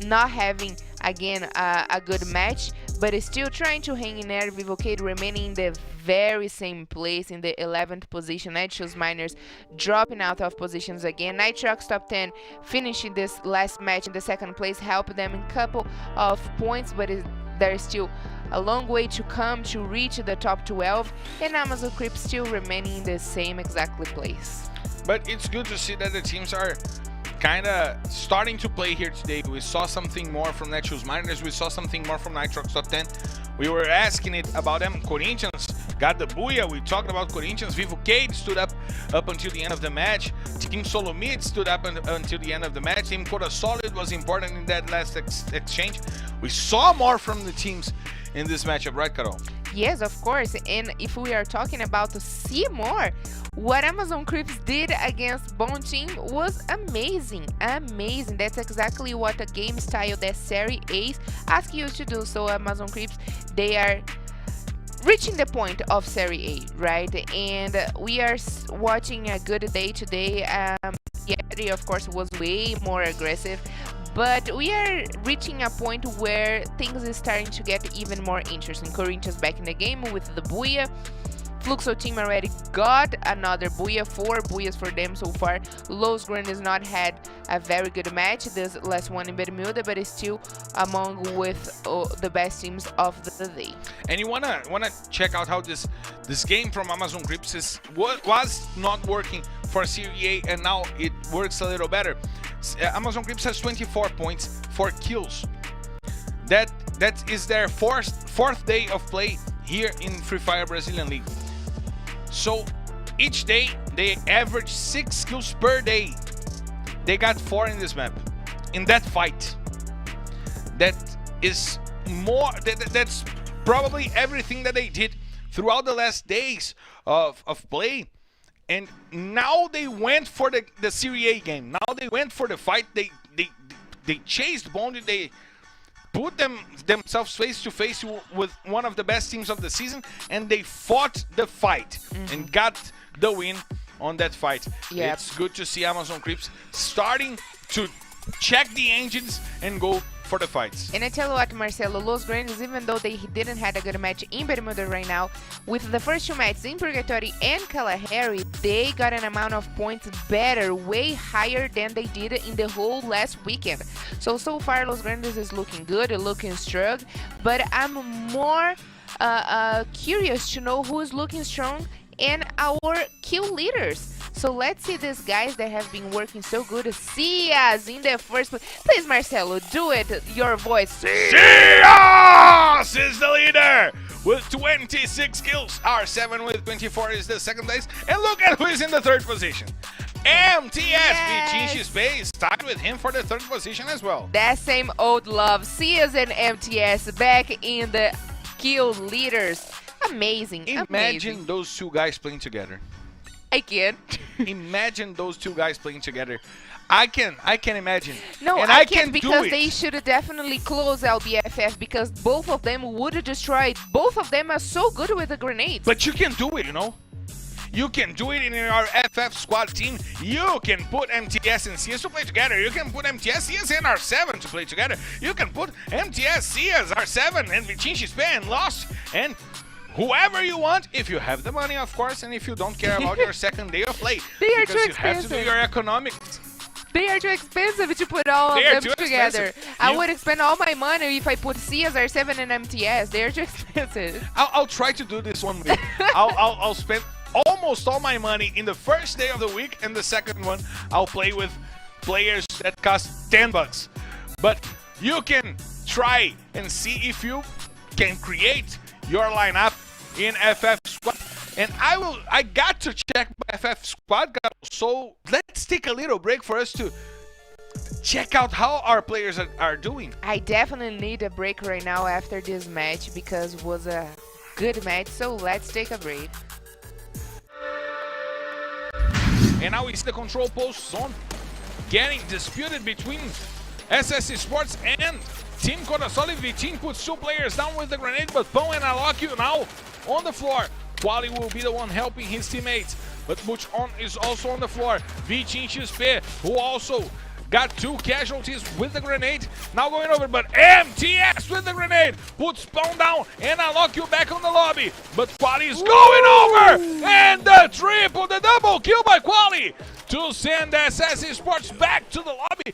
not having again a good match, but is still trying to hang in there. Vivocade remaining in the very same place in the 11th position. Nitros Miners dropping out of positions again. Nitrox top 10 finishing this last match in the 2nd place, help them in a couple of points, but there's still a long way to come to reach the top 12, and Amazon Creep still remaining in the same exactly place. But it's good to see that the teams are kind of starting to play here today. We saw something more from Nitros Miners. We saw something more from Nitrox top 10. We were asking it about them. Corinthians got the Booyah. We talked about Corinthians. Vivocade stood up until the end of the match. Team Solomid stood up until the end of the match. Team Cold Solid was important in that last exchange. We saw more from the teams in this matchup, right, Carol? Yes, of course. And if we are talking about to see more, what Amazon Creeps did against Bone Team was amazing. Amazing. That's exactly what a game style that Serie A's ask you to do. So Amazon Creeps, they are reaching the point of Serie A, right? And we are watching a good day today. Yesterday, of course, was way more aggressive. But we are reaching a point where things is starting to get even more interesting. Corinthians back in the game with the Booyah. Fluxo team already got another Booyah, 4 Booyahs for them so far. Los Grandes not had a very good match, this last one in Bermuda, but is still among with the best teams of the day. And you wanna check out how this game from Amazon Creeps was not working for Serie A, and now it works a little better. Amazon Creeps has 24 points, 4 kills. That is their fourth day of play here in Free Fire Brazilian League. So each day they average 6 kills per day. They got 4 in this map. In that fight, that is more. That's probably everything that they did throughout the last days of play. And now they went for the Serie A game. Now they went for the fight. They chased Bondi. They put themselves face to face with one of the best teams of the season, and they fought the fight and got the win on that fight. Yep. It's good to see Amazon Creeps starting to check the engines and go for the fights. And I tell you what, Marcelo, Los Grandes, even though they didn't have a good match in Bermuda right now, with the first 2 matches in Purgatory and Kalahari, they got an amount of points better, way higher than they did in the whole last weekend. So far, Los Grandes is looking good, looking strong, but I'm more curious to know who is looking strong and our kill leaders. So let's see these guys that have been working so good. Cias in the first place. Please, Marcelo, do it. Your voice. Cias is the leader with 26 kills. R7 with 24 is the second place. And look at who is in the 3rd position. MTS Vichinchi Space tied with him for the 3rd position as well. That same old love. Cias and MTS back in the kill leaders. Amazing. Imagine those 2 guys playing together. I can. Imagine those 2 guys playing together. I can imagine. No, and I can't, because do it. they should definitely close LBFF, because both of them would destroy. Both of them are so good with the grenades. But you can do it, you know. You can do it in our FF squad team. You can put MTS and CS to play together. You can put MTS, CS, and R7 to play together. You can put MTS, CS, R7, and Vichinchi Span, Lost, and whoever you want, if you have the money, of course, and if you don't care about your second day of play. They are because too you have to do expensive. your economics. They are too expensive to put all of They are them too together. expensive. I You- would spend all my money if I put CSR7 and MTS. They are too expensive. I'll try to do this one week. I'll spend almost all my money in the first day of the week, and the second one I'll play with players that cost $10. But you can try and see if you can create your lineup in FF Squad. And I got to check my FF Squad, so let's take a little break for us to check out how our players are doing. I definitely need a break right now after this match because it was a good match. So let's take a break. And now it's the control post zone getting disputed between SS Esports and Team Corasol. V-Team puts 2 players down with the grenade, but Pão and Alokio now on the floor. Quali will be the one helping his teammates, but Muchon is also on the floor. V-Team XP, who also got 2 casualties with the grenade, now going over, but MTS with the grenade puts Pão down and Alokio back on the lobby, but Quali is going over, and the double kill by Quali to send SS Esports back to the lobby.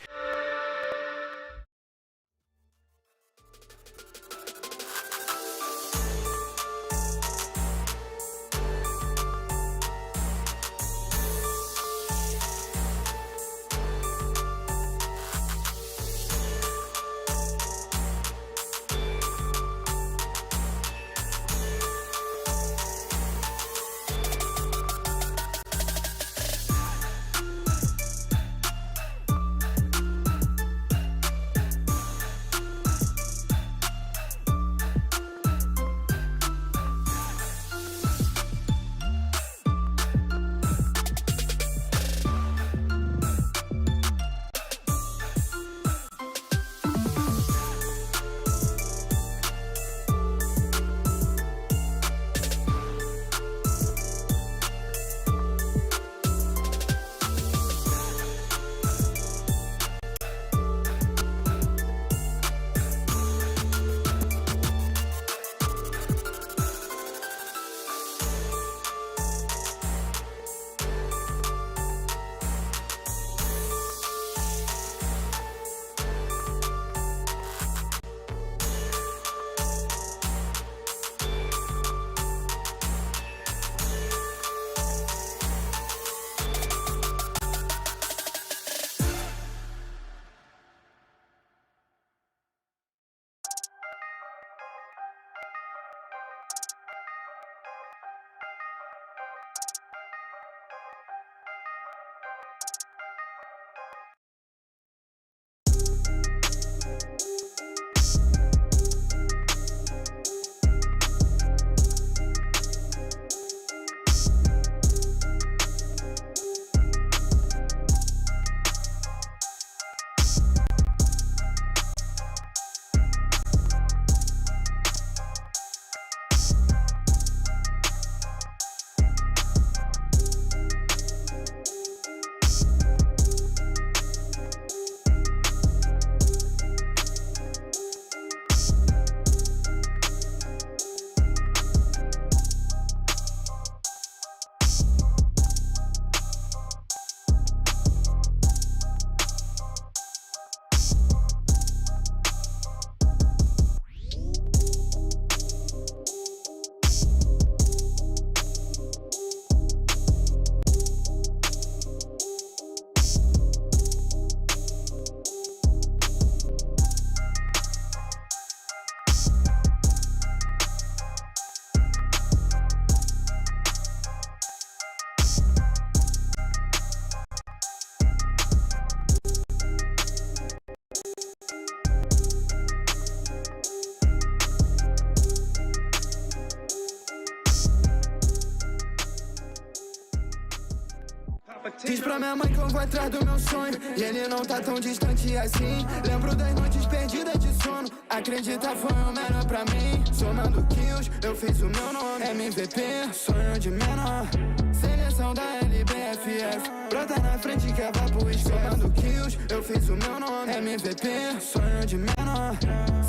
Diz pra minha mãe que eu vou atrás do meu sonho e ele não tá tão distante assim. Lembro das noites perdidas de sono. Acreditar foi o melhor pra mim. Somando kills, eu fiz o meu nome. MVP, sonho de menor. Seleção da LBFF. Brota na frente que vai pro esporte. Somando kills, eu fiz o meu nome. MVP, sonho de menor.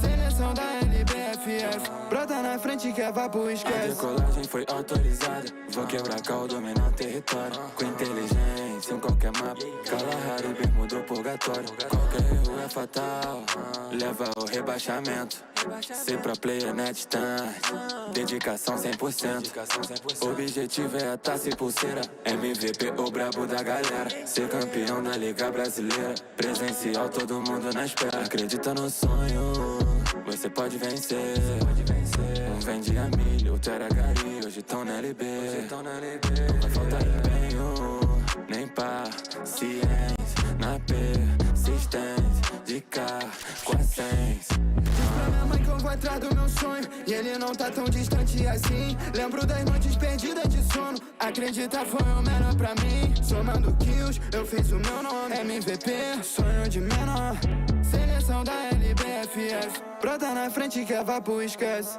Seleção da LBFF. LBFF. Brota na frente que é vapo, A esquece. decolagem foi autorizada. Vou quebrar cal, dominar território. Com inteligência em qualquer mapa. Kalahari, bermuda ou purgatório. Qualquer erro é fatal. Leva ao rebaixamento. Ser pro player na distância. Dedicação 100%. Objetivo é a taça e pulseira. MVP o brabo da galera. Ser campeão da Liga Brasileira. Presencial, todo mundo na espera. Acredita no sonho, você pode vencer. Um vende a milho, outro era gari. Hoje tão na LB. Não vai faltar empenho, nem paciência. Na persistência, de cá com a ciência. Pra minha mãe que eu vou atrás do meu sonho. E ele não tá tão distante assim. Lembro das noites perdidas de sono. Acreditar foi o melhor pra mim. Somando kills, eu fiz o meu nome. MVP, sonho de menor. Seleção da LBFF. Brota na frente que é vapo, esquece.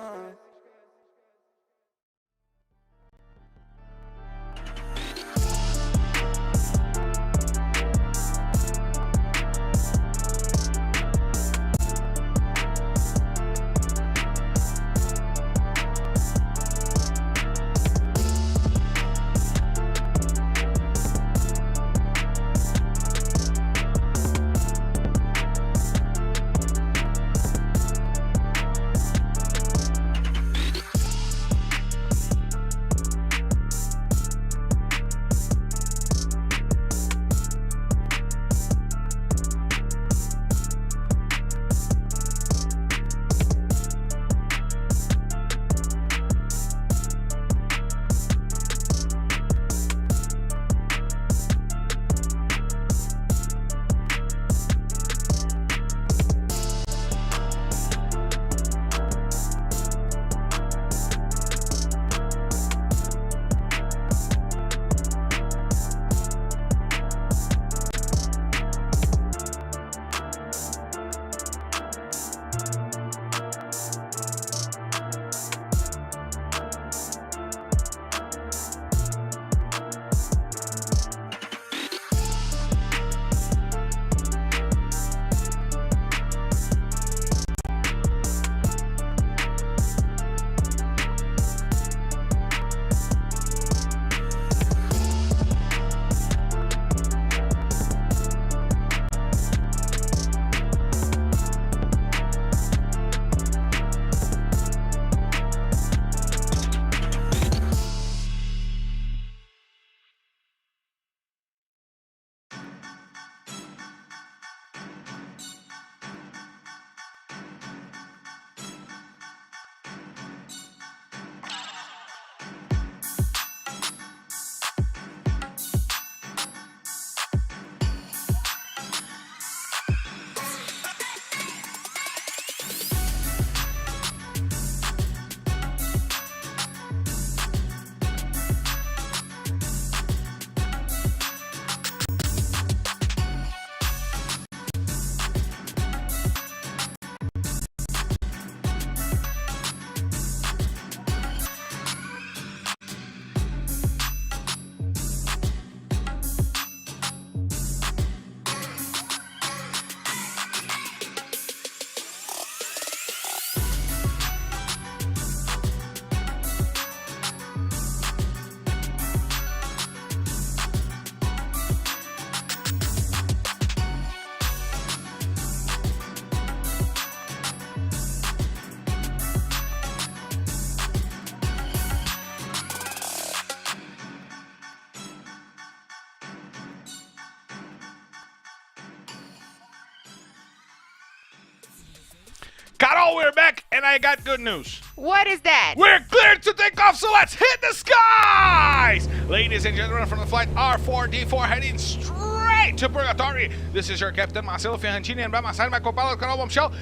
Carol, we're back, and I got good news. What is that? We're cleared to take off, so let's hit the skies! Ladies and gentlemen, from the flight R4D4 heading straight to Purgatory. This is your captain, Marcelo Ferrantini, and by my side, my co-pilot, Carol Bombshell,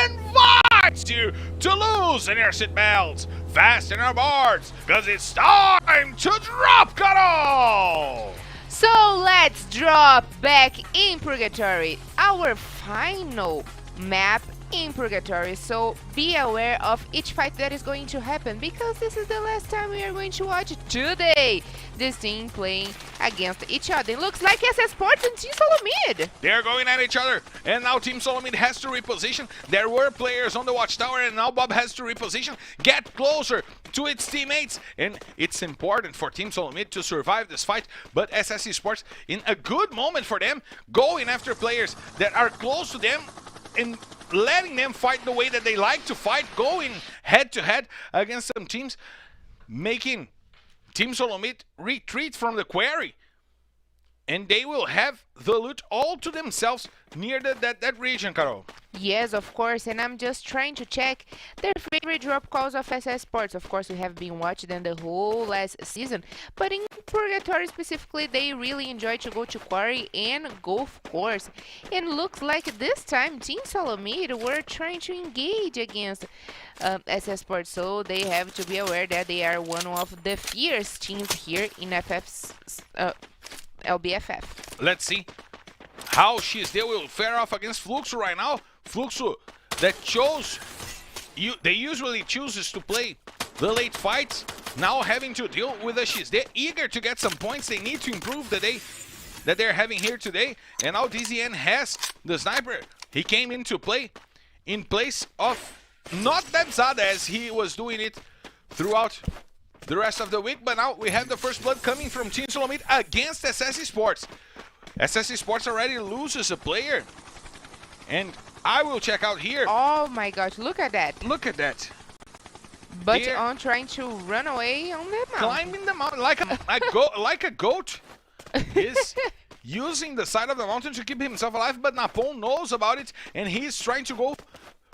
invites you to loosen your seatbelts, fasten your boards, because it's time to drop, Carol! So let's drop back in Purgatory, our final map in Purgatory. So be aware of each fight that is going to happen, because this is the last time we are going to watch today this team playing against each other. It looks like Esports and Team Solomid. They're going at each other, And now Team Solomid has to reposition. There were players on the watchtower, and now Bob has to reposition, get closer to its teammates. And it's important for Team Solomid to survive this fight, but SS Esports, in a good moment for them, going after players that are close to them and letting them fight the way that they like to fight, going head-to-head against some teams, making Team Solomid retreat from the quarry. And they will have the loot all to themselves near that region, Carol. Yes, of course, and I'm just trying to check their favorite drop calls of SS Sports. Of course, we have been watching them the whole last season, but in Purgatory specifically, they really enjoy to go to Quarry and Golf Course. And looks like this time, Team Solomid were trying to engage against SS Sports, so they have to be aware that they are one of the fierce teams here in FF's LBFF. Let's see how they will fare off against Fluxo right now. Fluxo that they usually chooses to play the late fights, now having to deal with a Xde, eager to get some points. They need to improve the day that they're having here today. And now DZN has the sniper. He came into play in place of not Bebzada as he was doing it throughout the rest of the week, but now we have the first blood coming from Team Solomid against SS Esports. SS Esports already loses a player, and I will check out here. Oh my gosh, look at that. Look at that. But on trying to run away on the mountain. Climbing the mountain like a goat. Is using the side of the mountain to keep himself alive, but Napon knows about it, and he's trying to go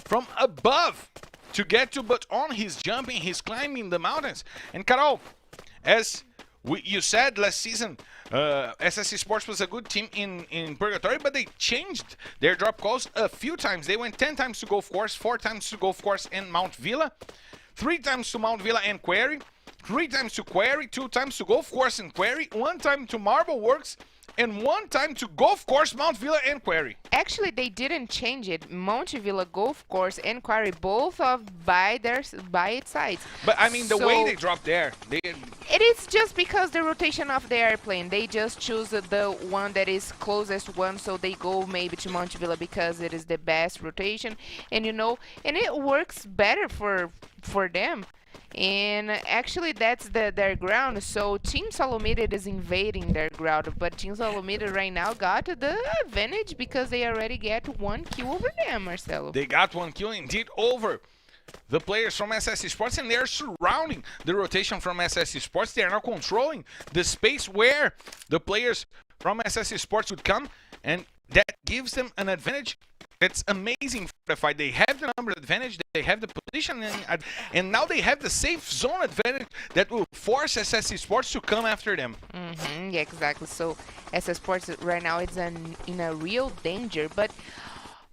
from above to get to, but on he's jumping, he's climbing the mountains. And Carol, as you said last season, SS Esports was a good team in Purgatory, but they changed their drop calls a few times. They went 10 times to Golf Course, 4 times to Golf Course and Mount Villa, 3 times to Mount Villa and Quarry, 3 times to Quarry, 2 times to Golf Course and Quarry, 1 time to Marble Works, and 1 time to Golf Course, Mount Villa, and Quarry. Actually, they didn't change it. Mount Villa, Golf Course, and Quarry, both by its sides. But I mean, the way they dropped there, it is just because the rotation of the airplane. They just choose the one that is closest one, so they go maybe to Mount Villa because it is the best rotation, and and it works better for them. And actually that's their ground, so Team Solomid is invading their ground, but Team Solomid right now got the advantage because they already get 1 kill over them, Marcelo. They got 1 kill indeed over the players from SS Esports, and they're surrounding the rotation from SS Esports. They are now controlling the space where the players from SS Esports would come, and that gives them an advantage. That's amazing for the fight. They have the number advantage, they have the position, and now they have the safe zone advantage that will force SS Esports to come after them. Yeah, exactly. So SS Sports right now is in a real danger, but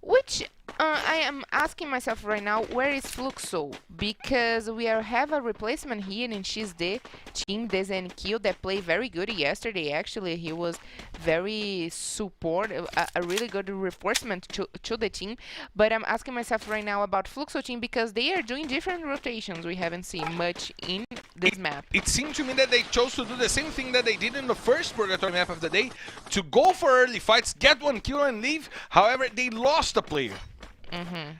which I am asking myself right now, where is Fluxo? Because we have a replacement here in Xde, Team DZN that played very good yesterday. Actually, he was very supportive, a really good reinforcement to the team. But I'm asking myself right now about Fluxo team because they are doing different rotations. We haven't seen much in this map. It seemed to me that they chose to do the same thing that they did in the first Purgatory map of the day, to go for early fights, get 1 kill and leave. However, they lost a player.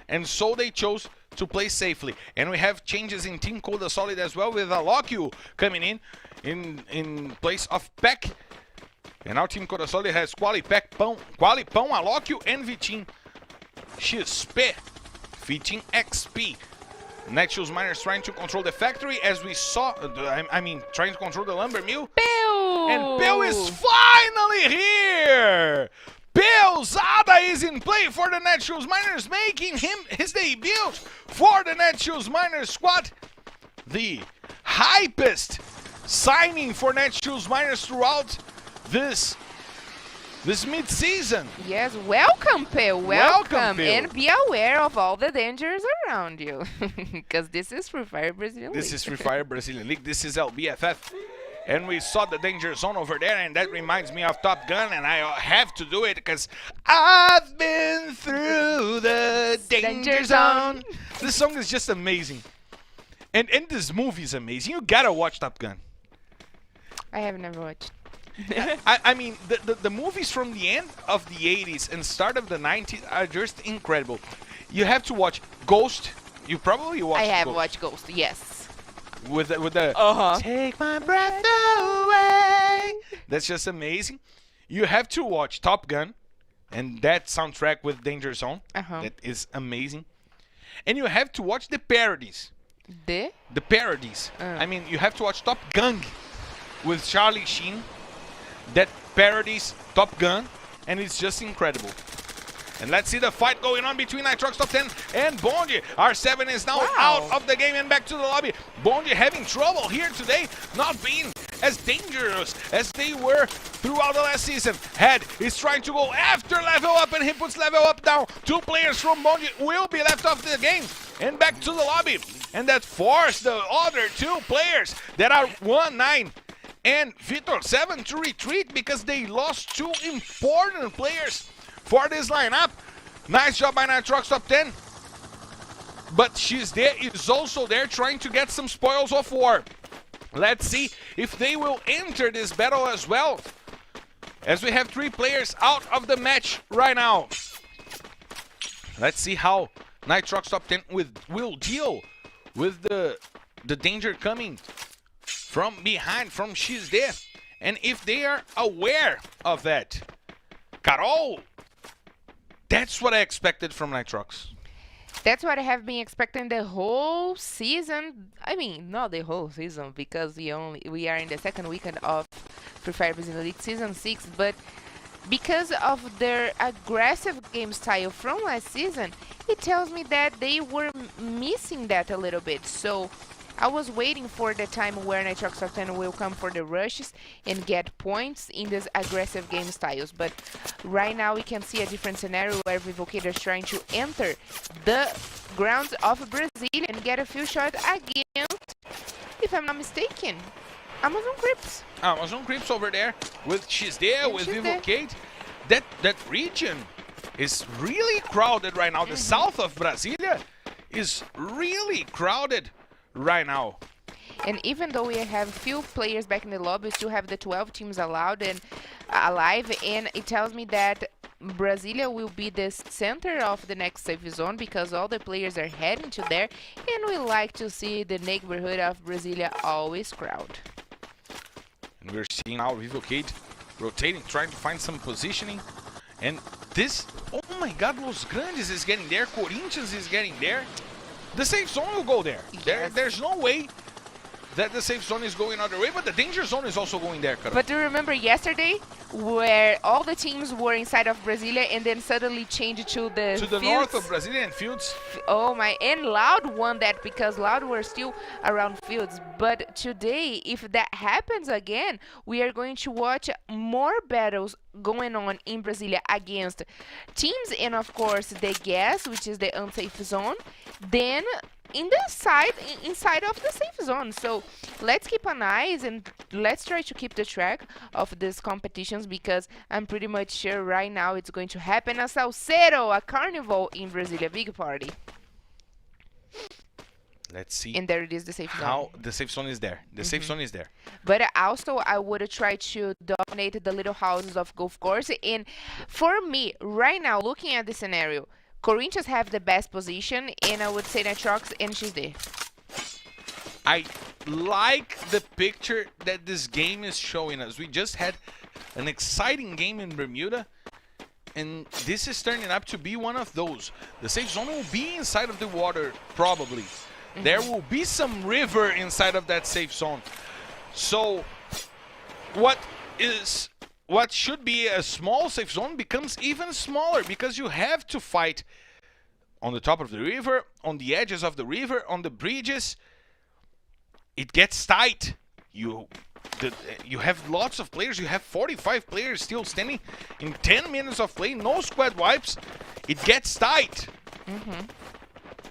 And so they chose to play safely. And we have changes in Team Coda Solid as well, with Alokyu coming in place of Peck. And now Team Coda Solid has Qualipão, Alokyu, and Vitin XP. Vitin XP. Netshoes Miners trying to control the factory, as we saw, trying to control the lumber mill. Bill! And Bill is finally here! Bebzada is in play for the Netshoes Miners, making him his debut for the Netshoes Miners squad. The hypest signing for Netshoes Miners throughout this mid-season. Yes, welcome, Bill. Welcome. Bill. And be aware of all the dangers around you. Because this is Free Fire Brazilian League. This is Free Fire Brazilian League. This is LBFF. And we saw the danger zone over there, and that reminds me of Top Gun, and I have to do it because I've been through the danger zone. This song is just amazing. And this movie is amazing. You gotta watch Top Gun. I have never watched. I mean, the movies from the end of the 80s and start of the 90s are just incredible. You have to watch Ghost. You probably watched I have Ghost. watched Ghost, yes. With the Take my breath away. That's just amazing. You have to watch Top Gun and that soundtrack with Danger Zone. That is amazing. And you have to watch the parodies. The parodies. I mean, you have to watch Top Gun with Charlie Sheen. That parodies Top Gun, and it's just incredible. And let's see the fight going on between Nitrox Top 10 and Bonji. R7 is now out of the game and back to the lobby. Bonji having trouble here today, not being as dangerous as they were throughout the last season. Head is trying to go after level up, and he puts level up down. 2 players from Bonji will be left off the game and back to the lobby. And that forced the other 2 players that are 1-9 and Vitor 7 to retreat because they lost 2 important players for this lineup. Nice job by Nitrox Top 10. But she's there, is also there trying to get some spoils of war. Let's see if they will enter this battle as well, as we have 3 players out of the match right now. Let's see how Nitrox Top 10 will deal with the danger coming from behind, from She's There, and if they are aware of that. Carol, that's what I expected from Nitrox. That's what I have been expecting the whole season. I mean, not the whole season, because we are in the second weekend of Free Fire Brazilian League Season 6, but because of their aggressive game style from last season, it tells me that they were missing that a little bit. So I was waiting for the time where Nitrox Top 10 will come for the rushes and get points in these aggressive game styles. But right now we can see a different scenario where Vivocator is trying to enter the grounds of Brazil and get a few shots against, if I'm not mistaken, Amazon Crips. Amazon Crips over there with She's There, with Vivocate. That region is really crowded right now. The south of Brasilia is really crowded right now. And even though we have few players back in the lobby, we still have the 12 teams allowed and alive, and it tells me that Brasilia will be the center of the next safe zone because all the players are heading to there, and we like to see the neighborhood of Brasilia always crowded. And we're seeing now Vivocate rotating, trying to find some positioning, and this, oh my god, Los Grandes is getting there, Corinthians is getting there. The safe zone will go there. Yes. There's no way that the safe zone is going other way, but the danger zone is also going there, Carol. But do you remember yesterday where all the teams were inside of Brasilia and then suddenly changed to the fields? North of Brazilian fields? Oh my, and Loud won that because Loud were still around fields. But today, if that happens again, we are going to watch more battles going on in Brasilia against teams and of course the gas, which is the unsafe zone, then in the inside of the safe zone. So let's keep an eye and let's try to keep the track of these competitions, because I'm pretty much sure right now it's going to happen. A Salcedo, a carnival in Brasilia, big party. Let's see. And there it is, the safe zone. How the safe zone is there. The safe zone is there. But also, I would try to dominate the little houses of golf course. And for me, right now, looking at the scenario, Corinthians have the best position, and I would say Nitrox and She's There. I like the picture that this game is showing us. We just had an exciting game in Bermuda, and this is turning up to be one of those. The safe zone will be inside of the water, probably. There will be some river inside of that safe zone. So what should be a small safe zone becomes even smaller, because you have to fight on the top of the river, on the edges of the river, on the bridges. It gets tight. You have lots of players. You have 45 players still standing in 10 minutes of play. No squad wipes. It gets tight.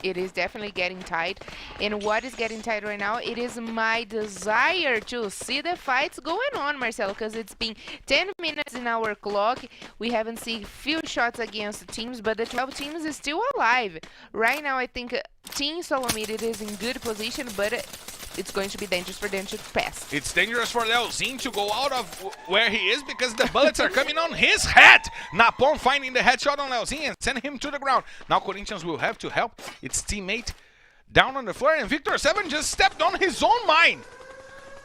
It is definitely getting tight. And what is getting tight right now, it is my desire to see the fights going on, Marcelo, because it's been 10 minutes in our clock. We haven't seen few shots against the teams, but the 12 teams is still alive. Right now, I think Team Solomid is in good position, but it's going to be dangerous for them to pass. It's dangerous for Leozin to go out of where he is because the bullets are coming on his head. Napon finding the headshot on Leozin and send him to the ground. Now Corinthians will have to help its teammate down on the floor, and Victor 7 just stepped on his own mine.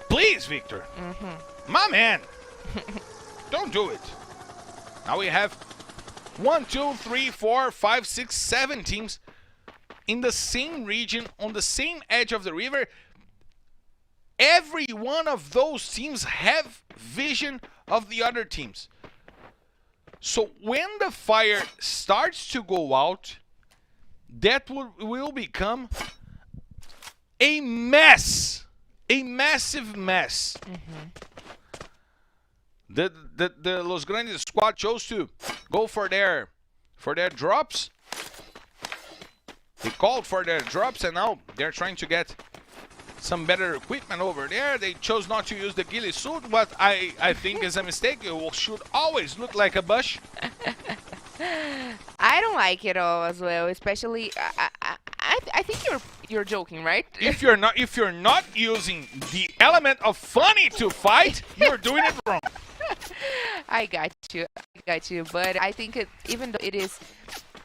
Please, Victor. My man. Don't do it. Now we have 1, 2, 3, 4, 5, 6, 7 teams in the same region, on the same edge of the river. Every one of those teams have vision of the other teams. So when the fire starts to go out, that will become a mess. A massive mess. The Los Grandes squad chose to go for their drops. They called for their drops, and now they're trying to get some better equipment over there. They chose not to use the ghillie suit, what I think is a mistake. It should always look like a bush. I don't like it all as well, especially I think you're joking, right? If you're not using the element of funny to fight, you're doing it wrong. I got you. But I think even though it is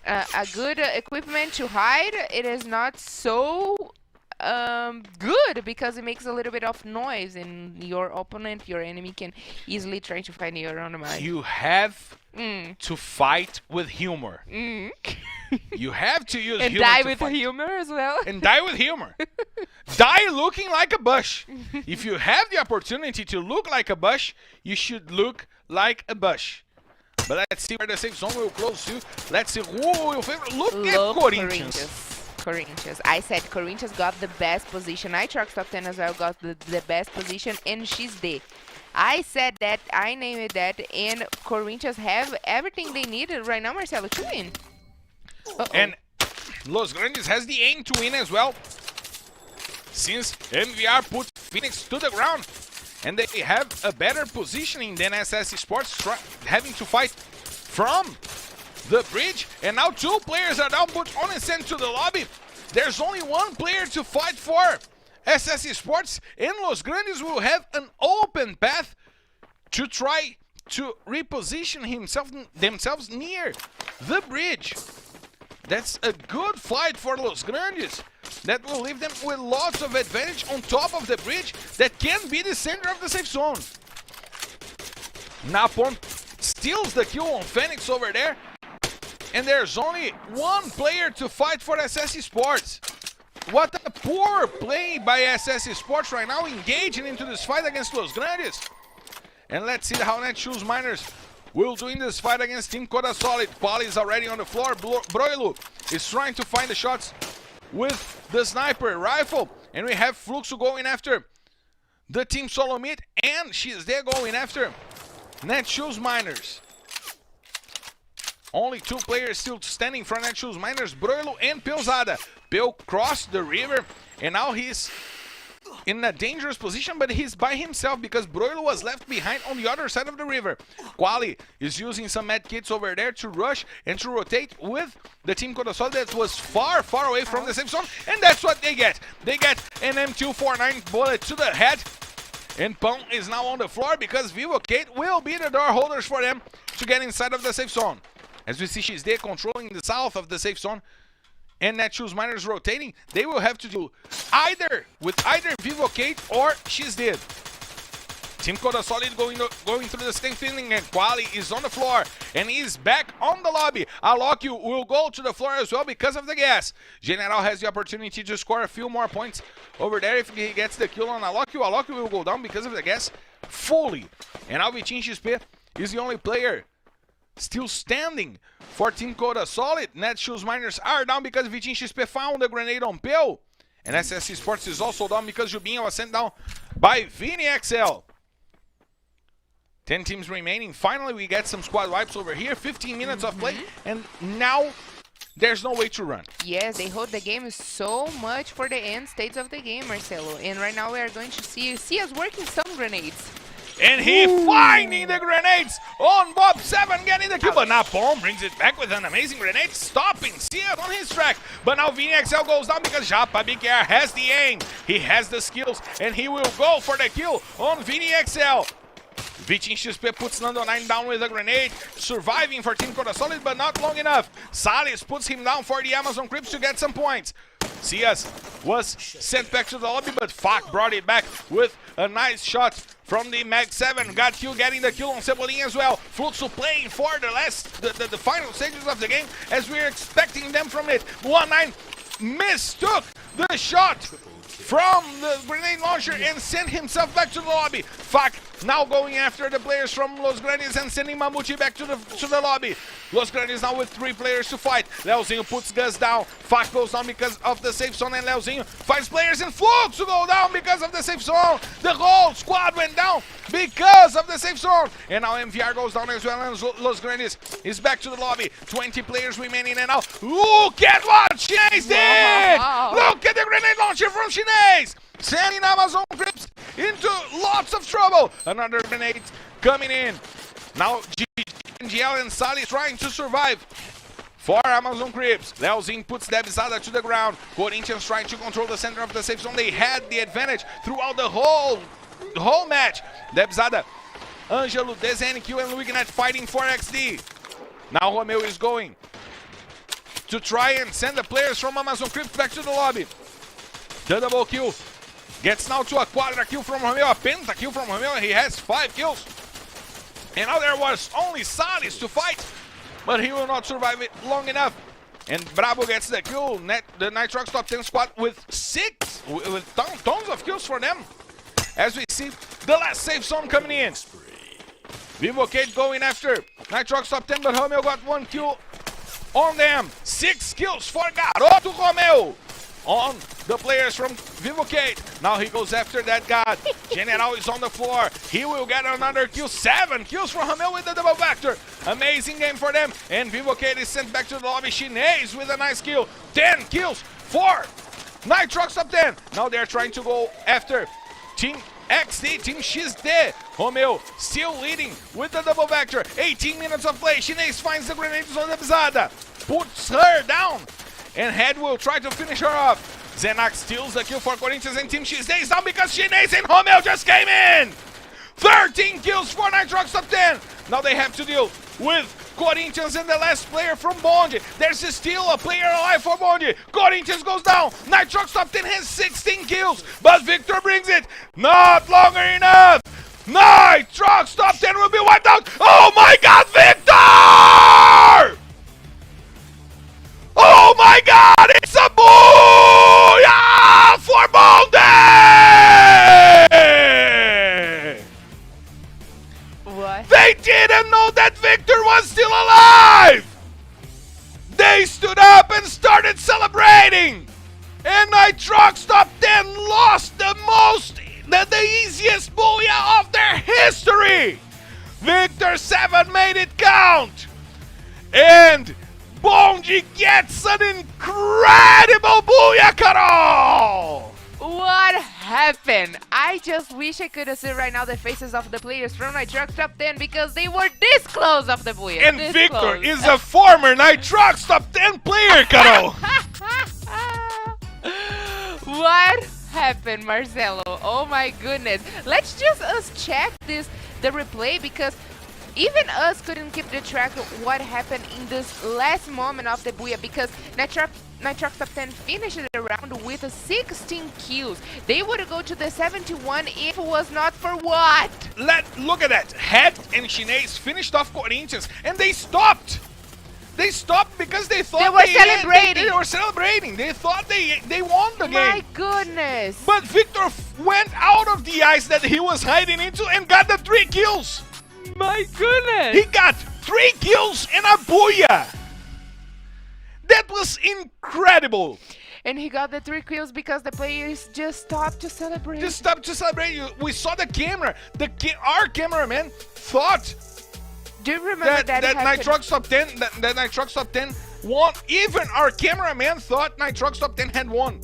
a good equipment to hide, it is not so good because it makes a little bit of noise, and your opponent, your enemy, can easily try to find you around the mine. You have to fight with humor. You have to use and humor die to with fight. humor as well. And die with humor. Die looking like a bush. If you have the opportunity to look like a bush, you should look like a bush. But let's see where the safe zone will close to. Let's see who will favor. Look at Corinthians. I said Corinthians got the best position. I Trucks Top 10 as well got the best position, and she's there. I said that, I named it that, and Corinthians have everything they needed right now, Marcelo, to win. And Los Grandes has the aim to win as well, since MVR put Phoenix to the ground, and they have a better positioning than SS Esports, having to fight from the bridge. And now 2 players are down, put on and sent to the lobby. There's only 1 player to fight for. SS Esports and Los Grandes will have an open path to try to reposition themselves near the bridge. That's a good fight for Los Grandes. That will leave them with lots of advantage on top of the bridge that can be the center of the safe zone. Napon steals the kill on Phoenix over there. And there's only 1 player to fight for SS Esports. What a poor play by SS Esports right now, engaging into this fight against Los Grandes. And let's see how Netshoes Miners will do in this fight against Team Coda Solid. Quali is already on the floor. Broilu is trying to find the shots with the sniper rifle. And we have Fluxo going after the Team Solomid, and she is there going after Netshoes Miners. Only 2 players still standing for Netshoes Miners, Broilu and Pilzada. Pil crossed the river, and now he's in a dangerous position, but he's by himself because Broilu was left behind on the other side of the river. Quali is using some med kits over there to rush and to rotate with the Team Codasol that was far, far away from the safe zone, and that's what they get. They get an M249 bullet to the head, and Pong is now on the floor because Vivo Kate will be the door holders for them to get inside of the safe zone. As we see, she's there controlling the south of the safe zone, and Netshoes Miners rotating. They will have to do either Vivo Kate or she's dead. Team Coda Solid going through the same feeling, and Quali is on the floor and he's back on the lobby. Alokyu will go to the floor as well because of the gas. General has the opportunity to score a few more points over there if he gets the kill on Alokyu. Alokyu will go down because of the gas fully. And now Vitinho XP is the only player still standing for Team Coda Solid. Netshoes Miners are down because Vitinho XP found the grenade on Pil. And SS Esports is also down because Jubinha was sent down by Vini XL. 10 teams remaining. Finally, we get some squad wipes over here. 15 minutes of play, and now there's no way to run. Yes, they hold the game so much for the end states of the game, Marcelo. And right now we are going to see us working some grenades. And he finding the grenades on Bob 7, getting the kill. But now Bomb brings it back with an amazing grenade, stopping Sia on his track. But now ViniXL goes down because Japa BKR has the aim. He has the skills, and he will go for the kill on ViniXL. Vitin XP puts Nando 9 down with a grenade, surviving for Team Coda Solid, but not long enough. Salis puts him down for the Amazon Crips to get some points. Sias was sent back to the lobby, but Fak brought it back with a nice shot from the Mag 7. Got Q getting the kill on Cebolinha as well. Fluxo playing for the final stages of the game as we're expecting them from it. 1-9 mistook the shot from the grenade launcher and sent himself back to the lobby. Fak now going after the players from Los Grandes and sending Mamuchi back to the lobby. Los Grandes now with 3 players to fight. Leozinho puts Gus down. Fak goes down because of the safe zone, and Leozinho finds players in Flux to go down because of the safe zone. The whole squad went down because of the safe zone. And now MVR goes down as well, and Los Grandes is back to the lobby. 20 players remaining, and now look at what Chinese did! Wow. Look at the grenade launcher from Chinese! Sending Amazon Crips into lots of trouble. Another grenade coming in. Now GL and Sally trying to survive for Amazon Crips. Leozin puts Debzada to the ground. Corinthians trying to control the center of the safe zone. They had the advantage throughout the whole match. Debzada, Angelo, DZNQ, and Wignet fighting for XD. Now Romeo is going to try and send the players from Amazon Crips back to the lobby. The double kill gets now to a quadra kill from Romeo, a penta kill from Romeo. He has 5 kills. And now there was only Salis to fight, but he will not survive it long enough. And Bravo gets the kill. The Nitrox top 10 squad with tons of kills for them. As we see the last safe zone coming in. Vivocade going after Nitrox top 10, but Romeo got 1 kill on them. 6 kills for Garoto Romeo on the players from Vivocade. Now he goes after that guy. General is on the floor. He will get another kill. 7 kills for Romeo with the double vector. Amazing game for them. And Vivocade is sent back to the lobby. Chinese with a nice kill. 10 kills for Nitrox top 10. Now they're trying to go after Team XD, Team XD. Romeo still leading with the double vector. 18 minutes of play. Chinese finds the grenades on the Bizada. Puts her down. And Head will try to finish her off. Zenak steals the kill for Corinthians, and Team XD is down because Chinese and Romeo just came in. 13 kills for Nitrox top 10. Now they have to deal with Corinthians and the last player from Bonde. There's still a player alive for Bonde. Corinthians goes down. Nitrox top 10 has 16 kills, but Victor brings it. Not longer enough. Nitrox top 10 will be wiped out. Oh my God, Victor! Oh my God, it's a booyah for Bonde! What? They didn't know that Victor was still alive! They stood up and started celebrating! And Nitrox top 10 lost the easiest booyah of their history! Victor 7 made it count! And Bonde gets an incredible booyah, Carol! What happened? I just wish I could have seen right now the faces of the players from Nitrox top 10 because they were this close of the booyah. And Victor is a former Nitrox top 10 player, Carol! What happened, Marcelo? Oh my goodness. Let's just check the replay because even us couldn't keep the track of what happened in this last moment of the booyah because Nitrox top 10 finished the round with 16 kills. They would go to the 71 if it was not for what? Look at that. Head and Chinese finished off Corinthians and they stopped. They stopped because they thought they were celebrating. They were celebrating. They thought they won the game. My goodness. But Victor went out of the ice that he was hiding into and got the 3 kills. My goodness! He got 3 kills and a booyah! That was incredible! And he got the 3 kills because the players just stopped to celebrate. Just stopped to celebrate. We saw the camera. Our cameraman thought Do you remember that Nitrox top 10 won. Even our cameraman thought Nitrox top 10 had won.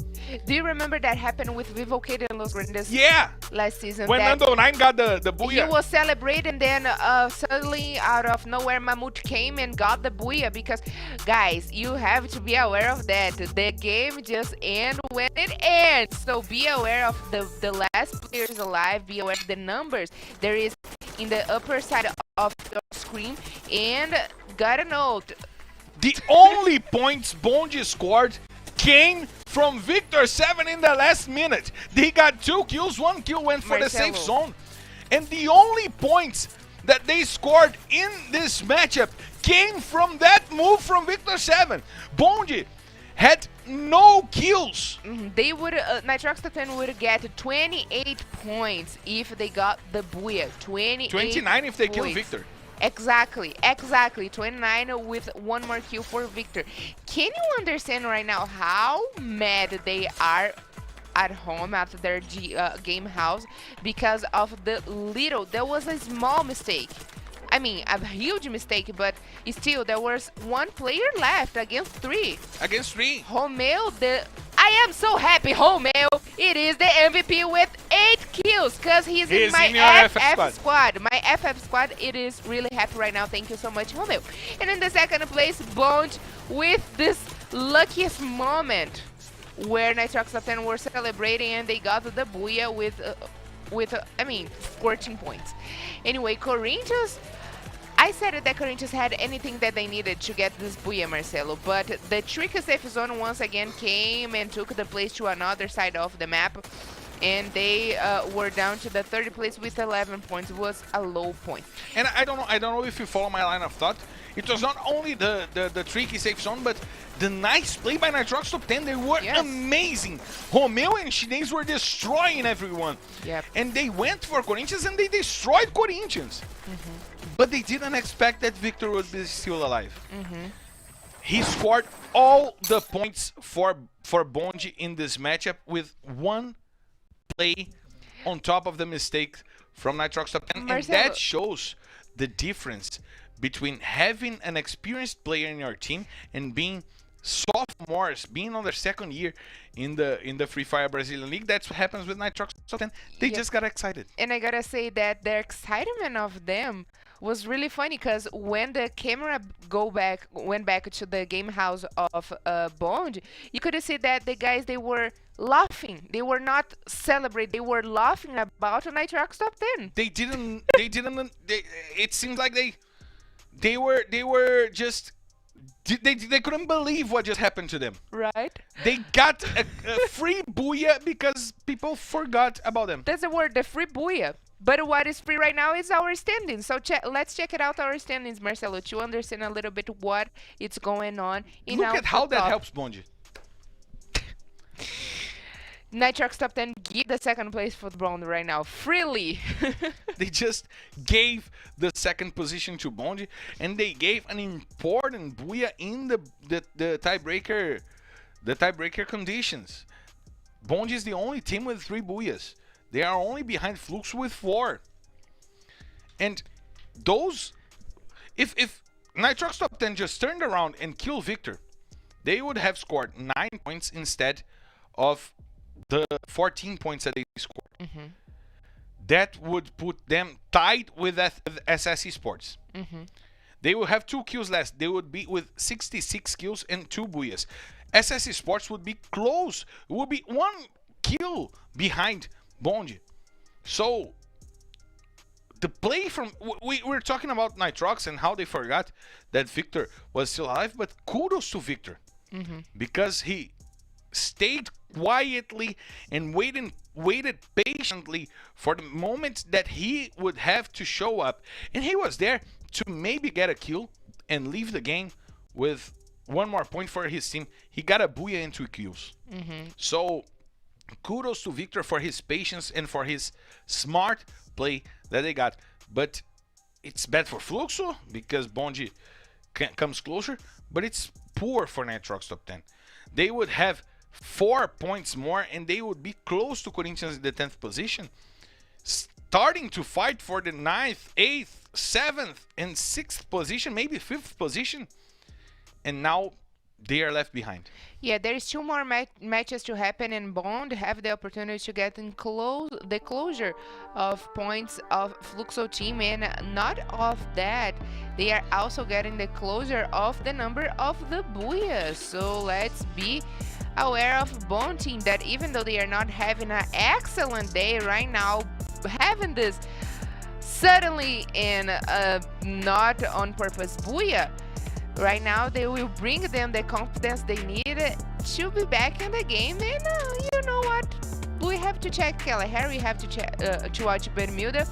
Do you remember that happened with Vivo Kid and Los Grandes Yeah, last season? when that Nando 9 got the he booyah. was celebrating, then suddenly out of nowhere Mammoth came and got the booyah. Because guys, you have to be aware of that. The game just ends when it ends. So be aware of the last players alive. Be aware of the numbers there is in the upper side of the screen. And gotta note, The only points Bonji scored came from Victor 7 in the last minute. They got 2 kills, 1 kill went for the safe zone. And the only points that they scored in this matchup came from that move from Victor 7. Bonji had no kills. they would Nitrox Top 10 would get 28 points if they got the booyah. 29 if they kill points. Victor. Exactly. 29 with 1 more kill for Victor. Can you understand right now how mad they are at home at their game house because of there was a small mistake. I mean, a huge mistake, but still, there was 1 player left against 3. Against 3. Romeo, I am so happy, Romeo. It is the MVP with 8 kills, because he's in my in your FF squad. My FF squad, it is really happy right now. Thank you so much, Romeo. And in the second place, Bond with this luckiest moment where Nitrox Top 10 were celebrating and they got the booyah with 14 points. Anyway, Corinthians, I said that Corinthians had anything that they needed to get this booyah, Marcelo, but the tricky safe zone once again came and took the place to another side of the map, and they were down to the 30th place with 11 points. It was a low point. And I don't know if you follow my line of thought. It was not only the tricky safe zone, but the nice play by Nitrox Top 10. They were amazing. Romeo and Chinese were destroying everyone. Yep. And they went for Corinthians and they destroyed Corinthians. But they didn't expect that Victor would be still alive. He scored all the points for Bonji in this matchup with 1 play on top of the mistake from Nitrox Top 10. And that shows the difference between having an experienced player in your team and being sophomores, being on their second year in the Free Fire Brazilian League. That's what happens with Nitrox Top 10. They just got excited. And I gotta say that the excitement of them was really funny, because when the camera went back to the game house of Bond, you could see that the guys, they were laughing. They were not celebrating. They were laughing about Nitrox Top 10. It seems like they were just they couldn't believe what just happened to them. Right? They got a free booyah because people forgot about them. That's the word, the free booyah. But what is free right now is our standings. So let's check it out, our standings, Marcelo, to understand a little bit what is going on in our Look at how that helps Bonji. Nitrox Top 10 give the second place for Bond right now, freely. They just gave the second position to Bonji, and they gave an important booyah in the tiebreaker conditions. Bonji is the only team with 3 booyahs. They are only behind Flux with 4. And those, if Nitrox Top 10 just turned around and killed Victor, they would have scored 9 points instead of the 14 points that they scored. That would put them tied with SS Esports. They will have 2 kills less. They would be with 66 kills and 2 booyahs. SS Esports would be close. It would be 1 kill behind Bonji. So the play from we're talking about Nitrox and how they forgot that Victor was still alive, but kudos to Victor because he stayed quietly and waited patiently for the moment that he would have to show up, and he was there to maybe get a kill and leave the game with 1 more point for his team. He got a booyah and 2 kills. So kudos to Victor for his patience and for his smart play that they got. But it's bad for Fluxo because Bonji comes closer, but it's poor for Nitrox Top 10. They would have 4 points more and they would be close to Corinthians in the 10th position, starting to fight for the 9th, 8th, 7th and 6th position, maybe 5th position. And now they are left behind. Yeah, there is two more matches to happen, and Bond have the opportunity to get in the closure of points of Fluxo team, and not of that, they are also getting the closure of the number of the Booyahs. So let's be aware of Bond team that even though they are not having an excellent day right now, having this suddenly and not on purpose Booyah, right now they will bring them the confidence they need to be back in the game. And you know what, we have to check Kalahari, we have to watch Bermuda,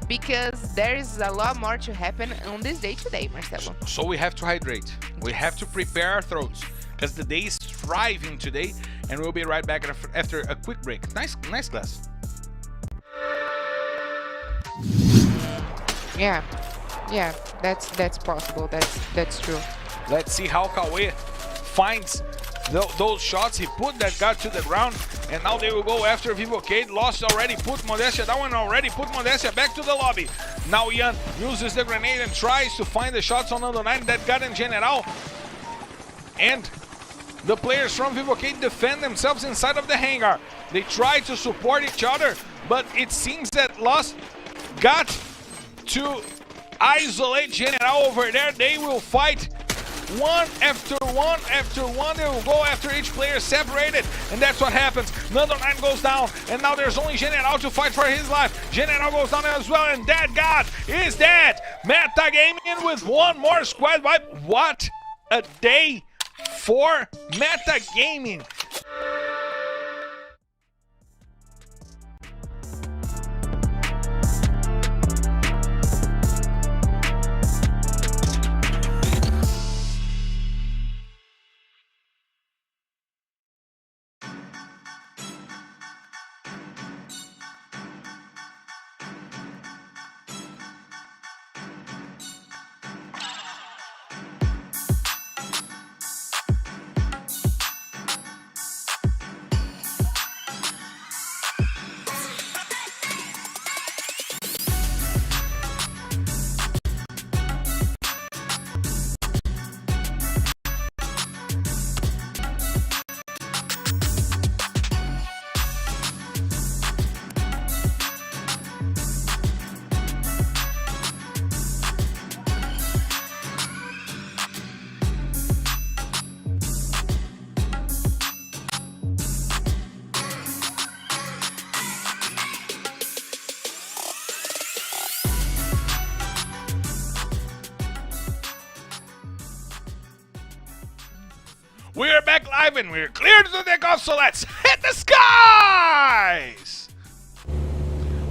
because there is a lot more to happen on this day today, Marcelo. So we have to hydrate, we have to prepare our throats, because the day is thriving today, and we'll be right back after a quick break. Nice class. Yeah, that's possible. That's true. Let's see how Kawe finds those shots. He put that guy to the ground, and now they will go after Vivocade. Lost already, put Modestia down, already put Modestia back to the lobby. Now Ian uses the grenade and tries to find the shots on number 9 that got in General. And the players from Vivocade defend themselves inside of the hangar. They try to support each other, but it seems that Lost got to isolate General over there. They will fight one after one after one. They will go after each player separated, and that's what happens. Number 9 goes down, and now there's only General to fight for his life. General goes down as well, and that god is dead. Meta Gaming with one more squad wipe. What a day for Meta Gaming. We are back live and we're clear to take off, so let's hit the skies!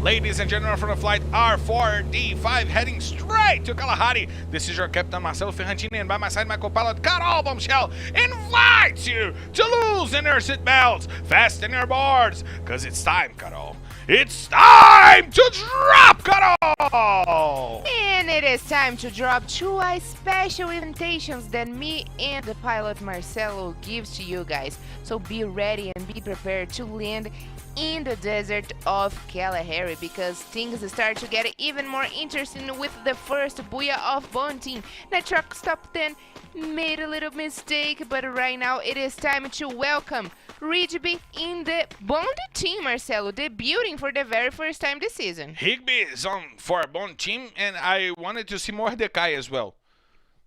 Ladies and gentlemen, from the flight R4D5 heading straight to Kalahari. This is your Captain Marcelo Ferrantini, and by my side my co-pilot Carol Bombshell invites you to loosen your seatbelts, fasten your boards, cause it's time, Carol. It's time to drop, Carol! And it is time to drop two special invitations that me and the pilot Marcelo gives to you guys. So be ready and be prepared to land in the desert of Kalahari, because things start to get even more interesting with the first Booyah of Bond team. The truck stop 10 made a little mistake, but right now it is time to welcome Rigby in the Bond team, Marcelo, debuting for the very first time this season. Higby is on for a Bond team, and I wanted to see more Mordecai as well.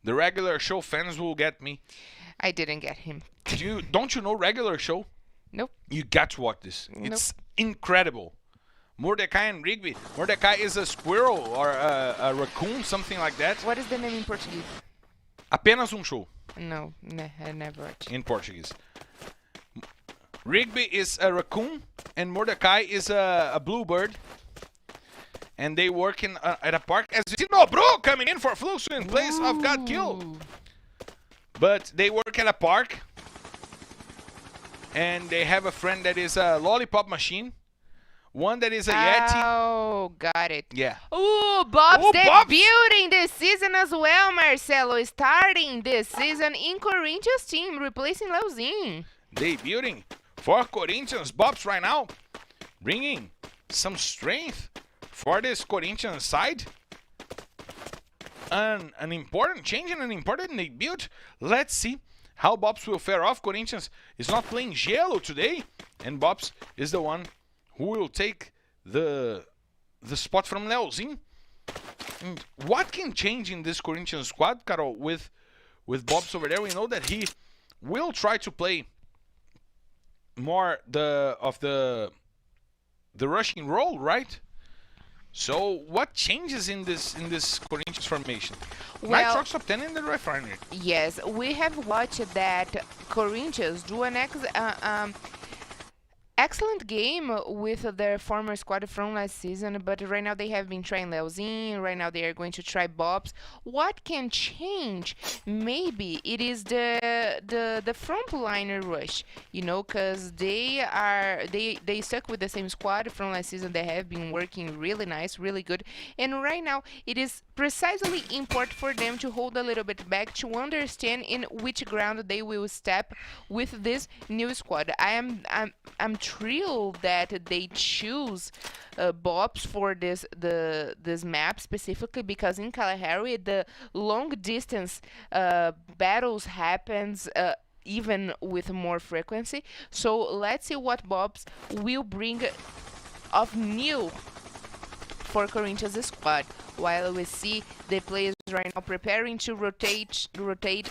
The regular show fans will get me. I didn't get him. Don't you know regular show? Nope. You got to watch this. Nope. It's incredible. Mordecai and Rigby. Mordecai is a squirrel or a raccoon, something like that. What is the name in Portuguese? Apenas show. No, I never watched. In Portuguese. Rigby is a raccoon and Mordecai is a bluebird. And they work in at a park. As you see, Nobru coming in for Fluxo in place of God Kill. But they work at a park. And they have a friend that is a lollipop machine. One that is a Yeti. Oh, got it. Yeah. Ooh, Bob's Ooh, Bob's debuting this season as well, Marcelo. Starting this season in Corinthians team, replacing Leozin. Debuting for Corinthians. Bob's right now bringing some strength for this Corinthians side. An important change and an important debut. Let's see how Bobs will fare off. Corinthians is not playing Gelo today, and Bobs is the one who will take the spot from Leozin. And what can change in this Corinthians squad, Carol, with Bobs over there? We know that he will try to play more the rushing role, right? So what changes in this Corinthians formation? Well, Nitrox top 10 in the refinery. yes, we have watched that Corinthians do an excellent game with their former squad from last season, but right now they have been trying Leozin. Right now they are going to try Bobs. What can change? Maybe it is the front liner rush, you know, because they stuck with the same squad from last season. They have been working really nice, really good, and right now it is precisely important for them to hold a little bit back to understand in which ground they will step with this new squad. I'm thrilled that they choose Bobs for this map specifically, because in Kalahari the long distance battles happens even with more frequency. So let's see what Bobs will bring of new for Corinthians' squad, while we see the players right now preparing to rotate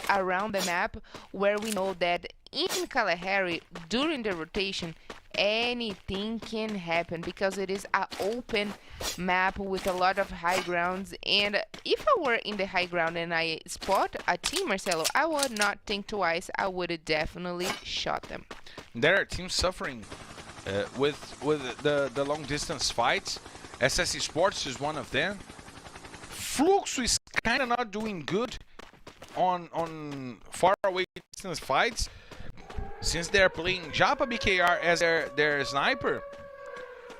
around the map, where we know that in Kalahari during the rotation anything can happen because it is an open map with a lot of high grounds. And if I were in the high ground and I spot a team, Marcelo, I would not think twice. I would have definitely shot them. There are teams suffering with the long distance fights. SS Esports is one of them. Fluxo is kind of not doing good on far away distance fights, since they're playing Japa BKR as their sniper,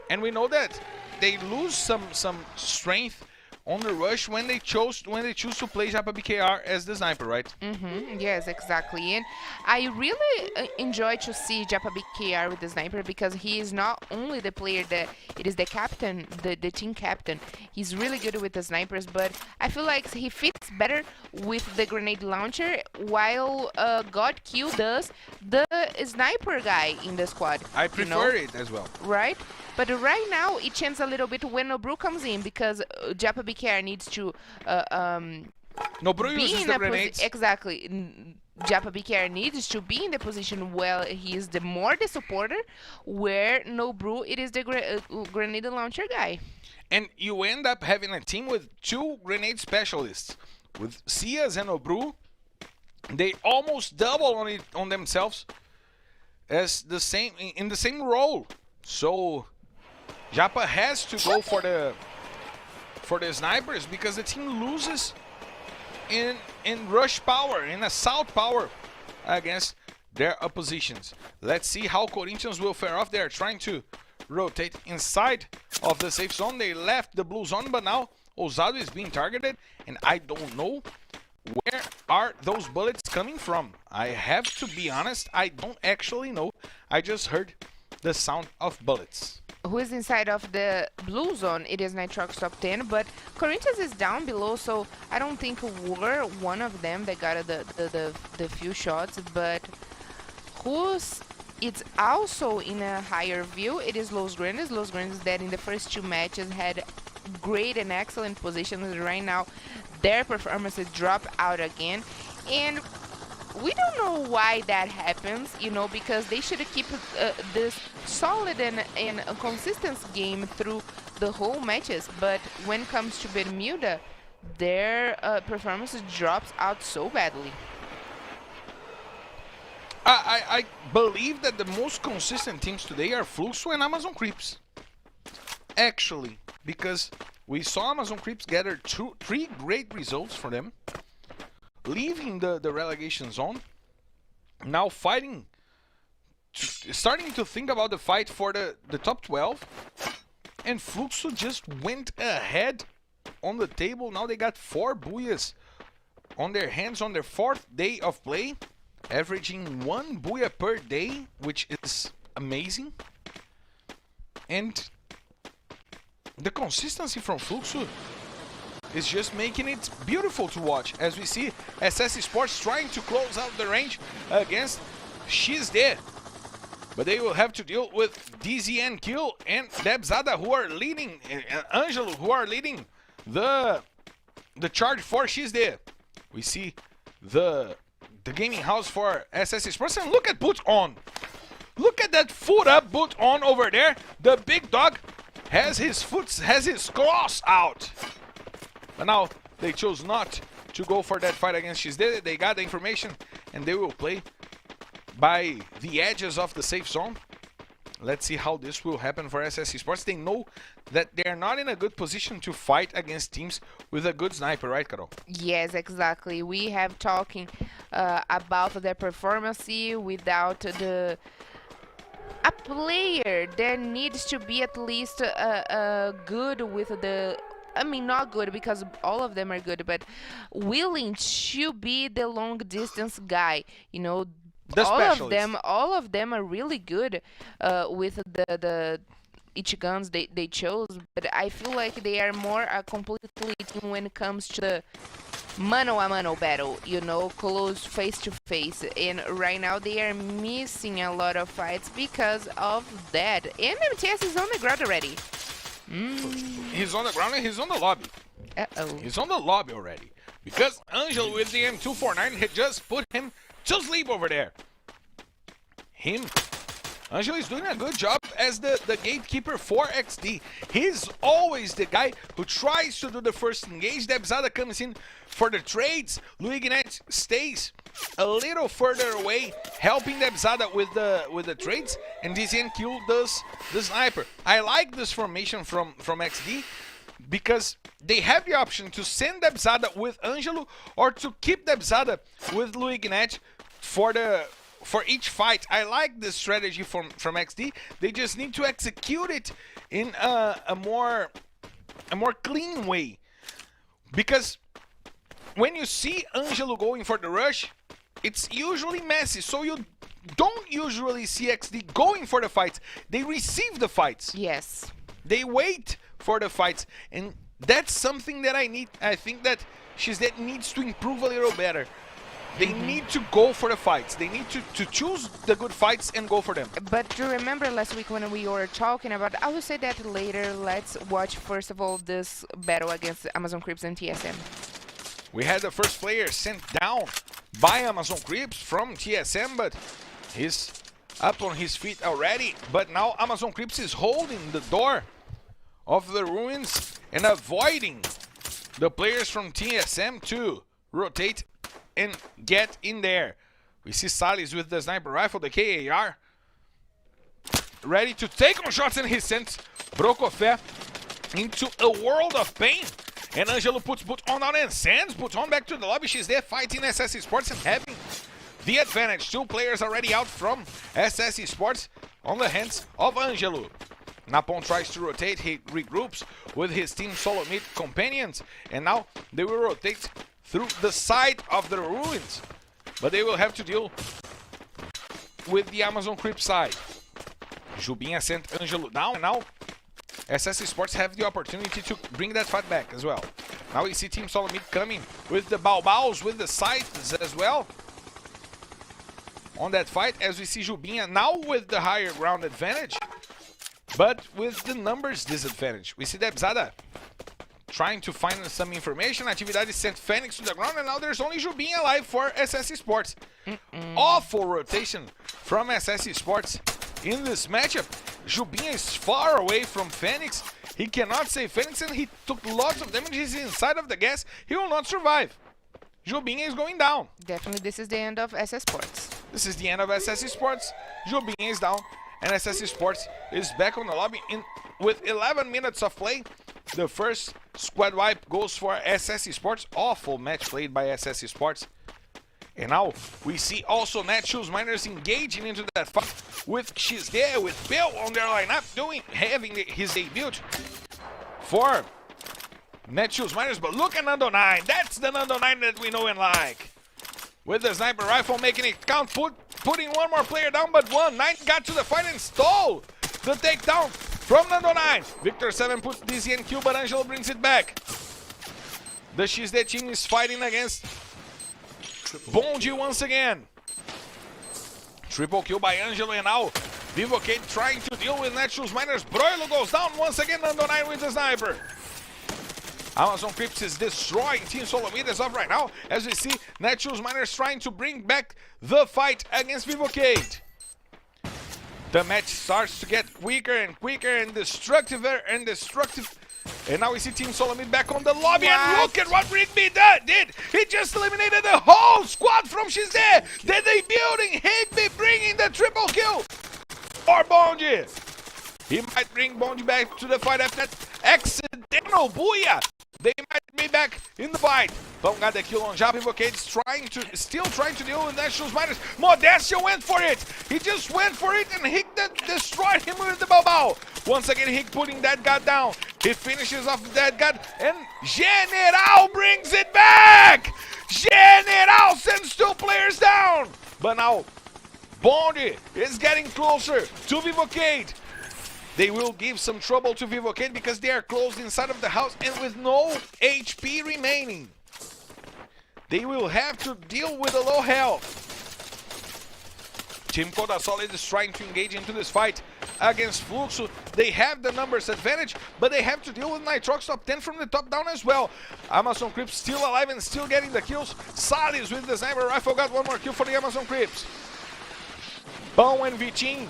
and we know that they lose some strength on the rush when they choose to play Japa BKR as the sniper, right? Yes, exactly. And I really enjoy to see Japa BKR with the sniper, because he is not only the player that it is the captain, the team captain. He's really good with the snipers, but I feel like he fits better with the grenade launcher, while God Q does the sniper guy in the squad. I prefer it as well. Right? But right now it changes a little bit when Nobru comes in, because Japa BKR needs to Nobru uses the grenades. Exactly. Japa BKR needs to be in the position where he is the supporter, where Nobru it is the grenade launcher guy. And you end up having a team with two grenade specialists, with Cias and Nobru. They almost double on themselves as in the same role. So Japa has to go for the snipers, because the team loses in rush power, in assault power against their oppositions. Let's see how Corinthians will fare off. They're trying to rotate inside of the safe zone. They left the blue zone, but now Ousado is being targeted, and I don't know where are those bullets coming from. I have to be honest, I don't actually know. I just heard the sound of bullets. Who is inside of the blue zone? It is Nitrox top 10, but Corinthians is down below, so I don't think we're one of them that got the few shots. But who's it's also in a higher view, it is Los Grandes. Los Grandes that in the first two matches had great and excellent positions. Right now their performances drop out again, and we don't know why that happens, you know, because they should keep this solid and a consistent game through the whole matches. But when it comes to Bermuda, their performance drops out so badly. I believe that the most consistent teams today are Fluxo and Amazon Creeps. Actually, because we saw Amazon Creeps gather three great results for them, leaving the relegation zone, now fighting, starting to think about the fight for the top 12, and Fluxo just went ahead on the table. Now they got 4 booyahs on their hands on their 4th day of play, averaging 1 booyah per day, which is amazing. And the consistency from Fluxo is just making it beautiful to watch, as we see SS Esports trying to close out the range against She's Dead. But they will have to deal with DZN Kill and Debzada, who are leading, Angelo, who are leading the charge for She's Dead. We see the gaming house for SS Esports, and look at Boot On. Look at that foot up Boot On over there. The big dog has his claws out. But now they chose not to go for that fight against She's Dead. They got the information and they will play by the edges of the safe zone. Let's see how this will happen for SS Esports. They know that they're not in a good position to fight against teams with a good sniper, right, Carol? Yes, exactly. We have talking about their performance without a player that needs to be at least good with the... I mean, not good because all of them are good, but willing to be the long distance guy, you know. All of them are really good with the each guns they chose, but I feel like they are more a completely team when it comes to the mano a mano battle, you know, close face to face. And right now they are missing a lot of fights because of that. And MTS is on the ground already. He's on the ground and he's on the lobby. He's on the lobby already. Because Angel with the M249 had just put him to sleep over there. Angel is doing a good job as the gatekeeper for XD. He's always the guy who tries to do the first engage. Debzada comes in for the trades. Luignet stays a little further away, helping Debzada with the trades, and DZNQ does the sniper. I like this formation from XD because they have the option to send Debzada with Angelo or to keep Debzada with Luignet for each fight. I like this strategy from XD. They just need to execute it in a more clean way, because when you see Angelo going for the rush, it's usually messy, so you don't usually see XD going for the fights. They receive the fights. Yes. They wait for the fights, and that's something that I think that She's Dead needs to improve a little better. They need to go for the fights. They need to choose the good fights and go for them. But do you remember last week when we were talking about, I will say that later, let's watch first of all this battle against Amazon Creeps and TSM. We had the first player sent down by Amazon Creeps from TSM, but he's up on his feet already. But now Amazon Creeps is holding the door of the ruins and avoiding the players from TSM to rotate and get in there. We see Salles with the sniper rifle, the KAR, ready to take on shots, and he sends Brokofé into a world of pain. And Angelo puts Boot On down and sends Boot On back to the lobby. She's there fighting SS Esports and having the advantage. Two players already out from SS Esports on the hands of Angelo. Napon tries to rotate, he regroups with his team solo mid companions, and now they will rotate through the side of the ruins, but they will have to deal with the Amazon Creep side. Jubinha sent Angelo down, and now SS Esports have the opportunity to bring that fight back as well. Now we see Team Solomid coming with the Baobaos, with the sights as well on that fight, as we see Jubinha now with the higher ground advantage, but with the numbers disadvantage. We see Debzada trying to find some information. Atividade sent Phoenix to the ground, and now there's only Jubinha alive for SS Esports. Awful rotation from SS Esports in this matchup. Jubinha is far away from Phoenix. He cannot save Phoenix, and he took lots of damage. He's inside of the gas. He will not survive. Jubinha is going down. Definitely, this is the end of SS Sports. This is the end of SS Esports. Jubinha is down, and SS Esports is back on the lobby with 11 minutes of play. The first squad wipe goes for SS Esports. Awful match played by SS Esports. And now we see also Netshoes Miners engaging into that fight with She's There, with Bill on their lineup, having his debut for Netshoes Miners. But look at Nando 9. That's the Nando 9 that we know and like. With the sniper rifle making it count, putting one more player down, but one. 9 got to the fight and stole the takedown from Nando 9. Victor 7 puts DZNQ, but Angelo brings it back. The XD team is fighting against Bonji once again. Triple kill by Angelo, and now Vivocade trying to deal with Naturals Miners. Broilo goes down once again on the 9 with the sniper. Amazon Crips is destroying Team Solomid as of right now, as we see Naturals Miners trying to bring back the fight against Vivocade. The match starts to get weaker and quicker and destructiver and destructive. And now we see Team Solomid back on the lobby, and look at what Rigby did! He just eliminated the whole squad from XD! Then they building Higby bringing the triple kill for Bonji. He might bring Bonji back to the fight after that accidental booyah. They might be back in the fight. Pão got the kill on Jap. Vivocade still trying to deal with Naturals Miners. Modestia went for it. He just went for it, and Hick destroyed him with the Bao. Once again, Hick putting that guy down. He finishes off that guy, and General brings it back. General sends 2 players down. But now, Bonji is getting closer to Vivocade. They will give some trouble to Vivocade because they are closed inside of the house and with no HP remaining. They will have to deal with a low health. Team Coda Solid is trying to engage into this fight against Fluxo. They have the numbers advantage, but they have to deal with Nitrox top 10 from the top down as well. Amazon Crips still alive and still getting the kills. Salis with the sniper rifle got 1 more kill for the Amazon Crips. Pão and Vitin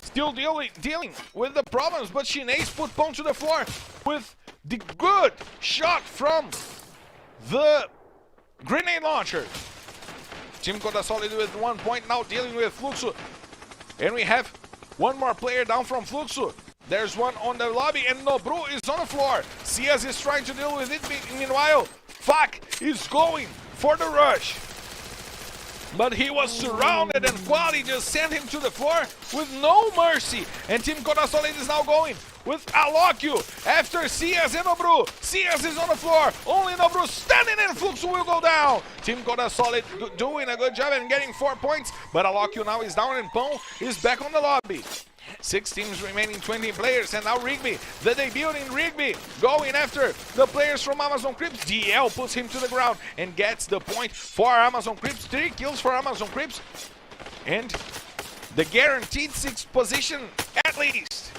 still dealing with the problems, but Shinase put Pão to the floor with the good shot from the grenade launcher. Team Coda Solid with 1 point, now dealing with Fluxo. And we have 1 more player down from Fluxo. There's one on the lobby, and Nobru is on the floor. Cias is trying to deal with it. Meanwhile, Fak is going for the rush. But he was surrounded, and Quali just sent him to the floor with no mercy. And Team Coda Solid is now going with Alokio after Cias and Nobru. Cias is on the floor, only Nobru standing, and Fluxo will go down. Team Coda Solid doing a good job and getting 4 points, but Alokio now is down, and Pão is back on the lobby. 6 teams remaining, 20 players, and now Rigby, the debuting Rigby, going after the players from Amazon Crips. DL puts him to the ground and gets the point for Amazon Crips. 3 kills for Amazon Crips, and the guaranteed 6th position at least.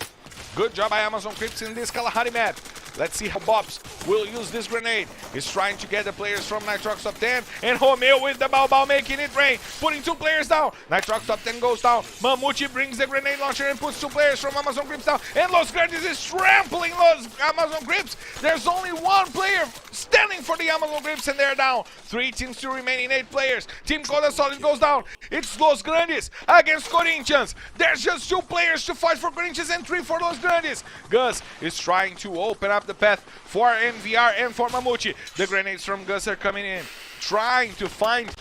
Good job by Amazon Crips in this Kalahari map. Let's see how Bobs will use this grenade. He's trying to get the players from Nitrox top 10. And Romeo with the Bao making it rain. Putting 2 players down. Nitrox top 10 goes down. Mamute brings the grenade launcher and puts 2 players from Amazon Crips down. And Los Grandes is trampling Los Amazon Crips. There's only 1 player standing for the Amazon Crips, and they're down. 3 teams to remaining, 8 players. Team Coda Solid goes down. It's Los Grandes against Corinthians. There's just 2 players to fight for Corinthians and 3 for Los Grandes. Gus is trying to open up the path for MVR and for Mamute. The grenades from Gus are coming in, trying to find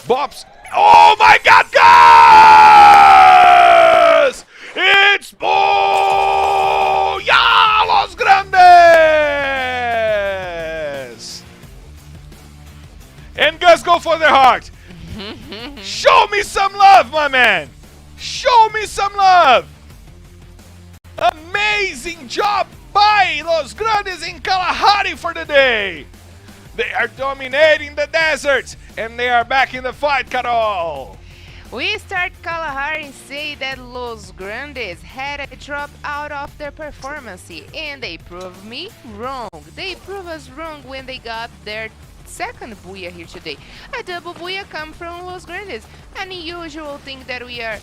Bobs. Oh my God, Gus! It's Booyah, Los Grandes! And Gus go for the heart. Show me some love, my man. Show me some love. Amazing job by Los Grandes in Kalahari for the day. They are dominating the desert, and they are back in the fight, Carol. We start Kalahari and say that Los Grandes had a drop out of their performance, and they proved me wrong. They proved us wrong when they got their second booyah here today. A double booyah come from Los Grandes, an unusual thing that we are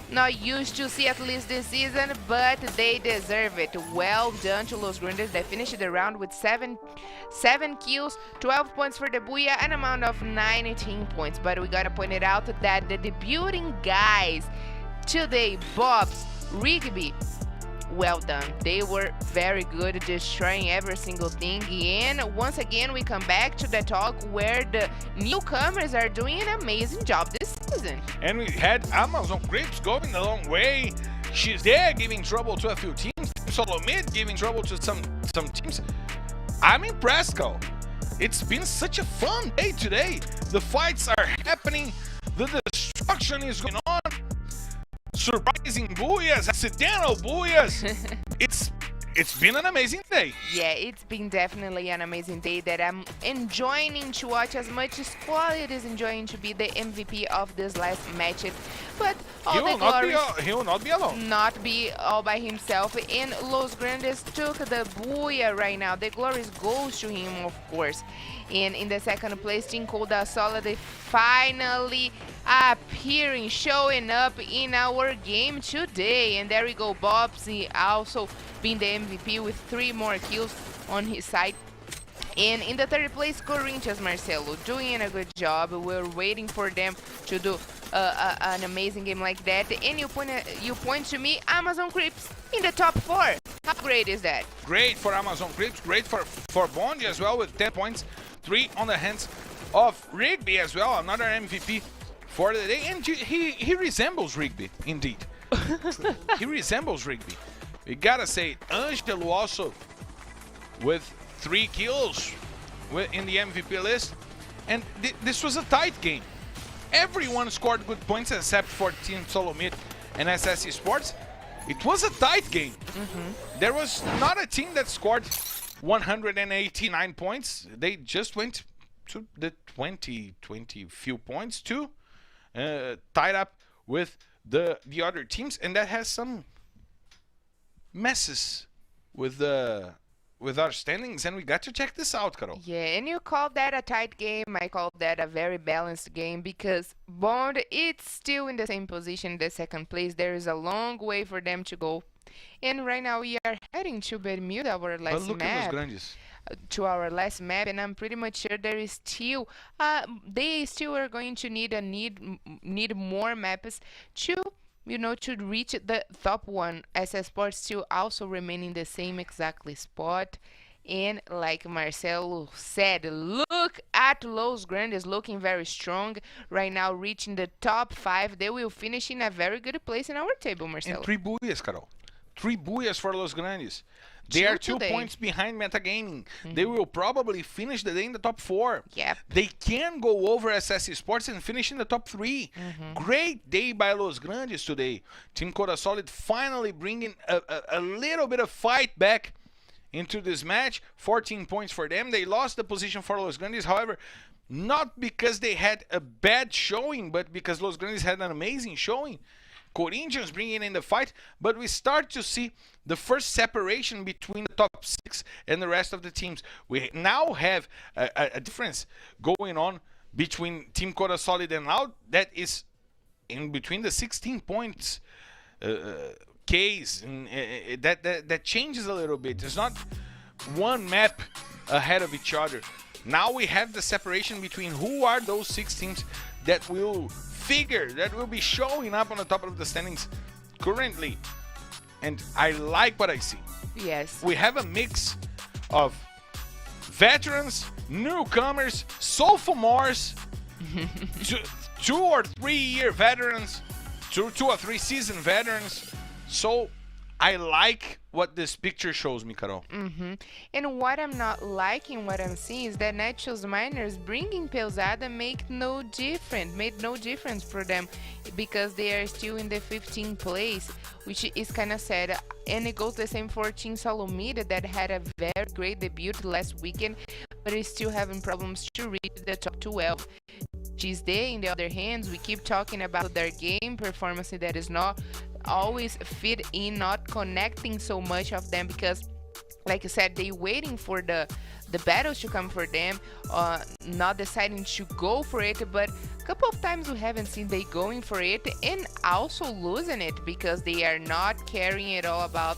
not used to see, at least this season, but they deserve it. Well done to Los Grandes. They finished the round with 7 kills, 12 points for the booyah, an amount of 19 points. But we gotta point it out that the debuting guys today, Bobs, Rigby, well done. They were very good, destroying every single thing. And once again, we come back to the talk where the newcomers are doing an amazing job this season. And we had Amazon Crips going a long way. She's there giving trouble to a few teams. Solo Mid giving trouble to some teams. I'm impressed, Cole. It's been such a fun day today. The fights are happening. The destruction is going on. Surprising booyahs, accidental booyahs. It's been an amazing day. Yeah, it's been definitely an amazing day that I'm enjoying to watch as much as Squad is enjoying to be the MVP of this last match. But all the glory He will not be alone. not be all by himself. And Los Grandes took the booyah right now. The glory goes to him, of course. And in the second place, Team Coda Solid finally appearing, showing up in our game today. And there we go, Bobsy also being the MVP with 3 more kills on his side. And in the third place, Corinthians Marcelo doing a good job. We're waiting for them to do an amazing game like that. And you point to me, Amazon Crips in the top 4. How great is that? Great for Amazon Crips, great for Bond as well with 10 points. 3 on the hands of Rigby as well, another MVP for the day. And he resembles Rigby, indeed. He resembles Rigby. We gotta say, Angelo also with 3 kills in the MVP list. And this was a tight game. Everyone scored good points except for Team Solomid and SS Esports. It was a tight game. There was not a team that scored 189 points. They just went to the 20 few points too, tied up with the other teams, and that has some messes with our standings, and we got to check this out, Carol. Yeah, and you call that a tight game. I call that a very balanced game because Bond, it's still in the same position in the second place. There is a long way for them to go. And right now we are heading to Bermuda, our last But look map. at Los Grandes. To our last map, and I'm pretty much sure there is still they still are going to need more maps to to reach the top 1. SS Sports still also remain in the same exactly spot. And like Marcelo said, look at Los Grandes looking very strong right now, reaching the top 5. They will finish in a very good place in our table, Marcelo. And 3 booyahs, Carol. 3 booyahs for Los Grandes. They are 2 points behind Metagaming. They will probably finish the day in the top 4. Yep. They can go over SS Sports and finish in the top 3. Great day by Los Grandes today. Team Coda Solid finally bringing a little bit of fight back into this match. 14 points for them. They lost the position for Los Grandes, however, not because they had a bad showing, but because Los Grandes had an amazing showing. Corinthians bringing in the fight, but we start to see the first separation between the top 6 and the rest of the teams. We now have a difference going on between Team Coda Solid and Loud that is in between the 16 points case, and that changes a little bit. It's not one map ahead of each other. Now we have the separation between who are those 6 teams that will be showing up on the top of the standings currently. And I like what I see. Yes. We have a mix of veterans, newcomers, sophomores, 2 or 3 year veterans, 2 or 3 season veterans. So I like what this picture shows me, Carol. And what I'm not liking, what I'm seeing, is that Netshoes Miners bringing Pesada made no difference for them because they are still in the 15th place, which is kind of sad. And it goes the same for Team Salomida that had a very great debut last weekend, but is still having problems to reach the top 12. Tuesday, in the other hand, we keep talking about their game performance that is not always fit in, not connecting so much of them because, like I said, they waiting for the battles to come for them, not deciding to go for it. But a couple of times we haven't seen they going for it and also losing it because they are not caring at all about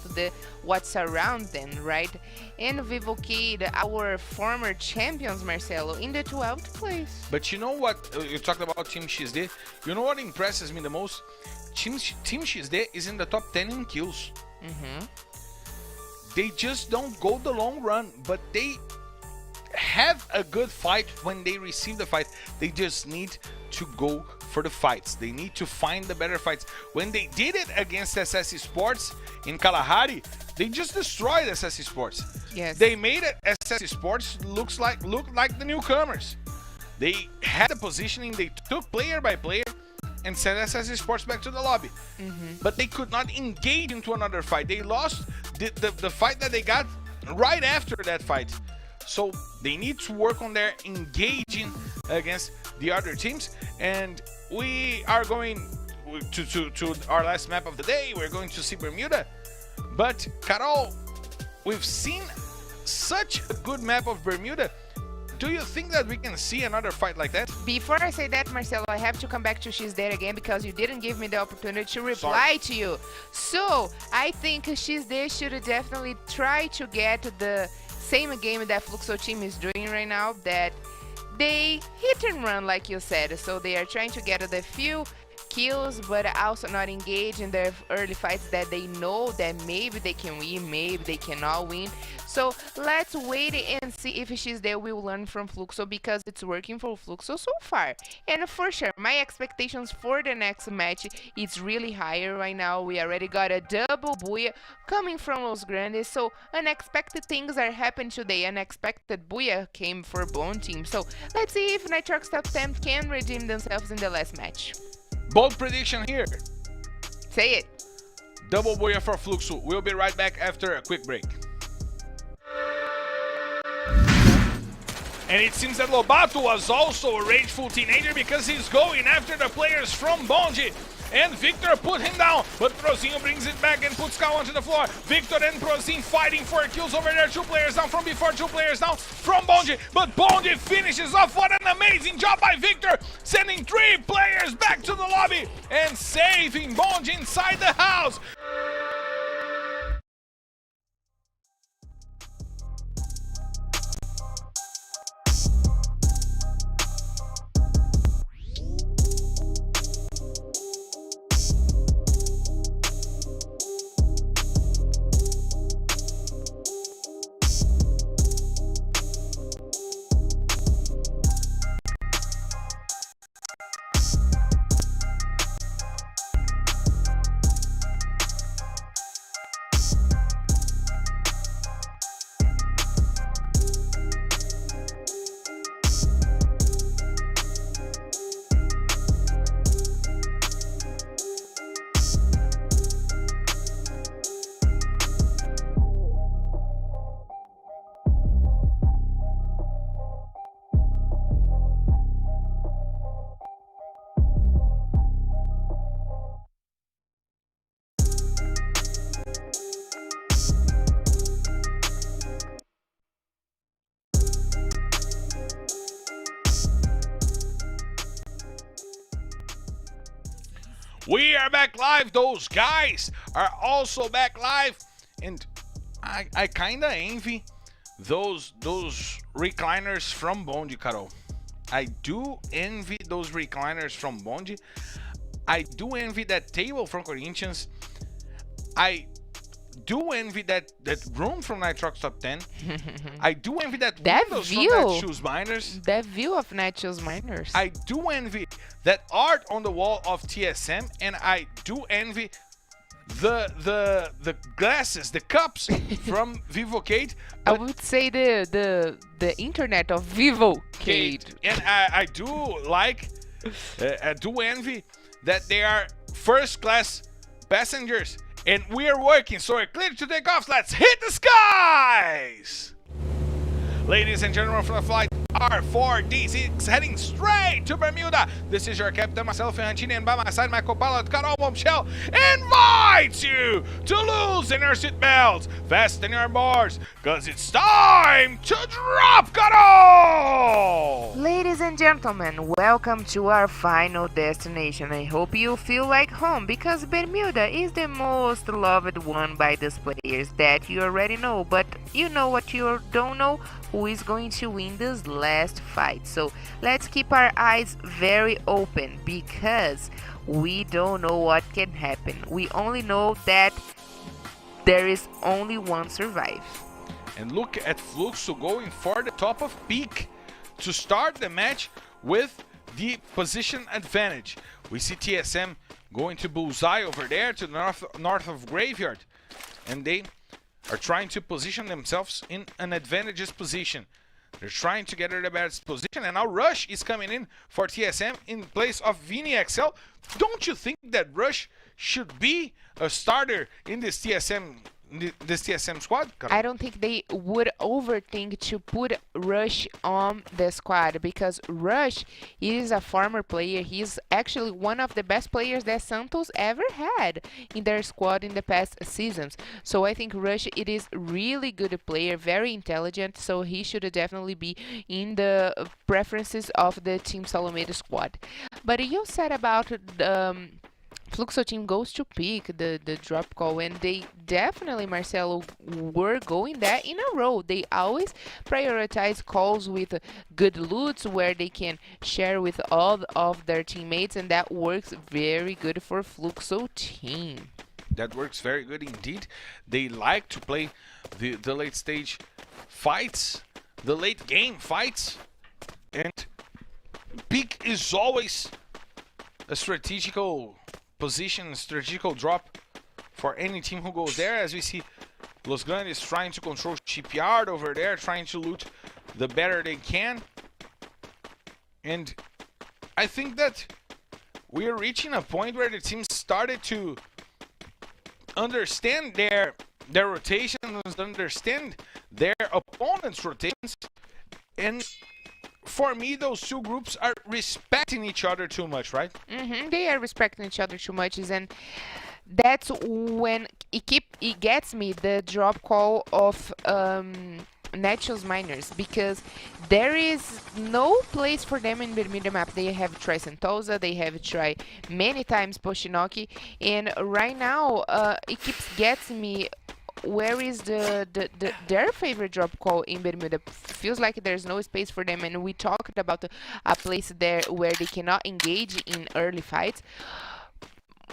what's around them, right? And Vivo Kid, our former champions, Marcelo, in the 12th place. But you know what? You talked about Team XD. You know what impresses me the most? Team XD is in the top 10 in kills. They just don't go the long run, but they have a good fight when they receive the fight. They just need to go for the fights. They need to find the better fights. When they did it against SS Sports in Kalahari, they just destroyed SS Sports. Yes. They made it SS Sports look like the newcomers. They had the positioning, they took player by player and sent SS Sports back to the lobby. But they could not engage into another fight. They lost the fight that they got right after that fight. So they need to work on their engaging against the other teams. And we are going to our last map of the day. We're going to see Bermuda. But Carol, we've seen such a good map of Bermuda. Do you think that we can see another fight like that? Before I say that, Marcelo, I have to come back to She's There again because you didn't give me the opportunity to reply to you. So I think She's There should definitely try to get the same game that Fluxo team is doing right now, that they hit and run like you said. So they are trying to get the few kills but also not engage in their early fights that they know that maybe they can win, maybe they cannot win. So let's wait and see if She's There will learn from Fluxo, because it's working for Fluxo so far. And for sure, my expectations for the next match is really higher right now. We already got a double Booyah coming from Los Grandes, so unexpected things are happening today. Unexpected Booyah came for Bone Team. So let's see if Nitrox Top 10 can redeem themselves in the last match. Bold prediction here. Say it. Double Booyah for Fluxo. We'll be right back after a quick break. And it seems that Lobato was also a rageful teenager because he's going after the players from Bonji. And Victor put him down, but Prozinho brings it back and puts Cal onto the floor. Victor and Prozin fighting for kills over there. 2 players down from before, 2 players down from Bonji. But Bonji finishes off. What an amazing job by Victor, sending 3 players back to the lobby and saving Bonji inside the house. We are back live. Those guys are also back live, and I kinda envy those recliners from Bonji, Carol. I do envy those recliners from Bonji. I do envy that table from Corinthians. I do envy that room from Nitrox Top 10. I do envy that windows from Netshoes Miners. That view of Netshoes Miners. I do envy that art on the wall of TSM, and I do envy the glasses, the cups from Vivocade. I would say the internet of Vivocade. And I do like, I do envy that they are first class passengers. And we are working, so we're clear to take off. Let's hit the skies! Ladies and gentlemen, from the flight R4D6 heading straight to Bermuda. This is your captain, myself, Antini, and by my side, my co-pilot, Carol Bombshell, invites you to loosen your seatbelts, fasten your boards, because it's time to drop, Carol! Ladies and gentlemen, welcome to our final destination. I hope you feel like home, because Bermuda is the most loved one by these players that you already know. But you know what you don't know? Who is going to win this last fight. So let's keep our eyes very open, because we don't know what can happen. We only know that there is only one survive. And look at Fluxo going for the top of peak to start the match with the position advantage. We see TSM going to bullseye over there to the north of Graveyard, and they are trying to position themselves in an advantageous position. They're trying to get the best position, and now Rush is coming in for TSM in place of Vini XL. Don't you think that Rush should be a starter in this TSM this TSM squad, Carol? I don't think they would overthink to put Rush on the squad, because Rush is a former player. He's actually one of the best players that Santos ever had in their squad in the past seasons. So I think Rush, it is really good player, very intelligent, so he should definitely be in the preferences of the Team Salomeda squad. But you said about Fluxo team goes to pick the drop call, and they definitely, Marcelo, were going that in a row. They always prioritize calls with good loots where they can share with all of their teammates, and that works very good for Fluxo team. That works very good indeed. They like to play the late stage fights, the late game fights, and pick is always a strategical position, strategical drop for any team who goes there. As we see, Los Grandes trying to control Shipyard over there, trying to loot the better they can. And I think that we are reaching a point where the teams started to understand their rotations, understand their opponent's rotations, and for me, those two groups are respecting each other too much, right? They are respecting each other too much, and that's when it gets me the drop call of Naturals Miners, because there is no place for them in Bermuda map. They have tried Sentosa, they have tried many times Poshinoki, and right now it keeps getting me. Where is their favorite drop call in Bermuda? Feels like there's no space for them, and we talked about a place there where they cannot engage in early fights,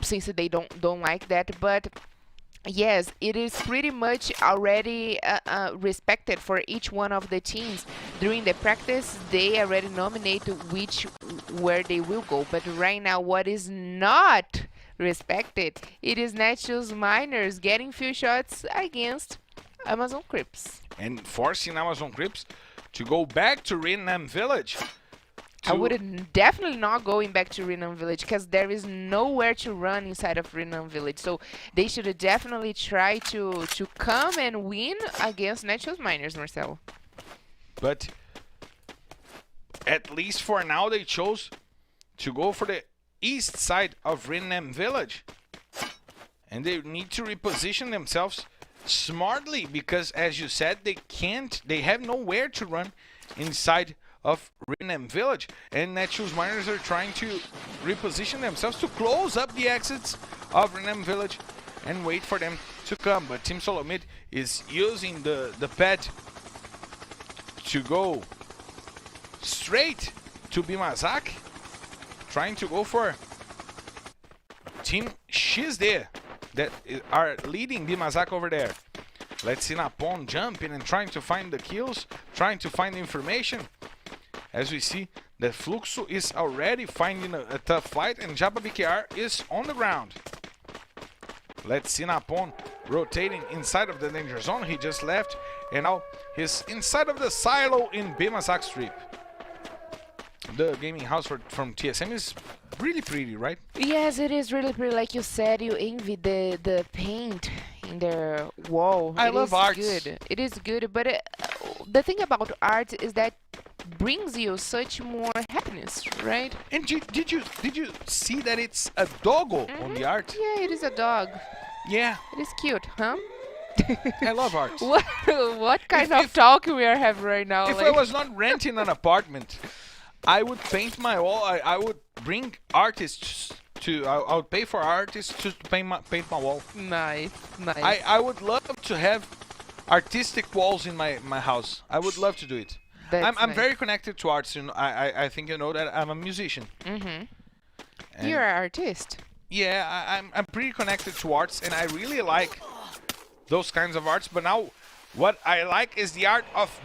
since they don't like that. But yes, it is pretty much already respected for each one of the teams. During the practice, they already nominate where they will go. But right now, what is not respected, it is Naturals Miners getting few shots against Amazon Crips. And forcing Amazon Crips to go back to Rinam Village. I would definitely not going back to Rinam Village, because there is nowhere to run inside of Rinam Village. So they should definitely try to come and win against Naturals Miners, Marcelo. But at least for now, they chose to go for the east side of Rinam Village. And they need to reposition themselves smartly, because as you said, they have nowhere to run inside of Rinam Village, and Naturals Miners are trying to reposition themselves to close up the exits of Rinam Village and wait for them to come. But Team Solomid is using the pad to go straight to Bimazak, trying to go for Team XD that are leading Bimazak over there. Let's see Napon jumping and trying to find the kills, trying to find information. As we see that Fluxo is already finding a tough fight, and Jabba BKR is on the ground. Let's see Napon rotating inside of the danger zone. He just left, and now he's inside of the silo in Bimazak Strip. The gaming house from TSM is really pretty, right? Yes, it is really pretty. Like you said, you envy the paint in their wall. I love art. It is good, but the thing about art is that brings you such more happiness, right? And did you see that it's a doggo on the art? Yeah, it is a dog. Yeah. It is cute, huh? I love art. What kind of talk we are having right now? If I was not renting an apartment, I would paint my wall. I would bring artists to. I would pay for artists to paint my wall. Nice. I would love to have artistic walls in my house. I would love to do it. I'm nice. very connected to arts. I think you know that I'm a musician. You're an artist. Yeah, I'm pretty connected to arts, and I really like those kinds of arts. But now, what I like is the art of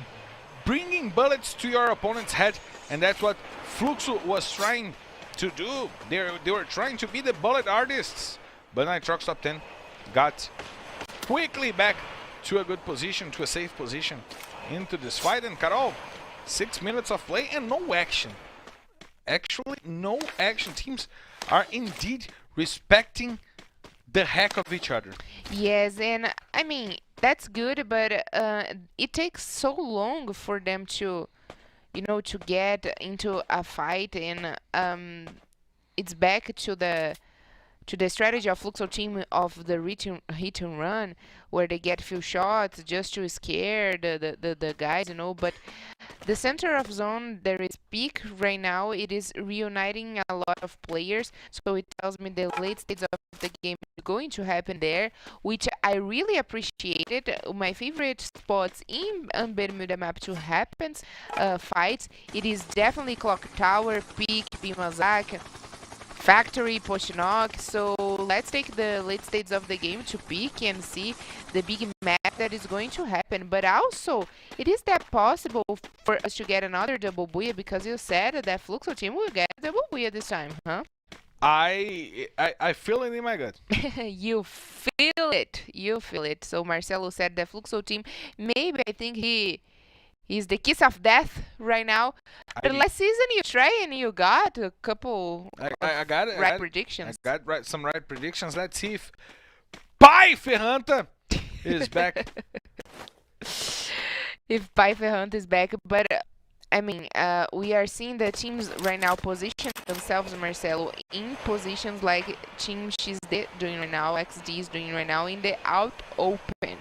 bringing bullets to your opponent's head, and that's what Fluxo was trying to do. They were trying to be the bullet artists, but Nitrox top 10 got quickly back to a good position, to a safe position into this fight. And Carol, 6 minutes of play and no action. Actually, no action. Teams are indeed respecting the heck of each other. Yes, and I mean that's good, but it takes so long for them to, to get into a fight, and it's back to the strategy of Fluxo team of the hit and run, where they get few shots just to scare the guys, But the center of zone, there is peak right now. It is reuniting a lot of players, so it tells me the late stage of the game is going to happen there, which I really appreciated. My favorite spots in Unbeatable Mid map to happen fights, it is definitely Clock Tower, peak, Bimazak, Factory, Poshinok. So let's take the late stages of the game to peak and see the big map that is going to happen. But also, it is that possible for us to get another double booyah, because you said that Fluxo team will get a double booyah this time, huh? I feel it in my gut. You feel it. You feel it. So Marcelo said that Fluxo team, maybe I think he's the kiss of death right now. But last season you tried and you got a couple I got it. right predictions. I got some right predictions. Let's see if Pai Ferranta is back. If Pai Ferranta is back, but I mean, we are seeing the teams right now position themselves, Marcelo, in positions like Team XD doing right now, XD is doing right now in the out open.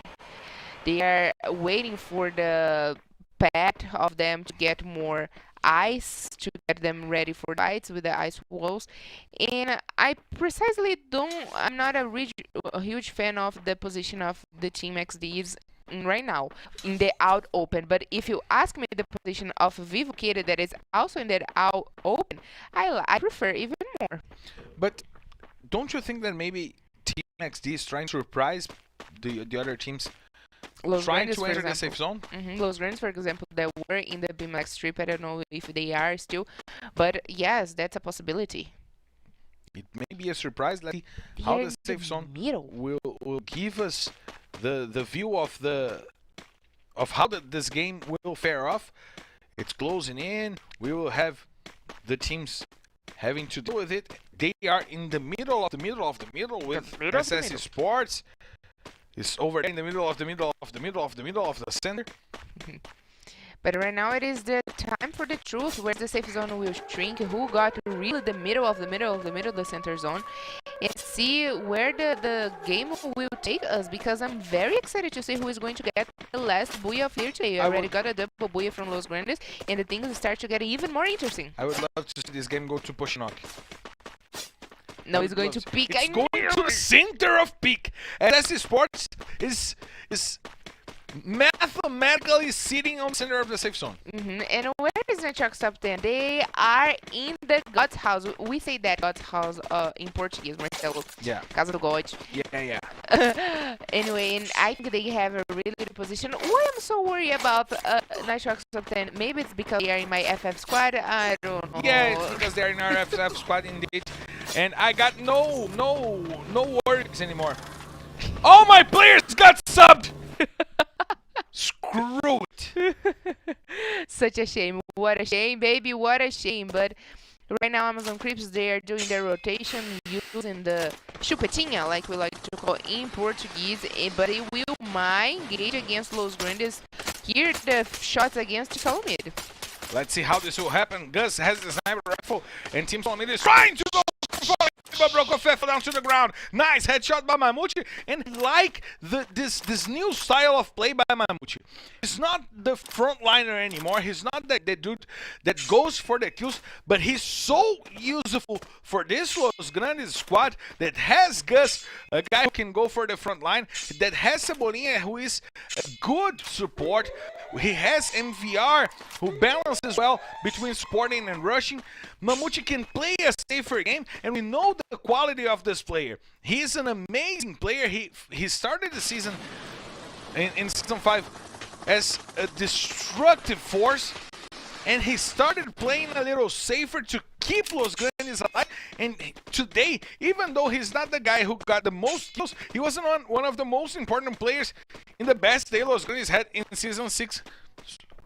They are waiting for the path of them to get more ice, to get them ready for fights with the ice walls. And I'm not a huge fan of the position of the Team XDs right now in the out open. But if you ask me the position of Vivo Kid that is also in that out open, I prefer even more. But don't you think that maybe Team XD is trying to surprise the other teams? Los trying Grandes, to enter the safe zone? Los Grandes, for example, that were in the BMX strip. I don't know if they are still, but yes, that's a possibility. It may be a surprise. Let's see how the safe zone will give us the view of how this game will fare off. It's closing in. We will have the teams having to deal with it. They are in the middle of the middle of the middle with SS Esports. It's over there in the middle of the middle of the middle of the middle of the center. But right now it is the time for the truth, where the safe zone will shrink, who got really the middle of the middle of the middle of the center zone, and see where the game will take us, because I'm very excited to see who is going to get the last booyah of here today. I already got a double booyah from Los Grandes, and the things start to get even more interesting. I would love to see this game go to Poshinok. No, it's going to peak. It's going to the center of peak. And SS Sports is mathematically sitting on the center of the safe zone. And where is Network Top 10? They are in the God's house. We say that God's house in Portuguese, Marcelo. Yeah. Casa do God. Yeah. Anyway, and I think they have a really good position. Why I'm so worried about Network Top 10? Maybe it's because they are in my FF squad. I don't know. Yeah, it's because they are in our FF squad indeed. And I got no worries anymore. All my players got subbed! Screw it. Such a shame. What a shame, baby. What a shame. But right now, Amazon Creeps, they are doing their rotation using the chupetinha, like we like to call in Portuguese. But it will engage against Los Grandes. Here, the shots against Solomid. Let's see how this will happen. Gus has the sniper rifle, and Team Solomid is trying to go but Brokofef down to the ground. Nice headshot by Mamute, and like this new style of play by Mamute. He's not the frontliner anymore. He's not the dude that goes for the kills, but he's so useful for this Los Grandes squad that has Gus, a guy who can go for the front line, that has Cebolinha, who is a good support. He has MVR, who balances well between supporting and rushing. Mamute can play a safer game, and we know the quality of this player. He is an amazing player. He started the season in Season 5 as a destructive force, and he started playing a little safer to keep Los Grandes alive. And today, even though he's not the guy who got the most kills, he was one of the most important players in the best day Los Grandes had in Season 6,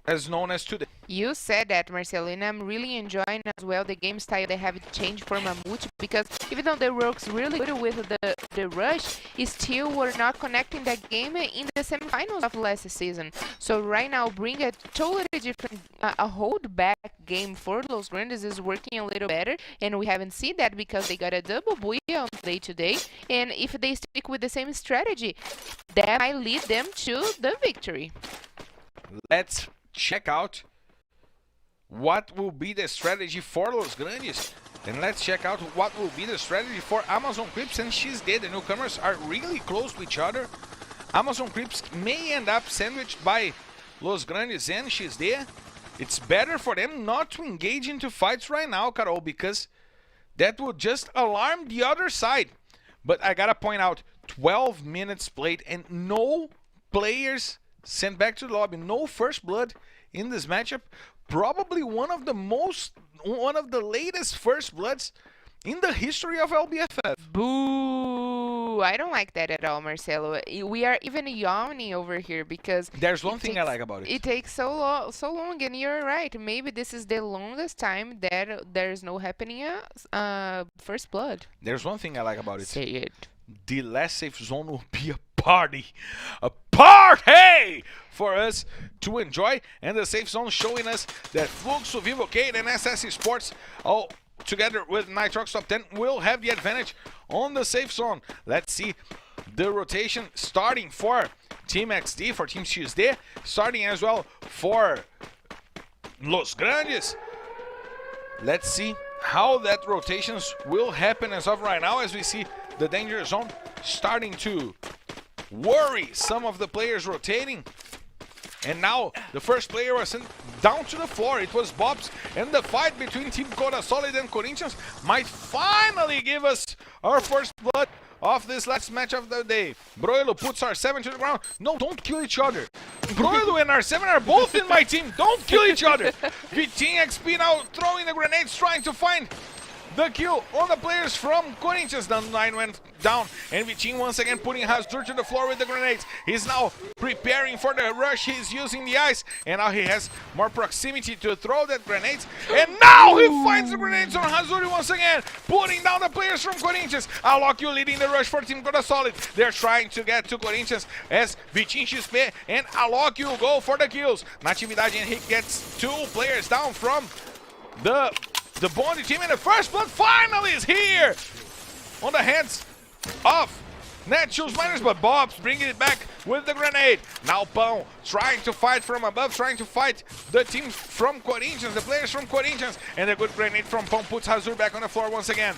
as known as today. You said that, Marcelo, and I'm really enjoying as well the game style they have changed for Mamute, because even though they works really good with the rush, still we're not connecting that game in the semifinals of last season. So right now, bring a totally different, a hold back game for Los Grandes is working a little better, and we haven't seen that because they got a double booyah on day to day, and if they stick with the same strategy, that might lead them to the victory. Let's check out what will be the strategy for Los Grandes. And let's check out what will be the strategy for Amazon Crips and She's Dead. The newcomers are really close to each other. Amazon Crips may end up sandwiched by Los Grandes and She's Dead. It's better for them not to engage into fights right now, Carol, because that would just alarm the other side. But I gotta point out, 12 minutes played and no players sent back to the lobby. No first blood in this matchup. Probably one of the latest first bloods in the history of LBFF. Boo! I don't like that at all, Marcelo. We are even yawning over here because There's one thing I like about it. It takes so long, and you're right. Maybe this is the longest time that there's no happening first blood. There's one thing I like about it. Say it. The last safe zone will be a party for us to enjoy, and the safe zone showing us that Fluxo, Vivocade, and SS Esports all together with Nitrox Top 10 will have the advantage on the safe zone. Let's see the rotation starting for Team XD, for Team XD, starting as well for Los Grandes. Let's see how that rotations will happen as of right now, as we see the danger zone starting to worry some of the players rotating. And now the first player was sent down to the floor. It was Bobs, and the fight between Team Coda Solid and Corinthians might finally give us our first blood of this last match of the day. Broilo puts R7 to the ground. No, don't kill each other. Broilo and R7 are both in my team. Don't kill each other. Vitinho XP now throwing the grenades, trying to find the kill on the players from Corinthians. The 9 went down, and Vitinho once again putting Hazur to the floor with the grenades. He's now preparing for the rush. He's using the ice, and now he has more proximity to throw that grenades. And now he finds the grenades on Hazuri once again, putting down the players from Corinthians. Alokio leading the rush for Team Coda Solid. They're trying to get to Corinthians as Vitinho XP and Alokio go for the kills. Natividade and he gets 2 players down from the Bondi team, and the first blood finally is here on the hands of Netshoes Miners, but Bob's bringing it back with the grenade. Now Pão trying to fight from above, trying to fight the team from Corinthians, the players from Corinthians, and a good grenade from Pão puts Hazur back on the floor once again.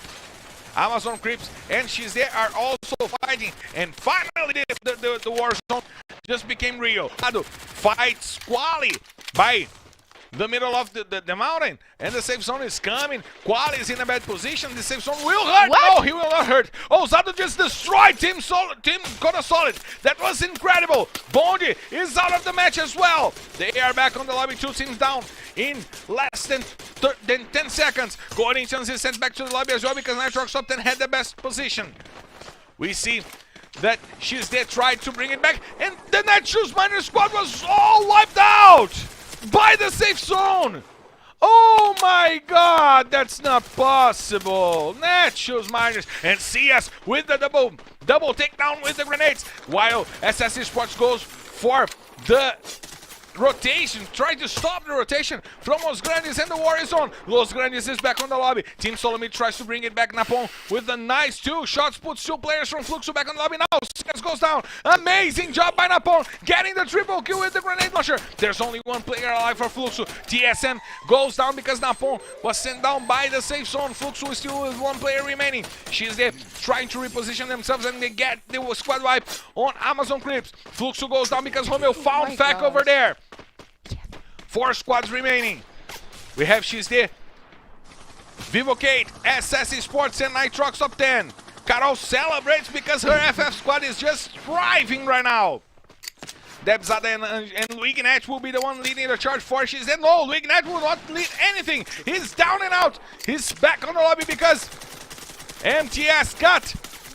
Amazon Crips and She's There are also fighting, and finally the war zone just became real. Fights Quali by the middle of the mountain, and the safe zone is coming. Quali is in a bad position. The safe zone will hurt. What? No, he will not hurt. Oh, Zado just destroyed Team Coda Solid. That was incredible. Bondi is out of the match as well. They are back on the lobby. 2 teams down in less than 10 seconds. Corinthians is sent back to the lobby as well because Nitrox Top 10 had the best position. We see that She's There tried to bring it back, and the Netshoes Miner squad was all wiped out by the safe zone. Oh my god, that's not possible. Netshoes Miners and CS with the double takedown with the grenades, while SS Esports goes for the rotation, trying to stop the rotation from Los Grandes, and the war is on. Los Grandes is back on the lobby. Team Solomid tries to bring it back. Napon with the nice 2 shots, puts 2 players from Fluxo back on the lobby. Now CS goes down. Amazing job by Napon, getting the triple kill with the grenade launcher. There's only 1 player alive for Fluxo. TSM goes down because Napon was sent down by the safe zone. Fluxo is still with 1 player remaining. She's there trying to reposition themselves, and they get the squad wipe on Amazon Crips. Fluxo goes down because Romeo found Fac over there. 4 squads remaining. We have She's There, Vivocade, SS Esports, and Nitrox Top 10. Carol celebrates because her FF squad is just thriving right now. Debzada and Luignat will be the one leading the charge for She's There. No, Luignat will not lead anything. He's down and out. He's back on the lobby because MTS got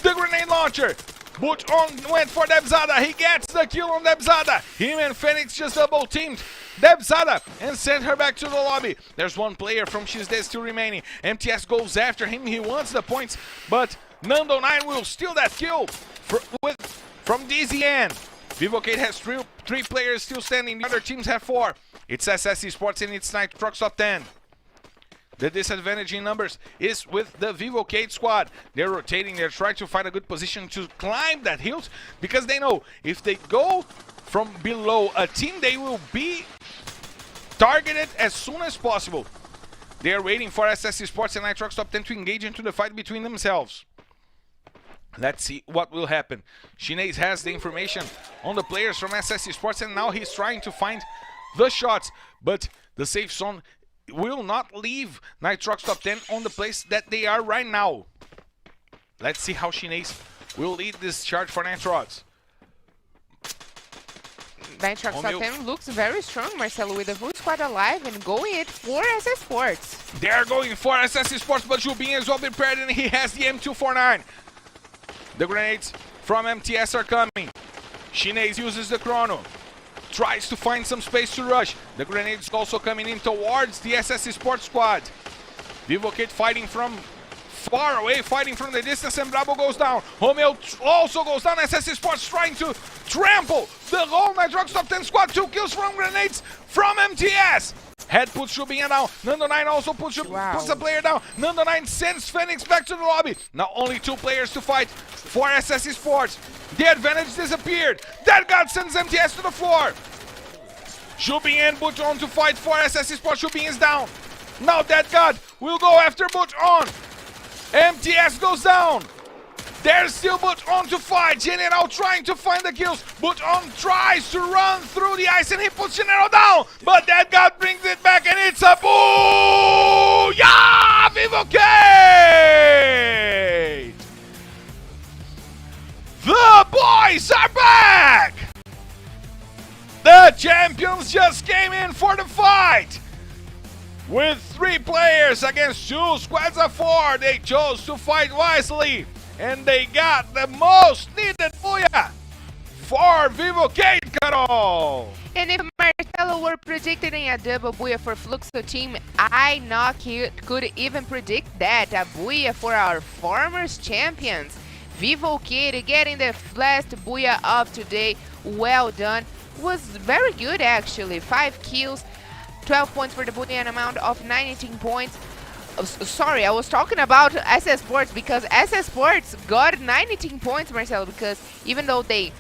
the grenade launcher. But went for Debzada. He gets the kill on Debzada. Him and Phoenix just double teamed Debzada and send her back to the lobby. There's one player from XD still remaining. MTS goes after him. He wants the points, but Nando9 will steal that kill from DZN. Vivocade has three players still standing. The other teams have 4. It's SS Esports and it's Nitrox top 10. The disadvantage in numbers is with the Vivocade squad. They're rotating. They're trying to find a good position to climb that hill because they know if they go from below a team, they will be targeted as soon as possible. They are waiting for SS Esports and Nitrox top 10 to engage into the fight between themselves. Let's see what will happen. Shinez has the information on the players from SS Esports and now he's trying to find the shots. But the safe zone will not leave Nitrox top 10 on the place that they are right now. Let's see how Shinez will lead this charge for Nitrox. Nitrox top 10 looks very strong, Marcelo, with the full squad alive and going it for SS Sports. They're going for SS Sports, but Jubin is well prepared and he has the M249. The grenades from MTS are coming. Shinez uses the chrono. Tries to find some space to rush. The grenades also coming in towards the SS Sports squad. Vivocade fighting from far away, fighting from the distance, and Bravo goes down. Romeo also goes down. SS Sports trying to trample the whole Nitrox top 10 squad. 2 kills from grenades from MTS. Head puts Shubinha down. Nando9 also puts a player down. Nando9 sends Phoenix back to the lobby. Now only 2 players to fight for SS Sports. The advantage disappeared. That God sends MTS to the floor. Shubinha and Butch on to fight for SS Sports. Shubinha is down. Now that God will go after Butch on. MTS goes down. There's still Butch on to fight. General trying to find the kills. Butch on tries to run through the ice and he puts General down. But that God brings it back and it's a boo! Yeah! Vivocade! The boys are back! The champions just came in for the fight. With 3 players against 2 squads of 4, they chose to fight wisely. And they got the most needed booyah for Vivocade, Carol. And if Marcelo were predicting a double booyah for Fluxo team, I not could even predict that. A booyah for our former champions. Vivocade getting the last booyah of today. Well done. Was very good actually. 5 kills, 12 points for the booyah, an amount of 19 points. Sorry, I was talking about SS Sports because SS Sports got 19 points, Marcelo, because even though they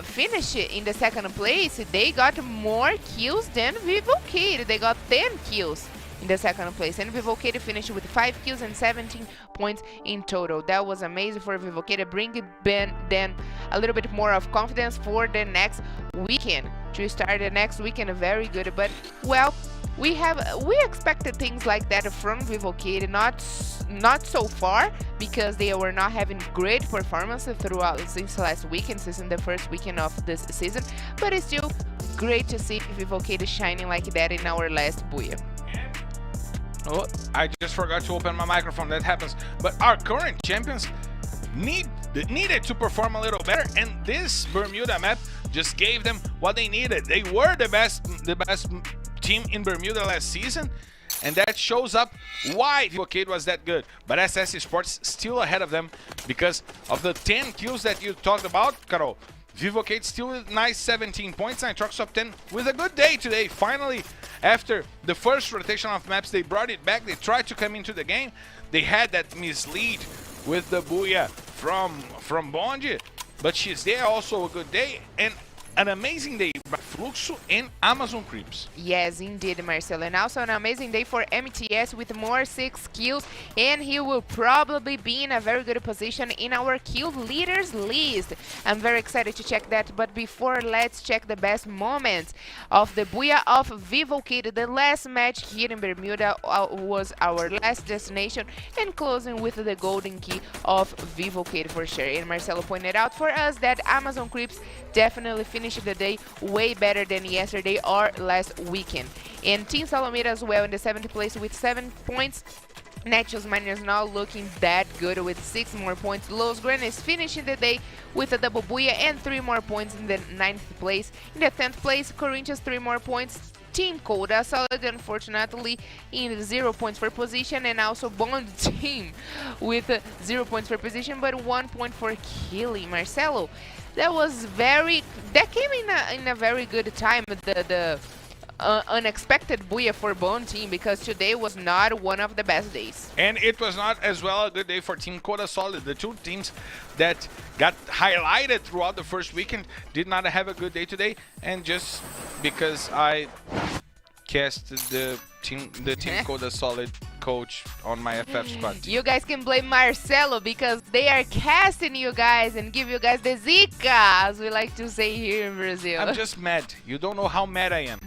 finished in the 2nd place, they got more kills than Vivocade. They got 10 kills in the 2nd place, and Vivocade finished with 5 kills and 17 points in total. That was amazing for Vivocade, bringing then a little bit more of confidence for the next weekend. To start the next weekend very good, but well, we expected things like that from Vivocade, not so far, because they were not having great performance throughout since last weekend, since the first weekend of this season, but it's still great to see Vivocade shining like that in our last booyah. Oh, I just forgot to open my microphone. That happens. But our current champions needed to perform a little better, and this Bermuda map just gave them what they needed. They were the best team in Bermuda last season, and that shows up why Vivocade was that good. But SS Sports still ahead of them because of the 10 kills that you talked about, Carol. Vivocade still with nice 17 points. Nitrox top 10 with a good day today. Finally, after the first rotation of maps, they brought it back. They tried to come into the game. They had that mislead with the booyah from Bonde, but she's there also a good day and an amazing day by Fluxo and Amazon Creeps. Yes, indeed, Marcelo. And also an amazing day for MTS with more 6 kills, and he will probably be in a very good position in our kill leaders list. I'm very excited to check that, but before, let's check the best moments of the booyah of Vivocade. The last match here in Bermuda was our last destination, and closing with the golden key of Vivocade for sure. And Marcelo pointed out for us that Amazon Creeps definitely finished the day way better than yesterday or last weekend. And Team Salomira as well in the 7th place with 7 points. Natius Miners now looking that good with 6 more points. Los Granes finishing the day with a double booyah and 3 more points in the 9th place. In the 10th place, Corinthians 3 more points. Team Coda Solid, unfortunately, in 0 points per position, and also Bond Team with 0 points per position, but 1 point for killing Marcelo. That came in a very good time. The unexpected booyah for Bone Team, because today was not one of the best days. And it was not as well a good day for Team Coda Solid. The two teams that got highlighted throughout the first weekend did not have a good day today. And just because I cast the Team Coda Solid coach on my FF squad team. You guys can blame Marcelo because they are casting you guys and give you guys the Zika, as we like to say here in Brazil. I'm just mad. You don't know how mad I am.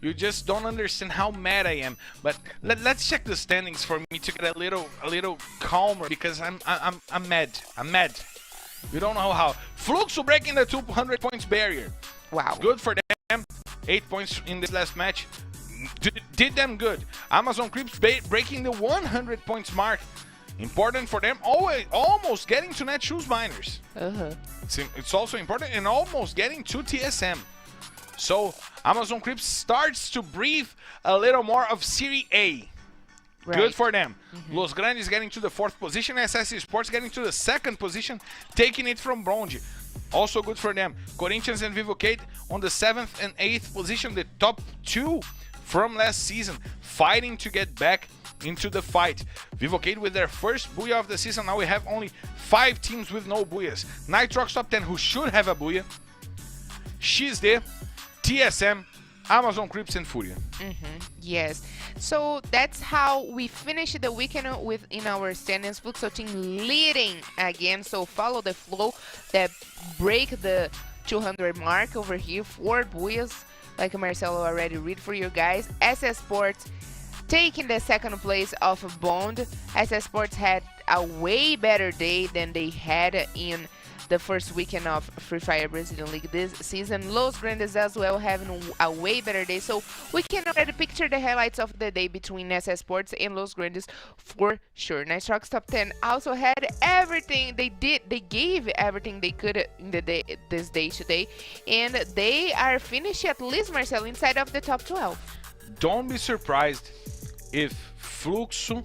You just don't understand how mad I am. But let's check the standings for me to get a little calmer, because I'm mad. I'm mad. You don't know how. Fluxo breaking the 200 points barrier. Wow. Good for them. 8 points in this last match. Did them good. Amazon Creeps breaking the 100 points mark. Important for them. Almost getting to Net Shoes Miners. It's also important, and almost getting to TSM. So Amazon Creeps starts to breathe a little more of Serie A. Right. Good for them. Los Grandes getting to the 4th position. SS Esports getting to the 2nd position, taking it from Bronze. Also good for them. Corinthians and Vivocate on the 7th and 8th position, the top 2 from last season, fighting to get back into the fight. Vivocate with their first booyah of the season. Now we have only 5 teams with no booyahs. Nitrox top 10, who should have a booyah. XD, TSM, Amazon Creeps, and Furia. Yes. So that's how we finished the weekend in our standings. Fluxo team leading again. So follow the flow that break the 200 mark over here. 4 booyahs, like Marcelo already read for you guys. SS Sports taking the 2nd place of Bond. SS Sports had a way better day than they had in the first weekend of Free Fire Brazilian League this season. Los Grandes as well having a way better day. So we can already picture the highlights of the day between SS Sports and Los Grandes for sure. Nitrox top 10 also had everything they gave everything they could in this day today, and they are finished, at least Marcel, inside of the top 12. Don't be surprised if Fluxo,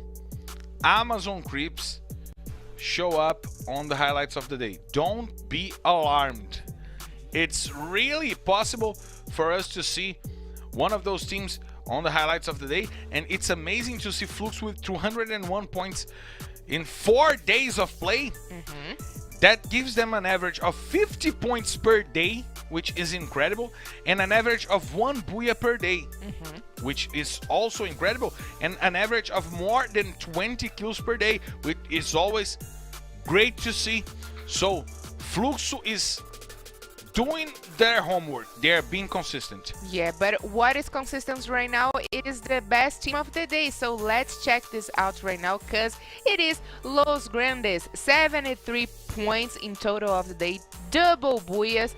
Amazon Creeps show up on the highlights of the day. Don't be alarmed. It's really possible for us to see one of those teams on the highlights of the day, and it's amazing to see Flux with 201 points in 4 days of play. That gives them an average of 50 points per day, which is incredible, and an average of 1 booyah per day, which is also incredible, and an average of more than 20 kills per day, which is always great to see. So Fluxo is doing their homework. They're being consistent. Yeah, but what is consistent right now? It is the best team of the day. So let's check this out right now, because it is Los Grandes. 73 points in total of the day, double booyahs.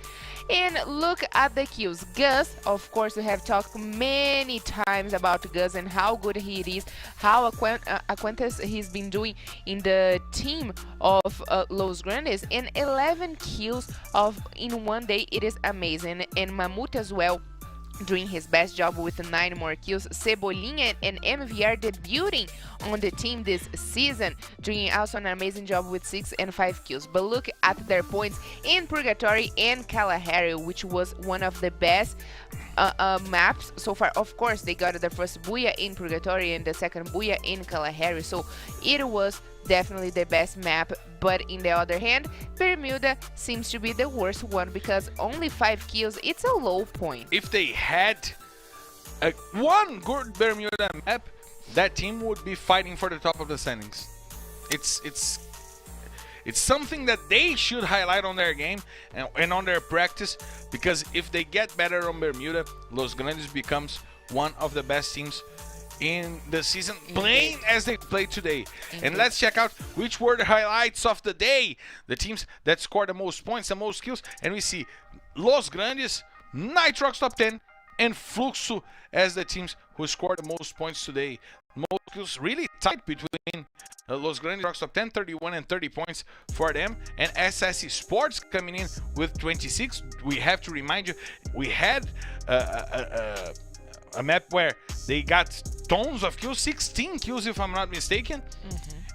And look at the kills. Gus, of course, we have talked many times about Gus and how good he is, how acquaintance he's been doing in the team of Los Grandes, and 11 kills in one day. It is amazing. And Mamute as well, doing his best job with 9 more kills. Cebolinha and MVR debuting on the team this season, doing also an amazing job with 6 and 5 kills. But look at their points in Purgatory and Kalahari, which was one of the best maps so far. Of course, they got the first booyah in Purgatory and the 2nd booyah in Kalahari, so it was definitely the best map. But in the other hand, Bermuda seems to be the worst one, because only 5 kills. It's a low point. If they had one good Bermuda map, that team would be fighting for the top of the standings. It's something that they should highlight on their game and on their practice, because if they get better on Bermuda, Los Grandes becomes one of the best teams in the season, playing as they played today. And let's check out which were the highlights of the day, the teams that scored the most points, the most kills. And we see Los Grandes, Nitrox top 10, and Fluxo as the teams who scored the most points today. Most kills really tight between Los Grandes, Nitrox top 10, 31 and 30 points for them, and SS Sports coming in with 26. We have to remind you, we had a map where they got tons of kills, 16 kills if I'm not mistaken.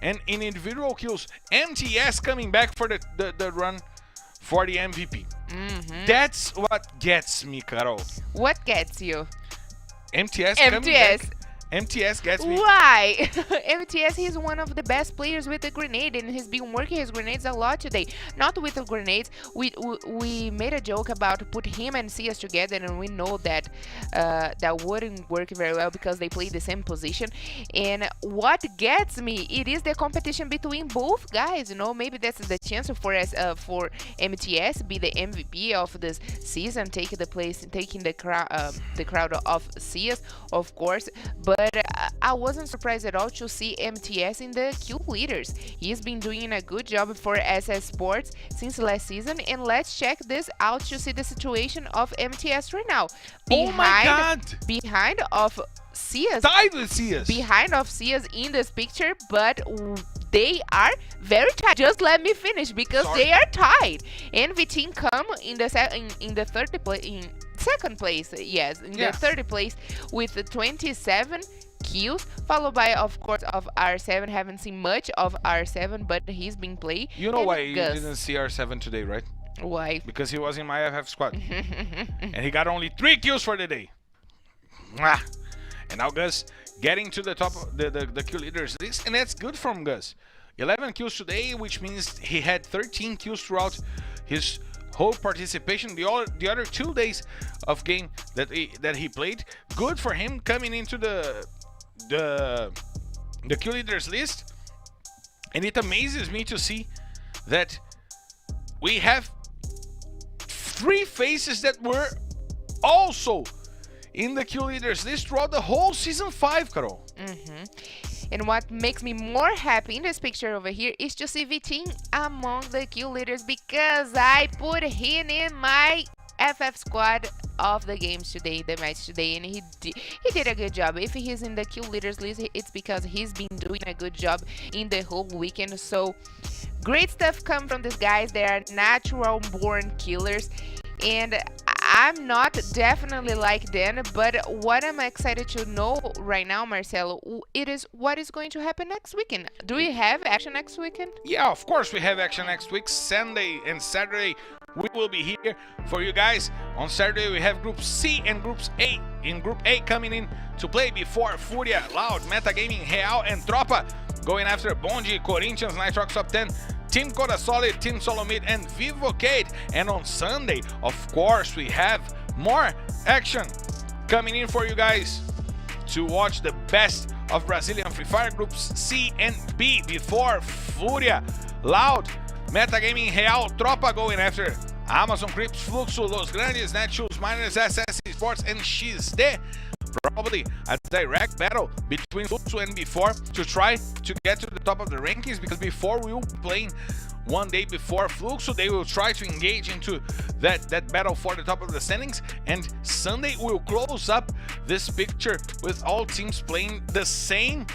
And in individual kills, MTS coming back for the run for the MVP. That's what gets me, Carol. What gets you? MTS coming back. MTS gets me. Why? MTS, he's one of the best players with a grenade, and he's been working his grenades a lot today. Not with the grenades. We made a joke about put him and CS together, and we know that that wouldn't work very well because they play the same position. And what gets me, it is the competition between both guys. You know, maybe that's the chance for us for MTS be the MVP of this season, taking the crowd of CS, of course. But I wasn't surprised at all to see MTS in the kill leaders. He's been doing a good job for Esports since last season, and let's check this out to see the situation of MTS right now. Oh my God! Behind of CS. Tied with CS. Behind of CS in this picture, but they are very tied. Just let me finish because they are tied. Envy team come in the second place, yes, in the third place with 27 kills, followed by, of course, of R7. Haven't seen much of R7, but he's been playing. You know why you didn't see R7 today, right? Why? Because he was in my FF squad. And he got only 3 kills for the day. And now Gus getting to the top of the kill leaders list, and that's good from Gus. 11 kills today, which means he had 13 kills throughout his whole participation. The other 2 days of game that he played, good for him coming into the kill leaders list. And it amazes me to see that we have 3 faces that were also in the kill leaders list throughout the whole season 5, Carol. And what makes me more happy in this picture over here is to see Vitin among the kill leaders, because I put him in my FF squad of the games today, the match today, and he did a good job. If he's in the kill leaders list, it's because he's been doing a good job in the whole weekend. So great stuff come from these guys. They are natural born killers, and I'm not definitely like them, but what I'm excited to know right now, Marcelo, it is what is going to happen next weekend. Do we have action next weekend? Yeah, of course we have action next week. Sunday and Saturday we will be here for you guys. On Saturday we have Group C and Groups A. In Group A coming in to play before Furia, Loud, Metagaming, Real, and Tropa going after Bonji, Corinthians, Nitrox Top 10, Team Coda Solid, Team Solomid, and Vivocade. And on Sunday, of course, we have more action coming in for you guys to watch the best of Brazilian Free Fire Groups C and B before Furia, Loud, Metagaming, Real, Tropa going after Amazon, Crips, Fluxo, Los Grandes, Netshoes, Miners, SS Esports, and XD. Probably a direct battle between Fluxo and B4 to try to get to the top of the rankings, because B4 will be playing one day before Fluxo. They will try to engage into that battle for the top of the standings, and Sunday we'll close up this picture with all teams playing the same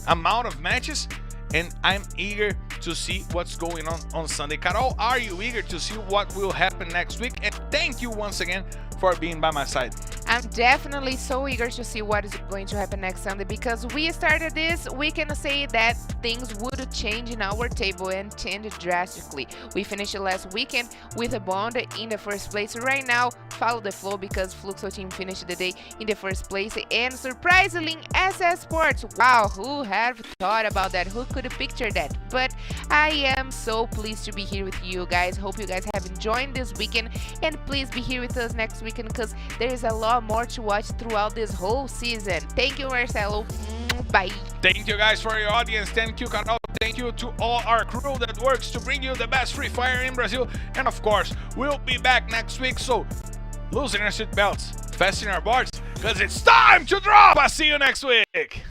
amount of matches. And I'm eager to see what's going on Sunday. Carol, are you eager to see what will happen next week? And thank you once again for being by my side. I'm definitely so eager to see what is going to happen next Sunday, because we started this, we can say that things would change in our table and change drastically. We finished last weekend with a bond in the first place. Right now, follow the flow, because Fluxo team finished the day in the first place, and surprisingly, SS Sports. Wow, who had thought about that? Who could have pictured that? But I am so pleased to be here with you guys. Hope you guys have enjoyed this weekend, and please be here with us next weekend, because there is a lot more to watch throughout this whole season. Thank you, Marcelo. Bye. Thank you guys for your audience. Thank you, Carol. Thank you to all our crew that works to bring you the best Free Fire in Brazil. And of course, we'll be back next week. So loosen our seat belts, fasten our boards, because it's time to drop. I'll see you next week.